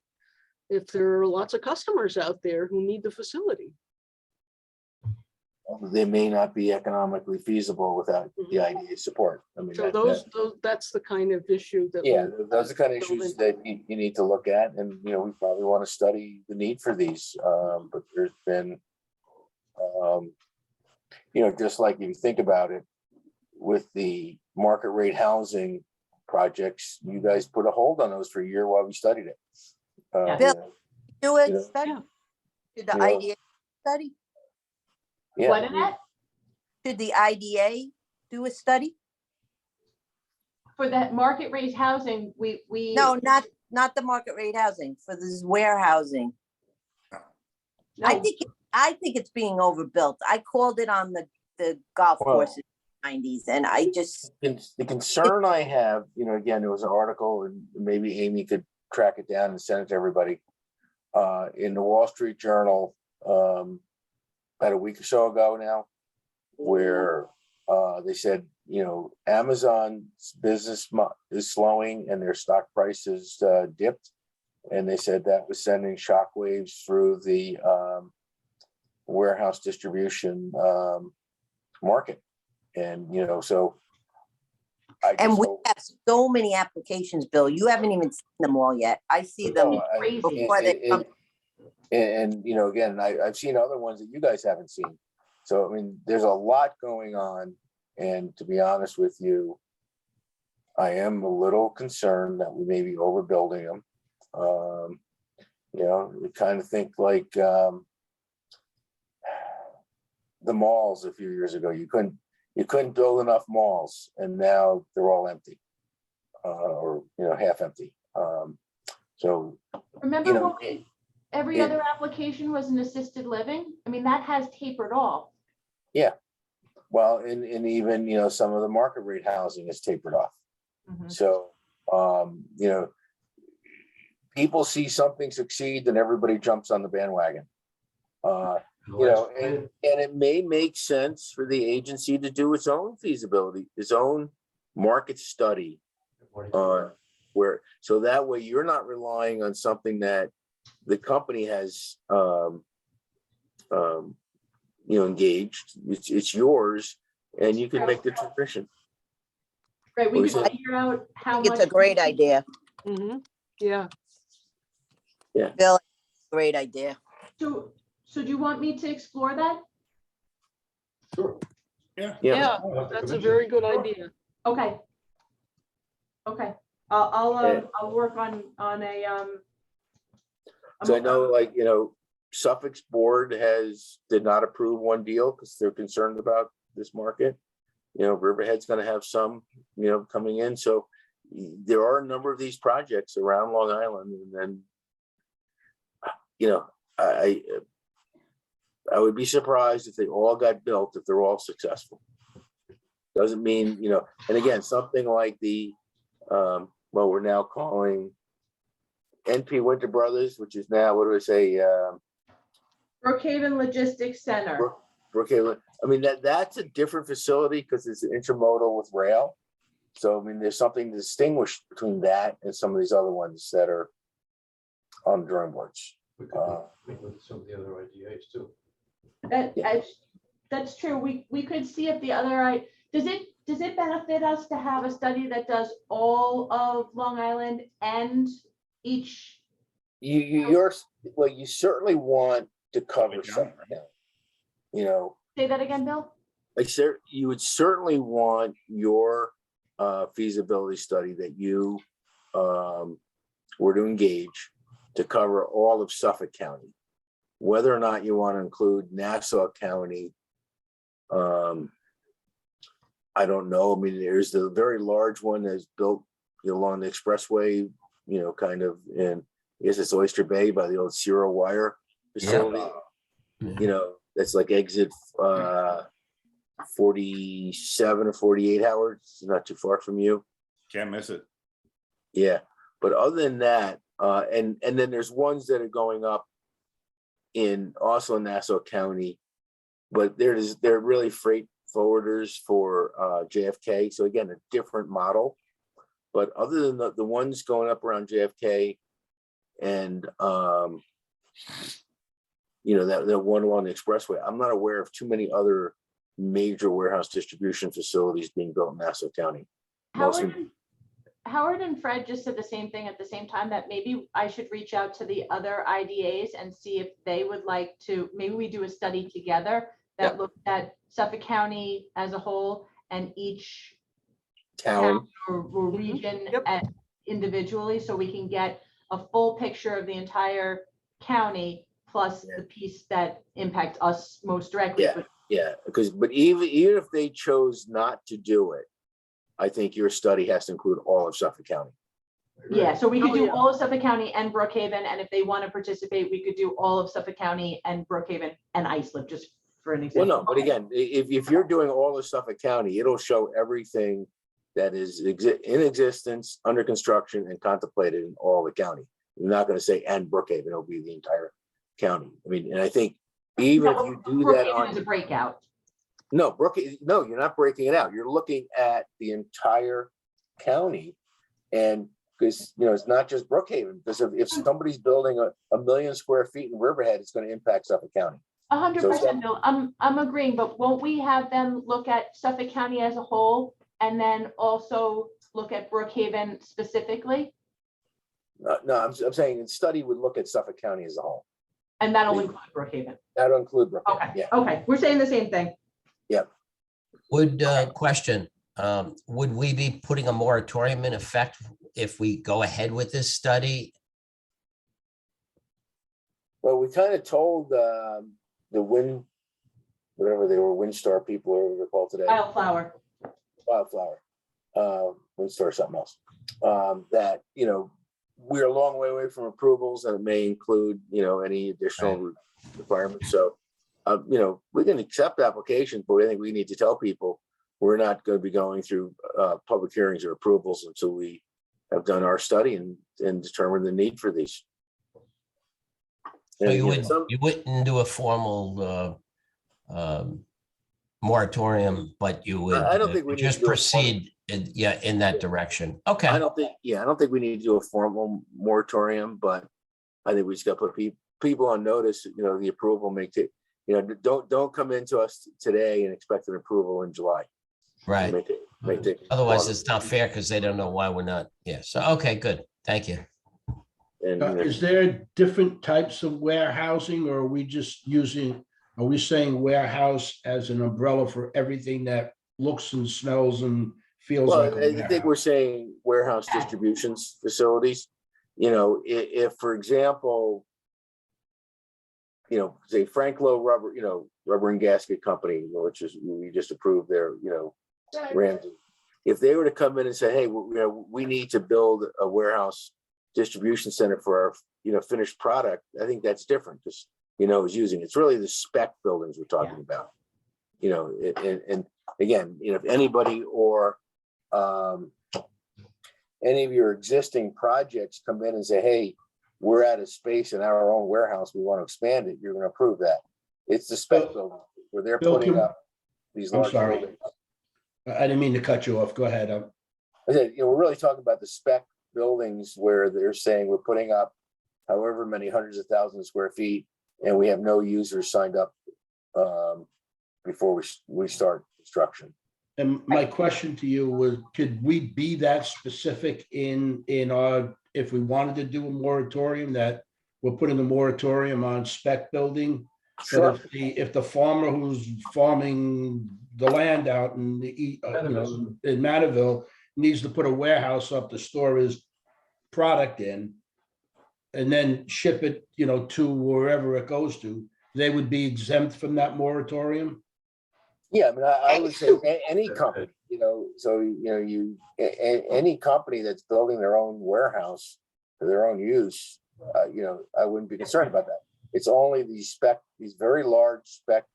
If there are lots of customers out there who need the facility. They may not be economically feasible without the IDA support. I mean, So that's the kind of issue that. yeah, those are the kind of build issues in. that you need to look at, and we probably want to study the need for these. But there's been, just like if you think about it, with the market rate housing projects, you guys put a hold on those for a year while we studied it. Bill, do a Yeah. study. Did the Yeah. IDA study? Yeah. What in that? Did the IDA do a study? For that market rate housing, we. No, not the market rate housing, for this warehousing. No. I think it's being overbuilt. I called it on the golf Well- courses in the 90s, and I just, The concern I have, again, there was an article, and maybe Amy could track it down and send it to everybody. In the Wall Street Journal, about a week or so ago now, where they said, Amazon's business is slowing and their stock prices dipped. And they said that was sending shockwaves through the warehouse distribution market. And, so. and we have so many applications, Bill. You haven't even seen them all yet. I see them before they come. And again, I've seen other ones that you guys haven't seen. So, I mean, there's a lot going on. And to be honest with you, I am a little concerned that we may be overbuilding them. You kind of think like the malls a few years ago. You couldn't build enough malls, and now they're all empty, or half empty. So Remember every other application was an assisted living? I mean, that has tapered off. yeah, well, and even some of the market rate housing is tapered off. Mhm. So people see something succeed, then everybody jumps on the bandwagon. And it may make sense for the agency to do its own feasibility, its own market study, so that way you're not relying on something that the company has engaged. It's yours, and you can make the transition. Right, we What could was figure out how It's much. a great idea, Yeah. Bill. Great idea. So do you want me to explore that? Sure. Yeah, that's a very good idea. Okay. Okay, I'll work on a. So I know, Suffolk's board did not approve one deal because they're concerned about this market. Riverhead's going to have some, coming in. So there are a number of these projects around Long Island, and then, I would be surprised if they all got built, if they're all successful. Doesn't mean, and again, something like the, what we're now calling NP Winter Brothers, which is now, what do I say? Brookhaven Logistics Center. Brookhaven. I mean, that's a different facility because it's intermodal with rail. So, I mean, there's something distinguished between that and some of these other ones that are on the drawing boards. We could meet with some of the other IDAs too. That's true. We could see if the other, does it benefit us to have a study that does all of Long Island and each? You certainly want to cover something. Say that again, Bill? You would certainly want your feasibility study that you were to engage to cover all of Suffolk County. Whether or not you want to include Nassau County, I don't know. I mean, there's the very large one that's built along the expressway, kind of, and I guess it's Oyster Bay by the old Zero Wire facility. You know, that's like exit 47 or 48, Howard. It's not too far from you. Can't miss it. Yeah, but other than that, and then there's ones that are going up in also in Nassau County, but they're really freight forwarders for JFK. So again, a different model. But other than the ones going up around JFK and you know, that one along the expressway, I'm not aware of too many other major warehouse distribution facilities being built in Nassau County. Howard and Fred just said the same thing at the same time, that maybe I should reach out to the other IDAs and see if they would like to, maybe we do a study together that looked at Suffolk County as a whole and each town or region individually, so we can get a full picture of the entire county plus the piece that impacts us most directly. But even if they chose not to do it, I think your study has to include all of Suffolk County. Yeah, so we could do all of Suffolk County and Brookhaven, and if they want to participate, we could do all of Suffolk County and Brookhaven and Islip, just for an example. Well, no, but again, if you're doing all of Suffolk County, it'll show everything that is in existence, under construction, and contemplated in all the county. You're not going to say and Brookhaven, it'll be the entire county. I mean, and I think even if you do that on a breakout. No, no, you're not breaking it out. You're looking at the entire county, and because it's not just Brookhaven. Because if somebody's building a 1 million square feet in Riverhead, it's going to impact Suffolk County. 100%, Bill. I'm agreeing, but won't we have them look at Suffolk County as a whole and then also look at Brookhaven specifically? No, I'm saying the study would look at Suffolk County as a whole. And that'll include Brookhaven. That'll include Brookhaven. Okay. Yeah. Okay. We're saying the same thing. Yep. Question, would we be putting a moratorium in effect if we go ahead with this study? Well, we kind of told the whatever they were, Windstar people, or what they're called today. Wildflower. Windstar, something else. That, we're a long way away from approvals, and it may include, any additional requirements. So, we can accept applications, but I think we need to tell people we're not going to be going through public hearings or approvals until we have done our study and determine the need for these. So you wouldn't do a formal moratorium, but you would I don't think we just need to do a proceed in that direction. Okay. I don't think we need to do a formal moratorium, but I think we just got to put people on notice. The approval may take. Don't come into us today and expect an approval in July. Right. May take Otherwise, it's not fair because they don't know why we're not. Yeah. So, okay, good. Thank you. And, Is there different types of warehousing, or are we saying warehouse as an umbrella for everything that looks and smells and feels like a I think warehouse? we're saying warehouse distributions facilities. If for example, say Frank-Lo Rubber, rubber and gasket company, which is we just approved their, Ramsey. If they were to come in and say, hey, we need to build a warehouse distribution center for our, finished product, I think that's different because, is using, it's really the spec buildings we're talking about. And again, if anybody or any of your existing projects come in and say, hey, we're out of space in our own warehouse, we want to expand it, you're going to approve that. It's the spec building where they're putting up these large buildings. I didn't mean to cut you off. Go ahead. I said, we're really talking about the spec buildings where they're saying we're putting up however many hundreds of thousands of square feet, and we have no users signed up before we start construction. And my question to you was, could we be that specific in our, if we wanted to do a moratorium, that we're putting a moratorium on spec building? Sure. That if the farmer who's farming the land out in in Matterville needs to put a warehouse up to store his product in, and then ship it, to wherever it goes to, they would be exempt from that moratorium? Yeah, I mean, I would say any company, any company that's building their own warehouse for their own use, I wouldn't be concerned about that. It's only these very large spec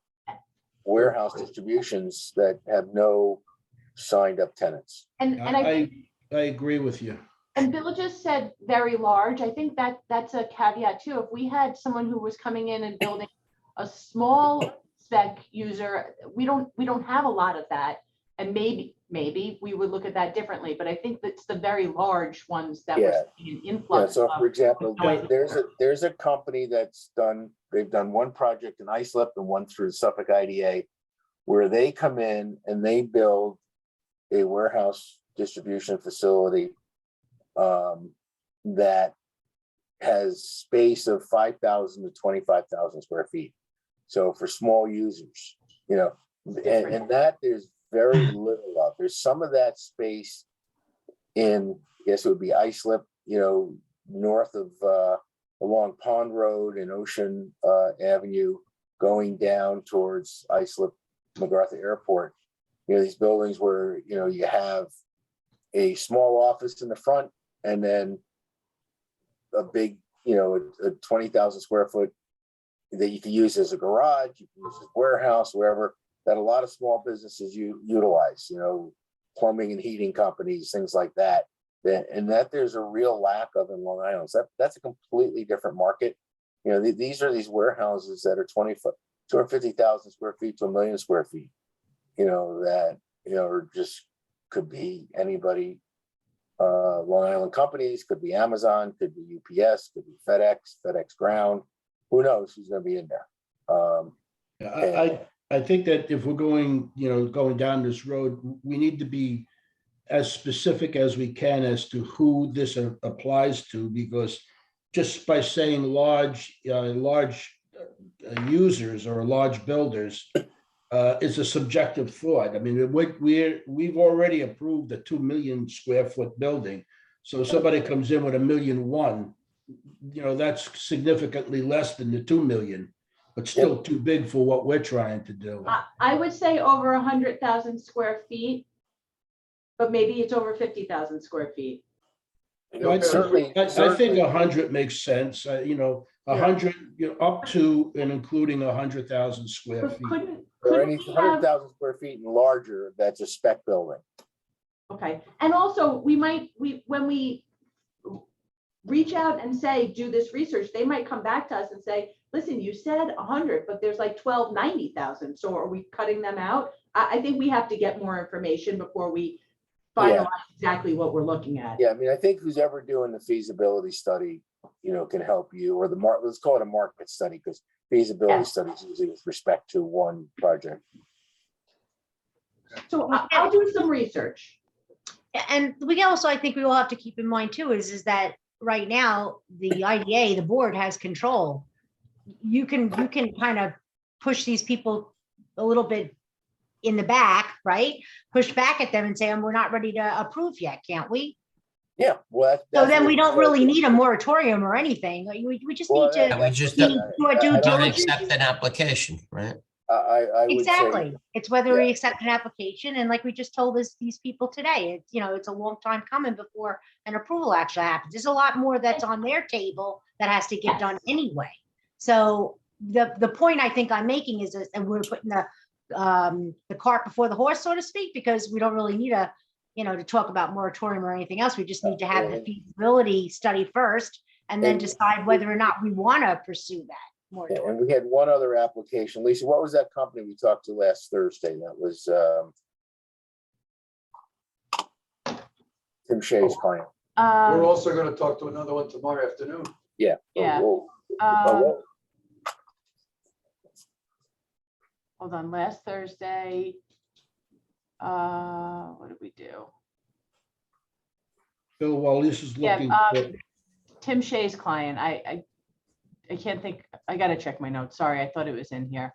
warehouse distributions that have no signed up tenants. And I think, I agree with you. and Bill just said very large. I think that's a caveat too. If we had someone who was coming in and building a small spec user, we don't have a lot of that. And maybe we would look at that differently, but I think that's the very large ones that we're seeing an Yeah, influx so of. for example, there's a company they've done one project in Islip and one through Suffolk IDA, where they come in and they build a warehouse distribution facility that has space of 5,000 to 25,000 square feet. So for small users, and that there's very little of. There's some of that space in, I guess it would be Islip, north of along Pond Road and Ocean Avenue, going down towards Islip MacArthur Airport. These buildings where you have a small office in the front and then a big, a 20,000 square foot that you can use as a garage, you can use as a warehouse, wherever, that a lot of small businesses utilize, plumbing and heating companies, things like that. And that there's a real lack of in Long Island. So that's a completely different market. These are these warehouses that are 250,000 square feet to 1 million square feet, that, or just could be anybody, Long Island companies, could be Amazon, could be UPS, could be FedEx Ground. Who knows who's going to be in there? I think that if we're going down this road, we need to be as specific as we can as to who this applies to, because just by saying large users or large builders is a subjective thought. I mean, we've already approved a 2 million square foot building. So if somebody comes in with 1,000,001, that's significantly less than the 2 million, but still too big for what we're trying to do. I would say over 100,000 square feet, but maybe it's over 50,000 square feet. I think 100 makes sense. 100, up to and including 100,000 square But feet. Or any 100,000 square feet and larger, that's a spec building. Okay, and also when we reach out and say, do this research, they might come back to us and say, listen, you said 100, but there's like 90,000. So are we cutting them out? I think we have to get more information before we finalize exactly what we're looking at. Yeah, I mean, I think who's ever doing the feasibility study, can help you, or let's call it a market study, because feasibility studies usually with respect to one project. So I'll do some research. And we also, I think we will have to keep in mind too, is that right now, the IDA, the board has control. You can kind of push these people a little bit in the back, right? Push back at them and say, we're not ready to approve yet, can't we? Yeah, well, So then we don't really need a moratorium or anything. We just need to We just do our due don't diligence. accept an application, right? I would say, Exactly. It's whether we accept an application, and like we just told these people today, it's a long time coming before an approval actually happens. There's a lot more that's on their table that has to get done anyway. So the point I think I'm making is that we're putting the cart before the horse, so to speak, because we don't really need to talk about moratorium or anything else. We just need to have the feasibility study first, and then decide whether or not we want to pursue that. And we had one other application. Lisa, what was that company we talked to last Thursday? That was Tim Shea's client. We're also going to talk to another one tomorrow afternoon. Yeah. Yeah. Well, Hold on, last Thursday. What did we do? Bill, while this is looking. Tim Shea's client. I can't think. I got to check my notes. Sorry, I thought it was in here.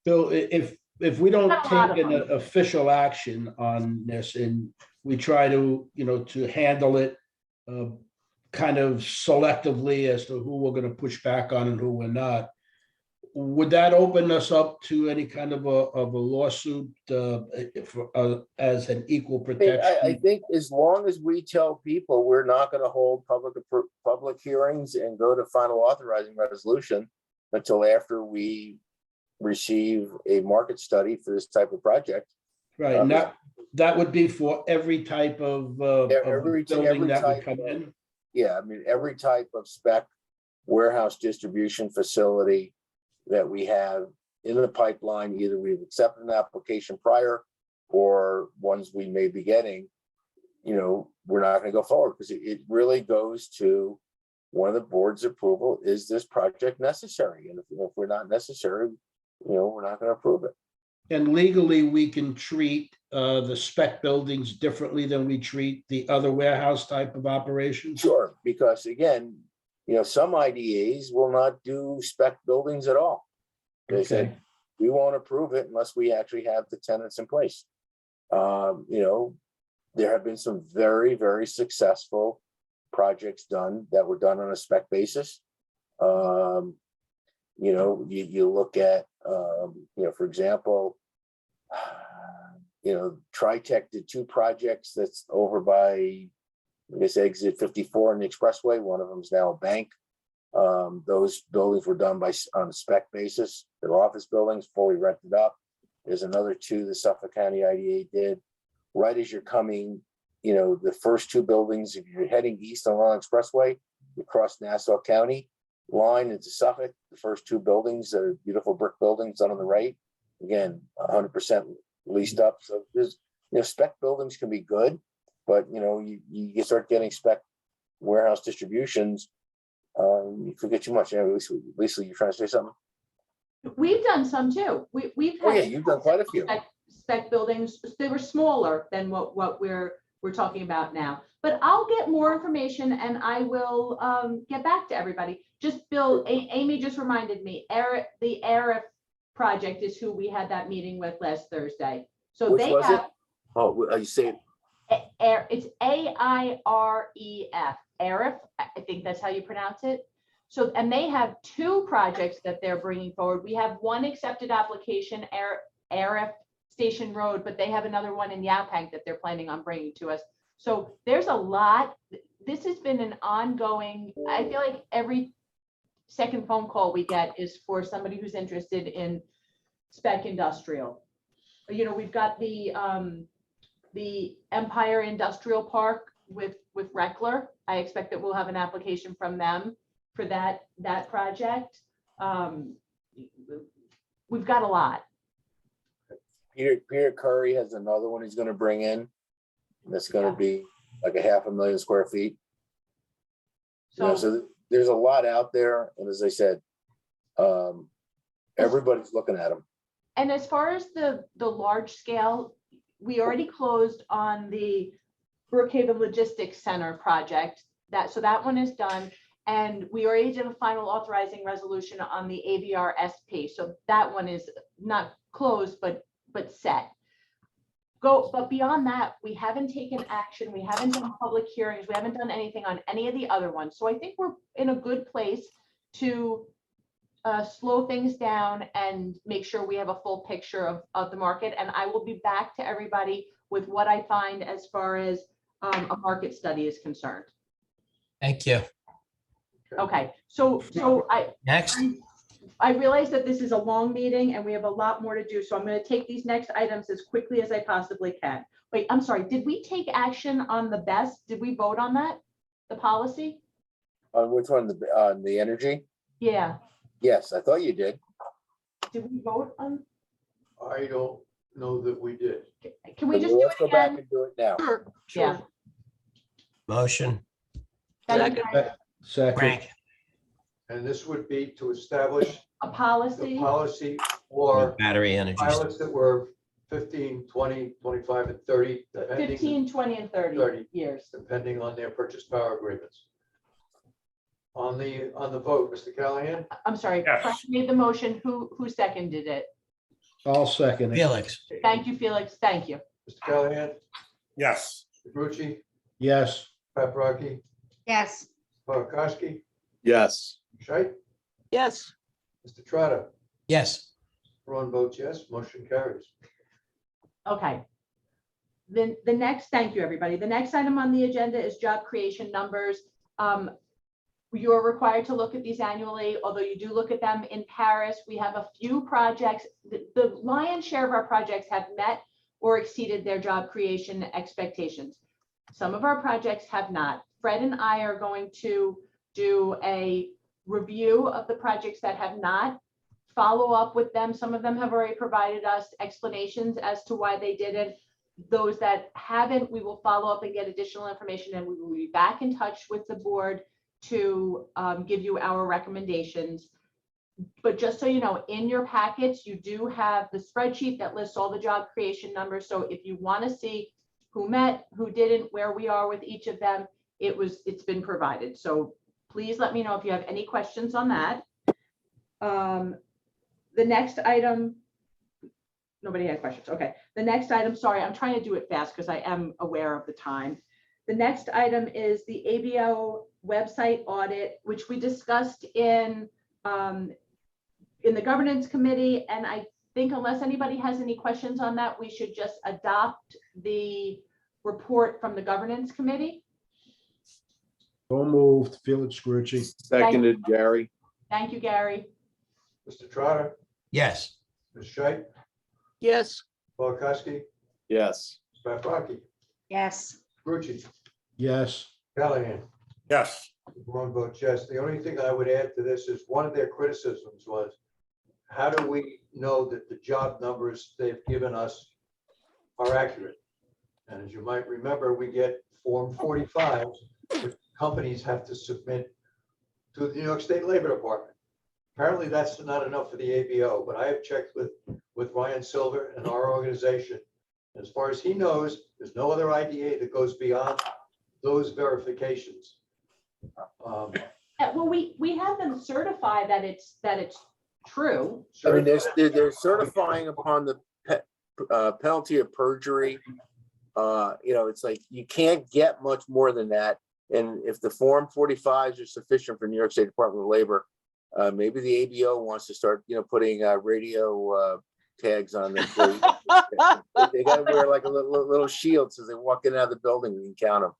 Bill, if we don't take an official action on this and we try to, to handle it kind of selectively as to who we're going to push back on and who we're not, Would that open us up to any kind of a lawsuit as an equal I protection? think as long as we tell people we're not gonna hold public hearings and go to final authorizing resolution until after we receive a market study for this type of project. Right, and that would be for every type of Every building that would type come of- in. Yeah, I mean, every type of spec warehouse distribution facility that we have in the pipeline, either we've accepted an application prior or ones we may be getting, we're not gonna go forward because it really goes to one of the board's approval. Is this project necessary? And if we're not necessary, we're not gonna approve it. And legally, we can treat the spec buildings differently than we treat the other warehouse type of operations? Sure, because again, some IDAs will not do spec buildings at all. They said, Okay. we won't approve it unless we actually have the tenants in place. There have been some very, very successful projects that were done on a spec basis. You look at, for example, Tritech did 2 projects that's over by, I guess, exit 54 on the expressway. One of them is now a bank. Those buildings were done on a spec basis. They're office buildings, fully rented up. There's another 2 the Suffolk County IDA did. Right as you're coming, the first 2 buildings, if you're heading east on Long Expressway, you cross Nassau County line into Suffolk. The first 2 buildings are beautiful brick buildings done on the right. Again, 100% leased up. So there's, spec buildings can be good, but you start getting spec warehouse distributions, you forget too much. Lisa, you're trying to say something? We've done some too. We've Oh, yeah, had you've done quite a few. spec buildings. They were smaller than what we're talking about now. But I'll get more information and I will get back to everybody. Just Bill, Amy just reminded me, the ARIF project is who we had that meeting with last Thursday. So Which they was have it? Oh, you say it's AIREF, ARIF, I think that's how you pronounce it. So, and they have 2 projects that they're bringing forward. We have one accepted application, ARIF Station Road, but they have another one in Yaphank that they're planning on bringing to us. So there's a lot. This has been an ongoing, I feel like every second phone call we get is for somebody who's interested in spec industrial. We've got the Empire Industrial Park with Reckler. I expect that we'll have an application from them for that project. We've got a lot. Peter Curry has another one he's gonna bring in. That's gonna be like 500,000 square feet. So there's a lot out there. And as I said, everybody's looking at them. And as far as the large scale, we already closed on the Brookhaven Logistics Center project. So that one is done. And we already did a final authorizing resolution on the AVR SP. So that one is not closed, but set. But beyond that, we haven't taken action. We haven't done public hearings. We haven't done anything on any of the other ones. So I think we're in a good place to slow things down and make sure we have a full picture of the market. And I will be back to everybody with what I find as far as a market study is concerned. Thank you. Okay, so Next. I realize that this is a long meeting and we have a lot more to do, so I'm going to take these next items as quickly as I possibly can. Wait, I'm sorry, did we take action on the best? Did we vote on that? The policy? On which one? On the energy? Yeah, Yes, I thought you did. did we vote on? I don't know that we did. Can we just do Let's it go back again? and do it now. Sure, Yeah. sure. Motion. Thank you, guys. Second, Frank. And this would be to establish A the policy, policy for Battery energy. pilots that were 15, 20, 25, and 30, depending, 15, 20, and 30 30. years. depending on their purchase power agreements. On the vote, Mr. Callahan, I'm sorry, Yes. Frank made the motion. Who seconded it? I'll second it. Felix. Thank you, Felix. Thank you. Mr. Callahan, Yes. Mr. Grucci, Yes, Pat Brockie, Yes, Paul Koski, Yes. Scheit, Yes, Mr. Trotta, Yes, Ron votes yes, motion carries. Okay. Then the next, thank you, everybody. The next item on the agenda is job creation numbers. You're required to look at these annually, although you do look at them in Paris. We have a few projects. The lion's share of our projects have met or exceeded their job creation expectations. Some of our projects have not. Fred and I are going to do a review of the projects that have not, follow up with them. Some of them have already provided us explanations as to why they didn't. Those that haven't, we will follow up and get additional information, and we will be back in touch with the board to give you our recommendations. But just so you know, in your packets, you do have the spreadsheet that lists all the job creation numbers. So if you want to see who met, who didn't, where we are with each of them, it's been provided. So please let me know if you have any questions on that. The next item, nobody had questions. Okay. The next item, sorry, I'm trying to do it fast because I am aware of the time. The next item is the ABO website audit, which we discussed in the governance committee. And I think unless anybody has any questions on that, we should just adopt the report from the governance committee. So moved, Felix Grucci. Seconded, Gary. Thank you, Gary. Mr. Trotter, yes, Ms. Scheit, yes, Paul Kuski, Yes. Paprocki, Yes. Grucci, Yes, Callahan. Yes. Ron votes yes. The only thing I would add to this is one of their criticisms was, how do we know that the job numbers they've given us are accurate? And as you might remember, we get Form 45s, which companies have to submit to the New York State Labor Department. Apparently, that's not enough for the ABO, but I have checked with Ryan Silver and our organization. As far as he knows, there's no other IDA that goes beyond those verifications. Well, we have them certify that it's true. I mean, they're certifying upon the penalty of perjury. It's like you can't get much more than that. And if the Form 45s are sufficient for New York State Department of Labor, maybe the ABO wants to start, putting radio tags on their employees. They got to wear like a little shield so they walk in and out of the building. We can count them.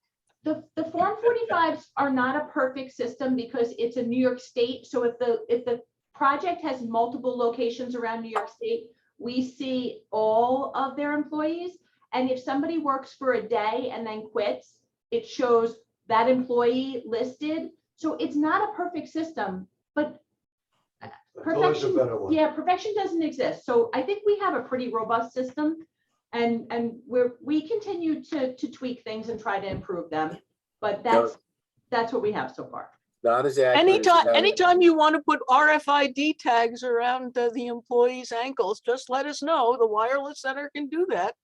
The Form 45s are not a perfect system because it's a New York State. So if the project has multiple locations around New York State, we see all of their employees. And if somebody works for a day and then quits, it shows that employee listed. So it's not a perfect system, but perfection, yeah, perfection doesn't exist. So I think we have a pretty robust system, and we continue to tweak things and try to improve them. But that's what we have so far. Not as accurate. anytime you want to put RFID tags around the employees' ankles, just let us know. The wireless center can do that.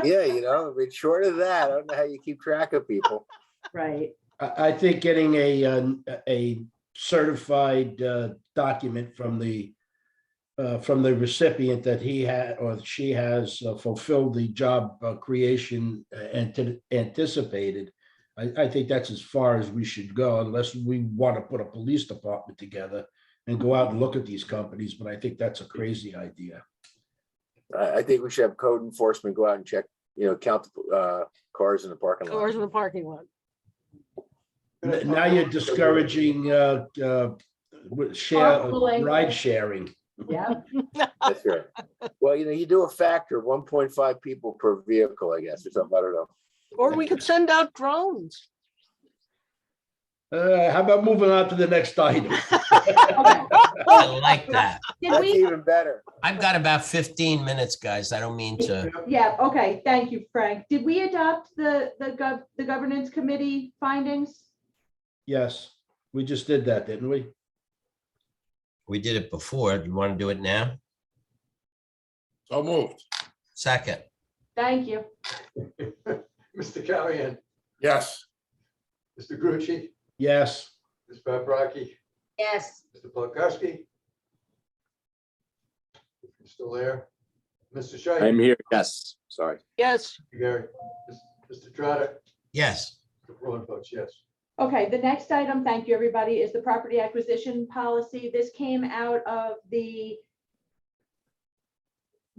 Yeah, but short of that, I don't know how you keep track of people. Right. I think getting a certified document from the recipient that he had or she has fulfilled the job creation anticipated. I think that's as far as we should go, unless we want to put a police department together and go out and look at these companies. But I think that's a crazy idea. I think we should have code enforcement go out and check, count the cars in the parking lot. Cars in the parking lot. Now you're discouraging ride sharing. Yeah. That's right. Well, you do a factor, 1.5 people per vehicle, I guess, or something. I don't know. Or we could send out drones. How about moving on to the next item? I like that. That's even better. I've got about 15 minutes, guys. I don't mean to. Yeah, okay, thank you, Frank. Did we adopt the governance committee findings? Yes, we just did that, didn't we? We did it before. Do you want to do it now? So moved. Second. Thank you. Mr. Callahan, Yes. Mr. Grucci, Yes. Ms. Paprocki, Yes. Mr. Polakowski. If you're still there, Mr. Scheit. I'm here. Yes. Sorry. Yes, Gary, Mr. Trotter, Yes. Ron votes yes. Okay, the next item, thank you, everybody, is the property acquisition policy. This came out of the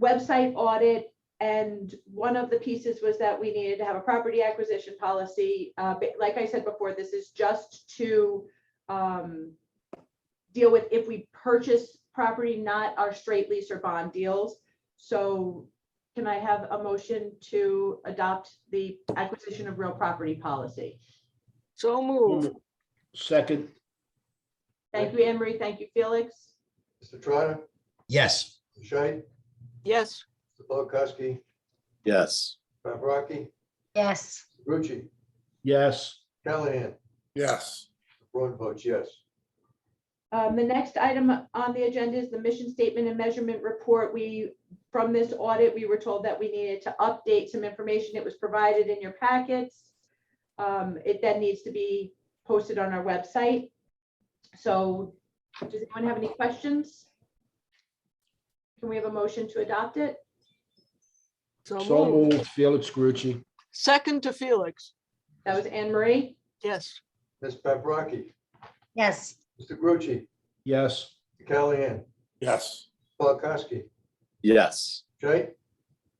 website audit. And one of the pieces was that we needed to have a property acquisition policy. But like I said before, this is just to deal with if we purchase property, not our straight lease or bond deals. So can I have a motion to adopt the acquisition of real property policy? So moved. Second, Thank you, Anne Marie. Thank you, Felix. Mr. Trotter, Yes. Mr. Shea, Yes. Mr. Polakowski, Yes. Paprocki, Yes. Mr. Grucci, yes. Callahan, Yes. Braun votes yes. The next item on the agenda is the mission statement and measurement report. From this audit, we were told that we needed to update some information. It was provided in your packets. It then needs to be posted on our website. So does anyone have any questions? Can we have a motion to adopt it? So So moved. moved, Felix Grucci. Second to Felix. That was Anne Marie. Yes. Ms. Paprocki, Yes. Mr. Grucci, Yes. Mr. Callahan, Yes. Polakowski, Yes. Shea,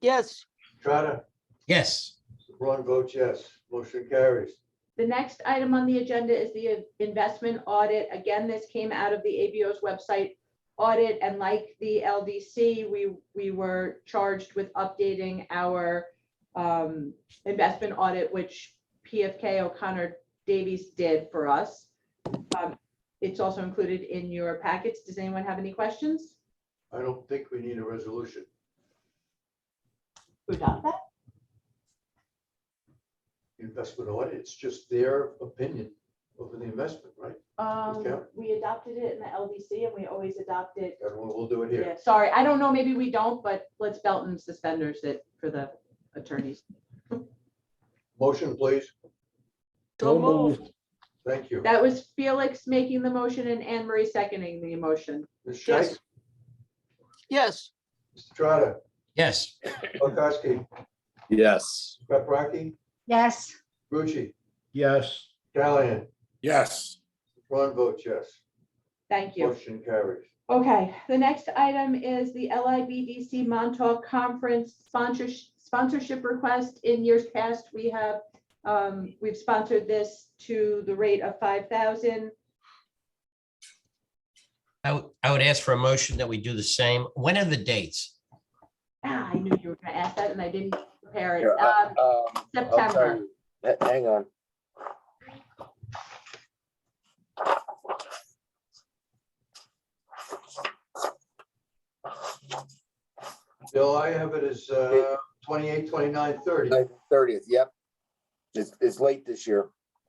Yes. Trotter, Yes. Mr. Braun votes yes. Motion carries. The next item on the agenda is the investment audit. Again, this came out of the ABO's website audit, and like the LDC, we were charged with updating our investment audit, which PFK O'Connor Davies did for us. It's also included in your packets. Does anyone have any questions? I don't think we need a resolution. To adopt that? Investment audit, it's just their opinion over the investment, right? Okay. We adopted it in the LDC and we always adopt it. And we'll do it here. Yeah, sorry, I don't know, maybe we don't, but let's belt and suspenders it for the attorneys. Motion, please. So moved. Thank you. That was Felix making the motion and Anne Marie seconding the motion. Ms. Shea, Yes. Yes. Mr. Trotter, Yes. Polakowski, Yes. Paprocki, Yes. Grucci, Yes. Callahan, Yes. Braun votes yes. Thank you. Motion carries. Okay, the next item is the LIBDC Montauk Conference sponsorship request. In years past, we've sponsored this to the rate of $5,000. I would ask for a motion that we do the same. When are the dates? I knew you were gonna ask that and I didn't prepare it. Here, I'll tell September. you. Hang on. Bill, I have it as 28, 29, 30. 30th, yep. It's late this year.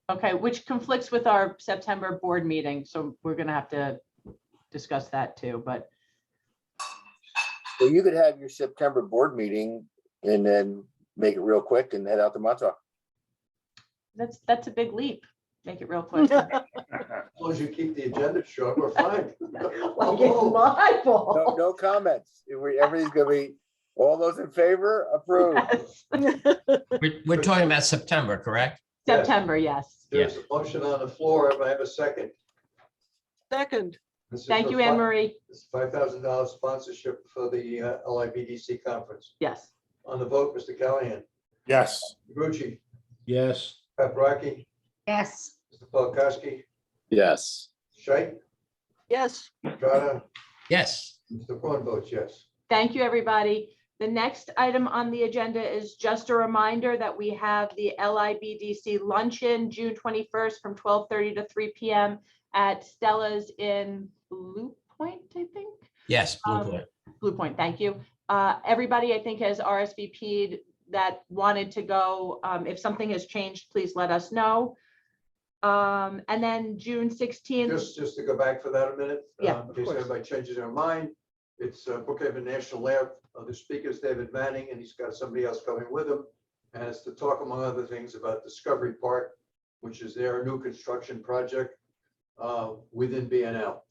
Okay, which conflicts with our September board meeting, so we're gonna have to discuss that too, but So you could have your September board meeting and then make it real quick and head out to Montauk. that's a big leap. Make it real quick. As long as you keep the agenda short, we're fine. Like it's my fault. No comments. Everything's gonna be, all those in favor, approved. We're talking about September, correct? Yes. September, yes. There's a motion on the floor. If I have a second. Second. This is Thank for you, Anne Marie. This is $5,000 sponsorship for the LIBDC conference. Yes. On the vote, Mr. Callahan, Yes. Grucci, Yes. Paprocki, Yes. Mr. Polakowski, Yes. Shea, Yes. Trotter, Yes. Mr. Braun votes yes. Thank you, everybody. The next item on the agenda is just a reminder that we have the LIBDC luncheon, June 21st from 12:30 to 3 p.m. at Stella's in Blue Point, I think. Yes. Blue Point. Blue Point, thank you. Everybody, I think, has RSVP'd that wanted to go. If something has changed, please let us know. And then June 16th. Just to go back for that a minute. Yeah, In of case course. anybody changes their mind. It's Brookhaven National Lab. The speaker is David Manning, and he's got somebody else coming with him. And it's to talk, among other things, about Discovery Park, which is their new construction project within BNL.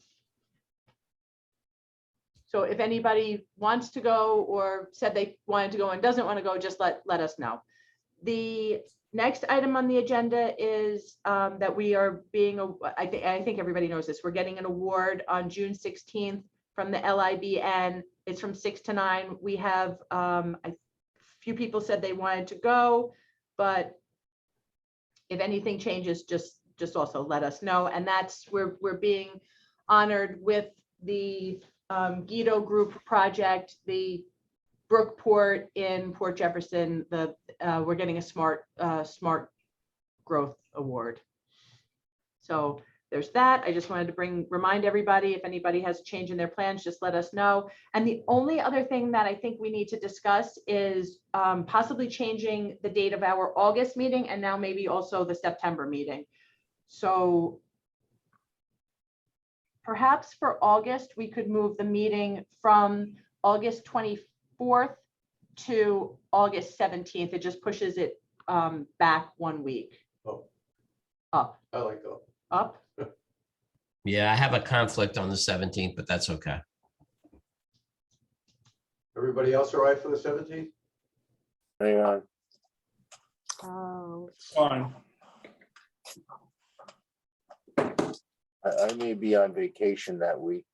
So if anybody wants to go or said they wanted to go and doesn't want to go, just let us know. The next item on the agenda is that we are I think everybody knows this. We're getting an award on June 16th from the LIBN. It's from 6 to 9. We have, a few people said they wanted to go, but if anything changes, just also let us know. And that's, we're being honored with the Guido Group project, the Brookport in Port Jefferson, we're getting a smart growth award. So there's that. I just wanted to remind everybody, if anybody has a change in their plans, just let us know. And the only other thing that I think we need to discuss is possibly changing the date of our August meeting and now maybe also the September meeting. So perhaps for August, we could move the meeting from August 24th to August 17th. It just pushes it back 1 week. Oh, Up, I like that. up. Yeah, I have a conflict on the 17th, but that's okay. Everybody else all right for the 17th? Hang on. Fine. I may be on vacation that week.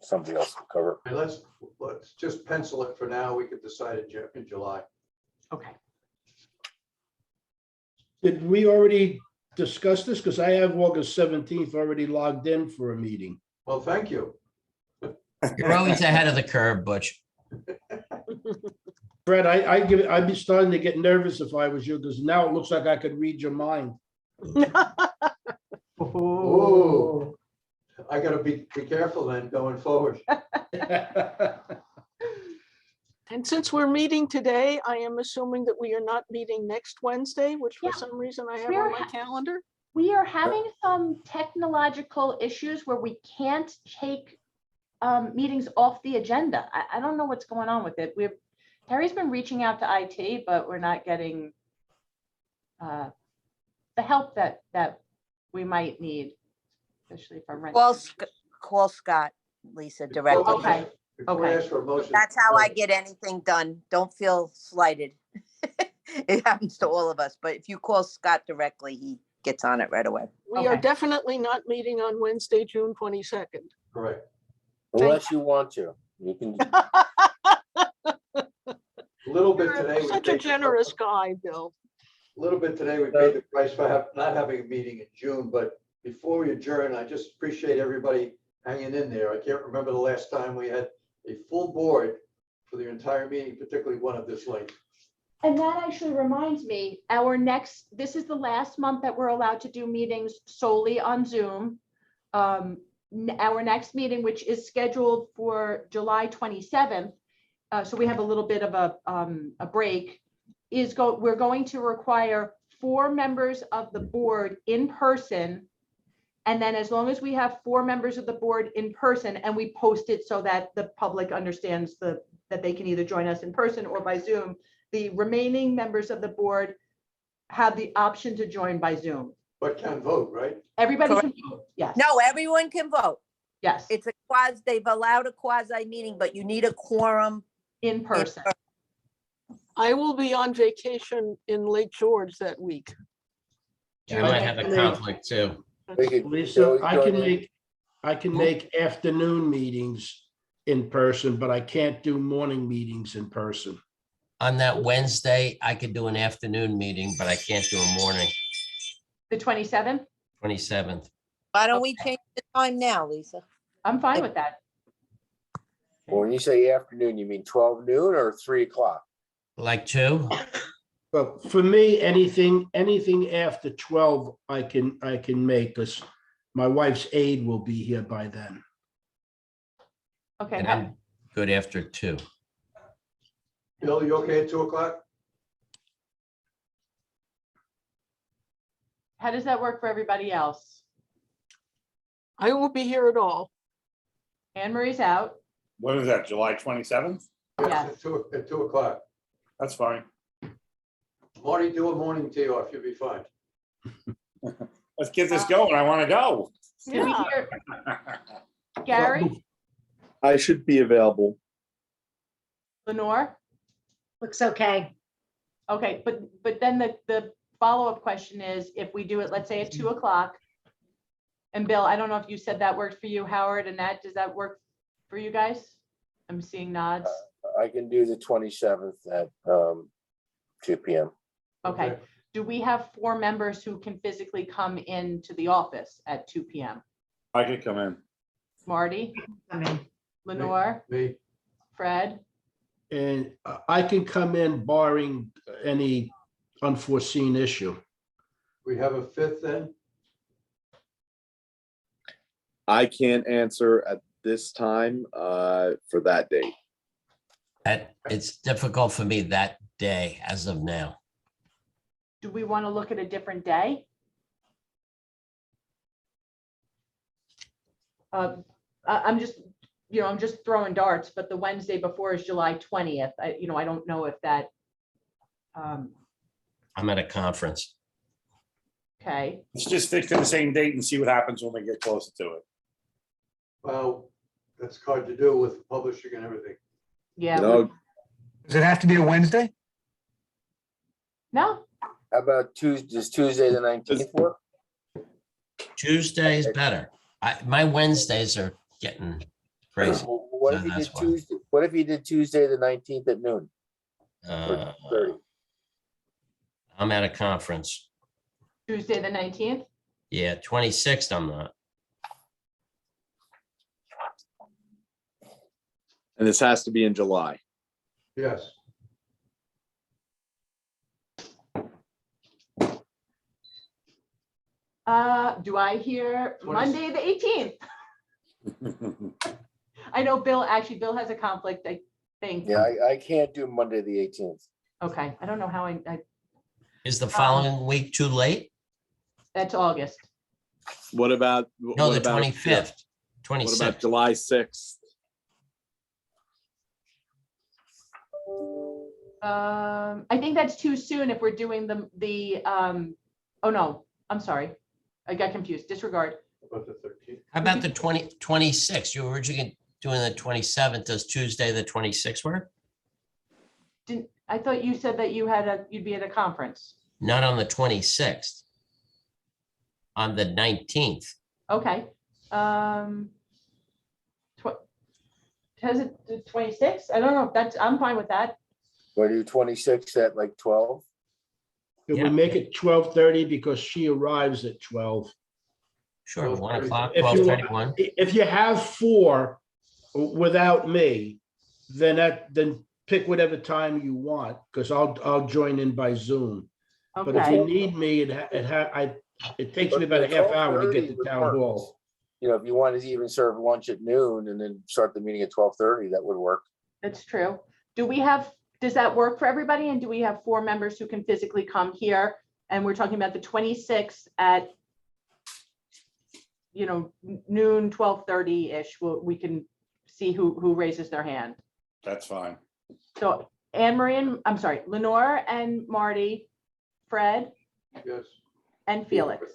Somebody else will cover. And let's just pencil it for now. We could decide in July. Okay. Did we already discuss this? Because I have August 17th already logged in for a meeting. Well, thank you. You're always ahead of the curve, Butch. Fred, I'd be starting to get nervous if I was you, because now it looks like I could read your mind. Oh, I gotta be careful then going forward. And since we're meeting today, I am assuming that we are not meeting next Wednesday, which for Yeah. some reason I have We're on my calendar. We are having some technological issues where we can't take meetings off the agenda. I don't know what's going on with it. Harry's been reaching out to IT, but we're not getting the help that we might need, especially if I'm renting. Call Scott, Lisa, directly. Okay. Before I ask for a motion. That's how I get anything done. Don't feel slighted. It happens to all of us, but if you call Scott directly, he gets on it right away. We are Okay. definitely not meeting on Wednesday, June 22nd. Correct. Unless you want to, you can. A little bit today. You're we such a paid the- generous guy, Bill. A little bit today, we paid the price for not having a meeting in June, but before we adjourn, I just appreciate everybody hanging in there. I can't remember the last time we had a full board for the entire meeting, particularly one of this length. And that actually reminds me, this is the last month that we're allowed to do meetings solely on Zoom. Our next meeting, which is scheduled for July 27th, so we have a little bit of a break, we're going to require 4 members of the board in person. And then as long as we have 4 members of the board in person and we post it so that the public understands that they can either join us in person or by Zoom, the remaining members of the board have the option to join by Zoom. But can vote, right? Everybody can vote, yes. No, everyone can vote. Yes, It's they've allowed a quasi meeting, but you need a quorum. in person. I will be on vacation in Lake George that week. I might have a conflict too. We could Lisa, go I join can in. make afternoon meetings in person, but I can't do morning meetings in person. On that Wednesday, I could do an afternoon meeting, but I can't do a morning, The 27th, 27th. Why don't we change the time now, Lisa? I'm fine with that. When you say afternoon, you mean 12 noon or 3 o'clock? Like 2? Well, for me, anything after 12, I can make, because my wife's aide will be here by then. Okay, And I'm good after 2. Bill, you okay at 2 o'clock? how does that work for everybody else? I won't be here at all. Anne Marie's out. When is that, July 27th? Yes. At 2 o'clock. That's fine. Marty, do a morning tee off, you'll be fine. Let's get this going. I want to go. Did we Yeah. hear, Gary, I should be available. Lenore? Looks okay. Okay, but then the follow-up question is, if we do it, let's say at 2 o'clock, And Bill, I don't know if you said that worked for you, Howard, and Nat, does that work for you guys? I'm seeing nods. I can do the 27th at 2 p.m. Okay. Do we have 4 members who can physically come into the office at 2 p.m.? I could come in. Marty, I mean, Lenore, Me, Fred? And I can come in barring any unforeseen issue. we have a 5th then? I can't answer at this time for that date. It's difficult for me that day as of now. Do we want to look at a different day? I'm just, I'm just throwing darts, but the Wednesday before is July 20th. I don't know if that, I'm at a conference. okay. Let's just stick to the same date and see what happens when we get closer to it. Well, that's hard to do with publishing and everything. Yeah. No, Does it have to be a Wednesday? No, How about Tuesday, does Tuesday the 19th work? Tuesday is better. My Wednesdays are getting crazy. What if So you that's did why. Tuesday, what if you did Tuesday the 19th at noon? Uh, 30? I'm at a conference. Tuesday, the 19th. Yeah, 26th I'm not. and this has to be in July. Yes. Do I hear 20 Monday, the 18th? I know Bill has a conflict, I think. Yeah, I can't do Monday, the 18th. Okay, I don't know how Is the following week too late? that's August. What about? No, what the about, 25th, What 26th. about July 6th? I think that's too soon if we're doing oh no, I'm sorry. I got confused. Disregard. About the 13th. How about the 26th? You were originally doing the 27th. Does Tuesday, the 26th work? I thought you said that you'd be at a conference. Not on the 26th. On the 19th. Okay. Has it the 26th? I don't know. I'm fine with that. Want to do 26 at like 12? Could Yeah. we make it 12:30 because she arrives at 12? Sure, 1 o'clock, If you- 12:31. If you have 4 without me, then pick whatever time you want, because I'll join in by Zoom. But if you Okay. need me, it takes me about a half hour to get to town hall. You know, if you wanted to even serve lunch at noon and then start the meeting at 12:30, that would work. That's true. Does that work for everybody? And do we have 4 members who can physically come here? And we're talking about the 26th at, noon, 12:30-ish. We can see who raises their hand. That's fine. So Lenore and Marty, Fred Yes. and Felix.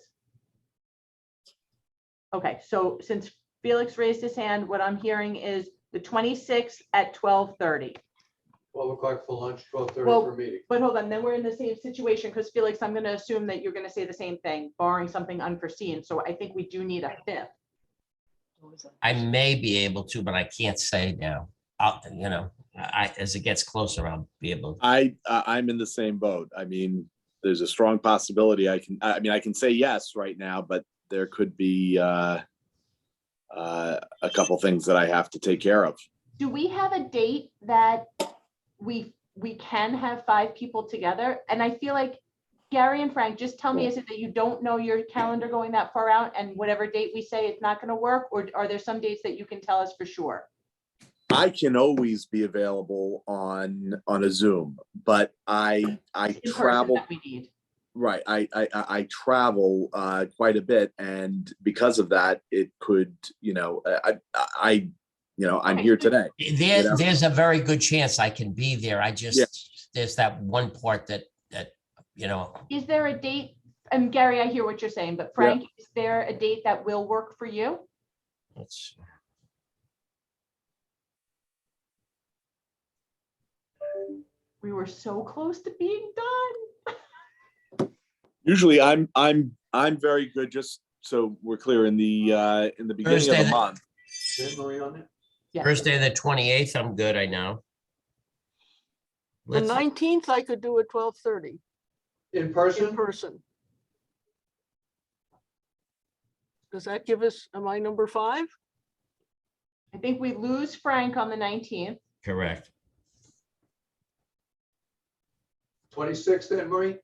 Okay, so since Felix raised his hand, what I'm hearing is the 26th at 12:30. 12 o'clock for lunch, 12:30 Well, for meeting. But hold on, then we're in the same situation because Felix, I'm going to assume that you're going to say the same thing, barring something unforeseen. So I think we do need a 5th. I may be able to, but I can't say now. As it gets closer, I'll be able. I'm in the same boat. I mean, there's a strong possibility I can say yes right now, but there could be a couple things that I have to take care of. Do we have a date that we can have 5 people together? And I feel like Gary and Frank, just tell me, is it that you don't know your calendar going that far out and whatever date we say it's not going to work? Or are there some dates that you can tell us for sure? I can always be available on a Zoom, but I In person travel. that we need. Right. I travel quite a bit, and because of that, it could, I'm here today. There's a very good chance I can be there. There's that one part that. Is there a date? And Gary, I hear what you're saying, but Frank, is there a date that will work for you? Let's. We were so close to being done. Usually I'm very good. Just so we're clear in the beginning of Thursday the the- month. Anne Marie on it? Yes. Thursday, the 28th, I'm good, I know. The Let's, 19th, I could do at 12:30 In in person? person. Does that give us, am I number 5? I think we lose Frank on the 19th. correct. 26th, Anne Marie?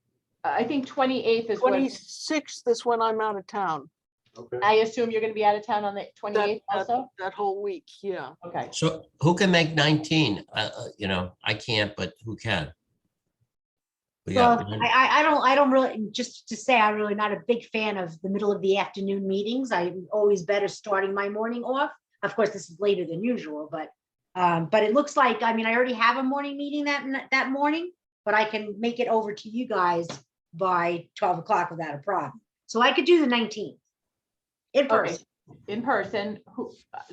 I think 28th is when, 26th is when I'm out of town, Okay. I assume you're gonna be out of town on the 28th also? that whole week, yeah. Okay. So who can make 19? You know, I can't, but who can? We Well, got one. I don't really, just to say, I'm really not a big fan of the middle of the afternoon meetings. I'm always better starting my morning off. Of course, this is later than usual, but it looks like, I mean, I already have a morning meeting that morning, but I can make it over to you guys by 12 o'clock without a problem. So I could do the 19th in Okay, person. in person,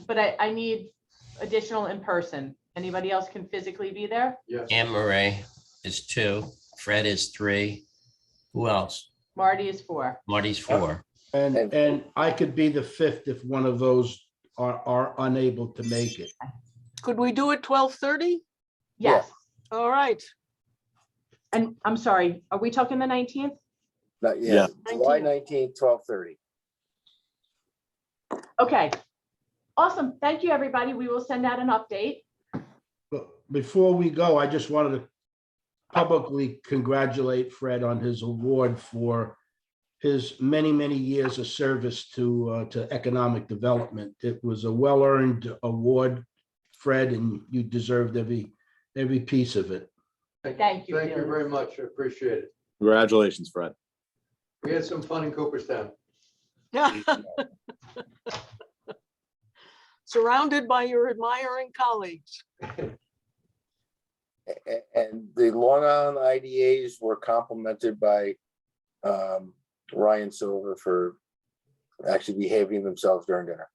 but I need additional in person. Anybody else can physically be there? Yes. Anne Marie is 2, Fred is 3. Who else? Marty is 4. Marty's 4. And I could be the 5th if one of those are unable to make it. Could we do it 12:30? Yes. All right. And I'm sorry, are we talking the 19th? Yeah, July 19th. 19th, 12:30. Okay. Awesome. Thank you, everybody. We will send out an update. But before we go, I just wanted to publicly congratulate Fred on his award for his many, many years of service to economic development. It was a well-earned award, Fred, and you deserved every piece of it. Thank you. Thank you Felix. very much. I appreciate it. Congratulations, Fred. We had some fun in Cooperstown. Surrounded by your admiring colleagues. And the Long Island IDAs were complimented by Ryan Silver for actually behaving themselves during dinner.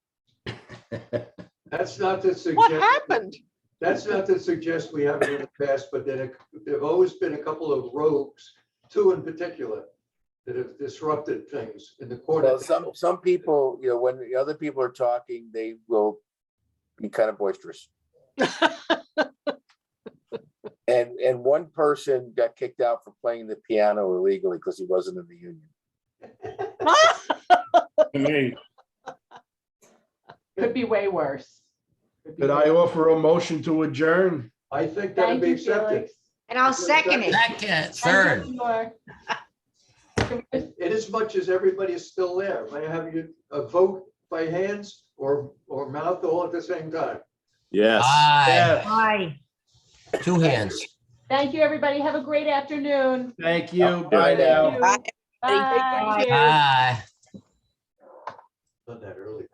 That's not to suggest. What happened? That's not to suggest we haven't in the past, but then there've always been a couple of rogues, 2 in particular, that have disrupted things in the court. Well, some people, you know, when the other people are talking, they will be kind of boisterous. And one person got kicked out for playing the piano illegally because he wasn't in the union. To me, Could be way worse. Could I offer a motion to adjourn? I think that'd Thank be you, accepted. Felix. And I'll second it. Second, third. Thank you, Lenore. In as much as everybody is still there, may I have you vote by hands or mouth all at the same time? Yes. Aye. Bye. 2 hands. Thank you, everybody. Have a great afternoon. Thank you. Bye Thank now. you. Bye. Bye. Aye. Done that earlier.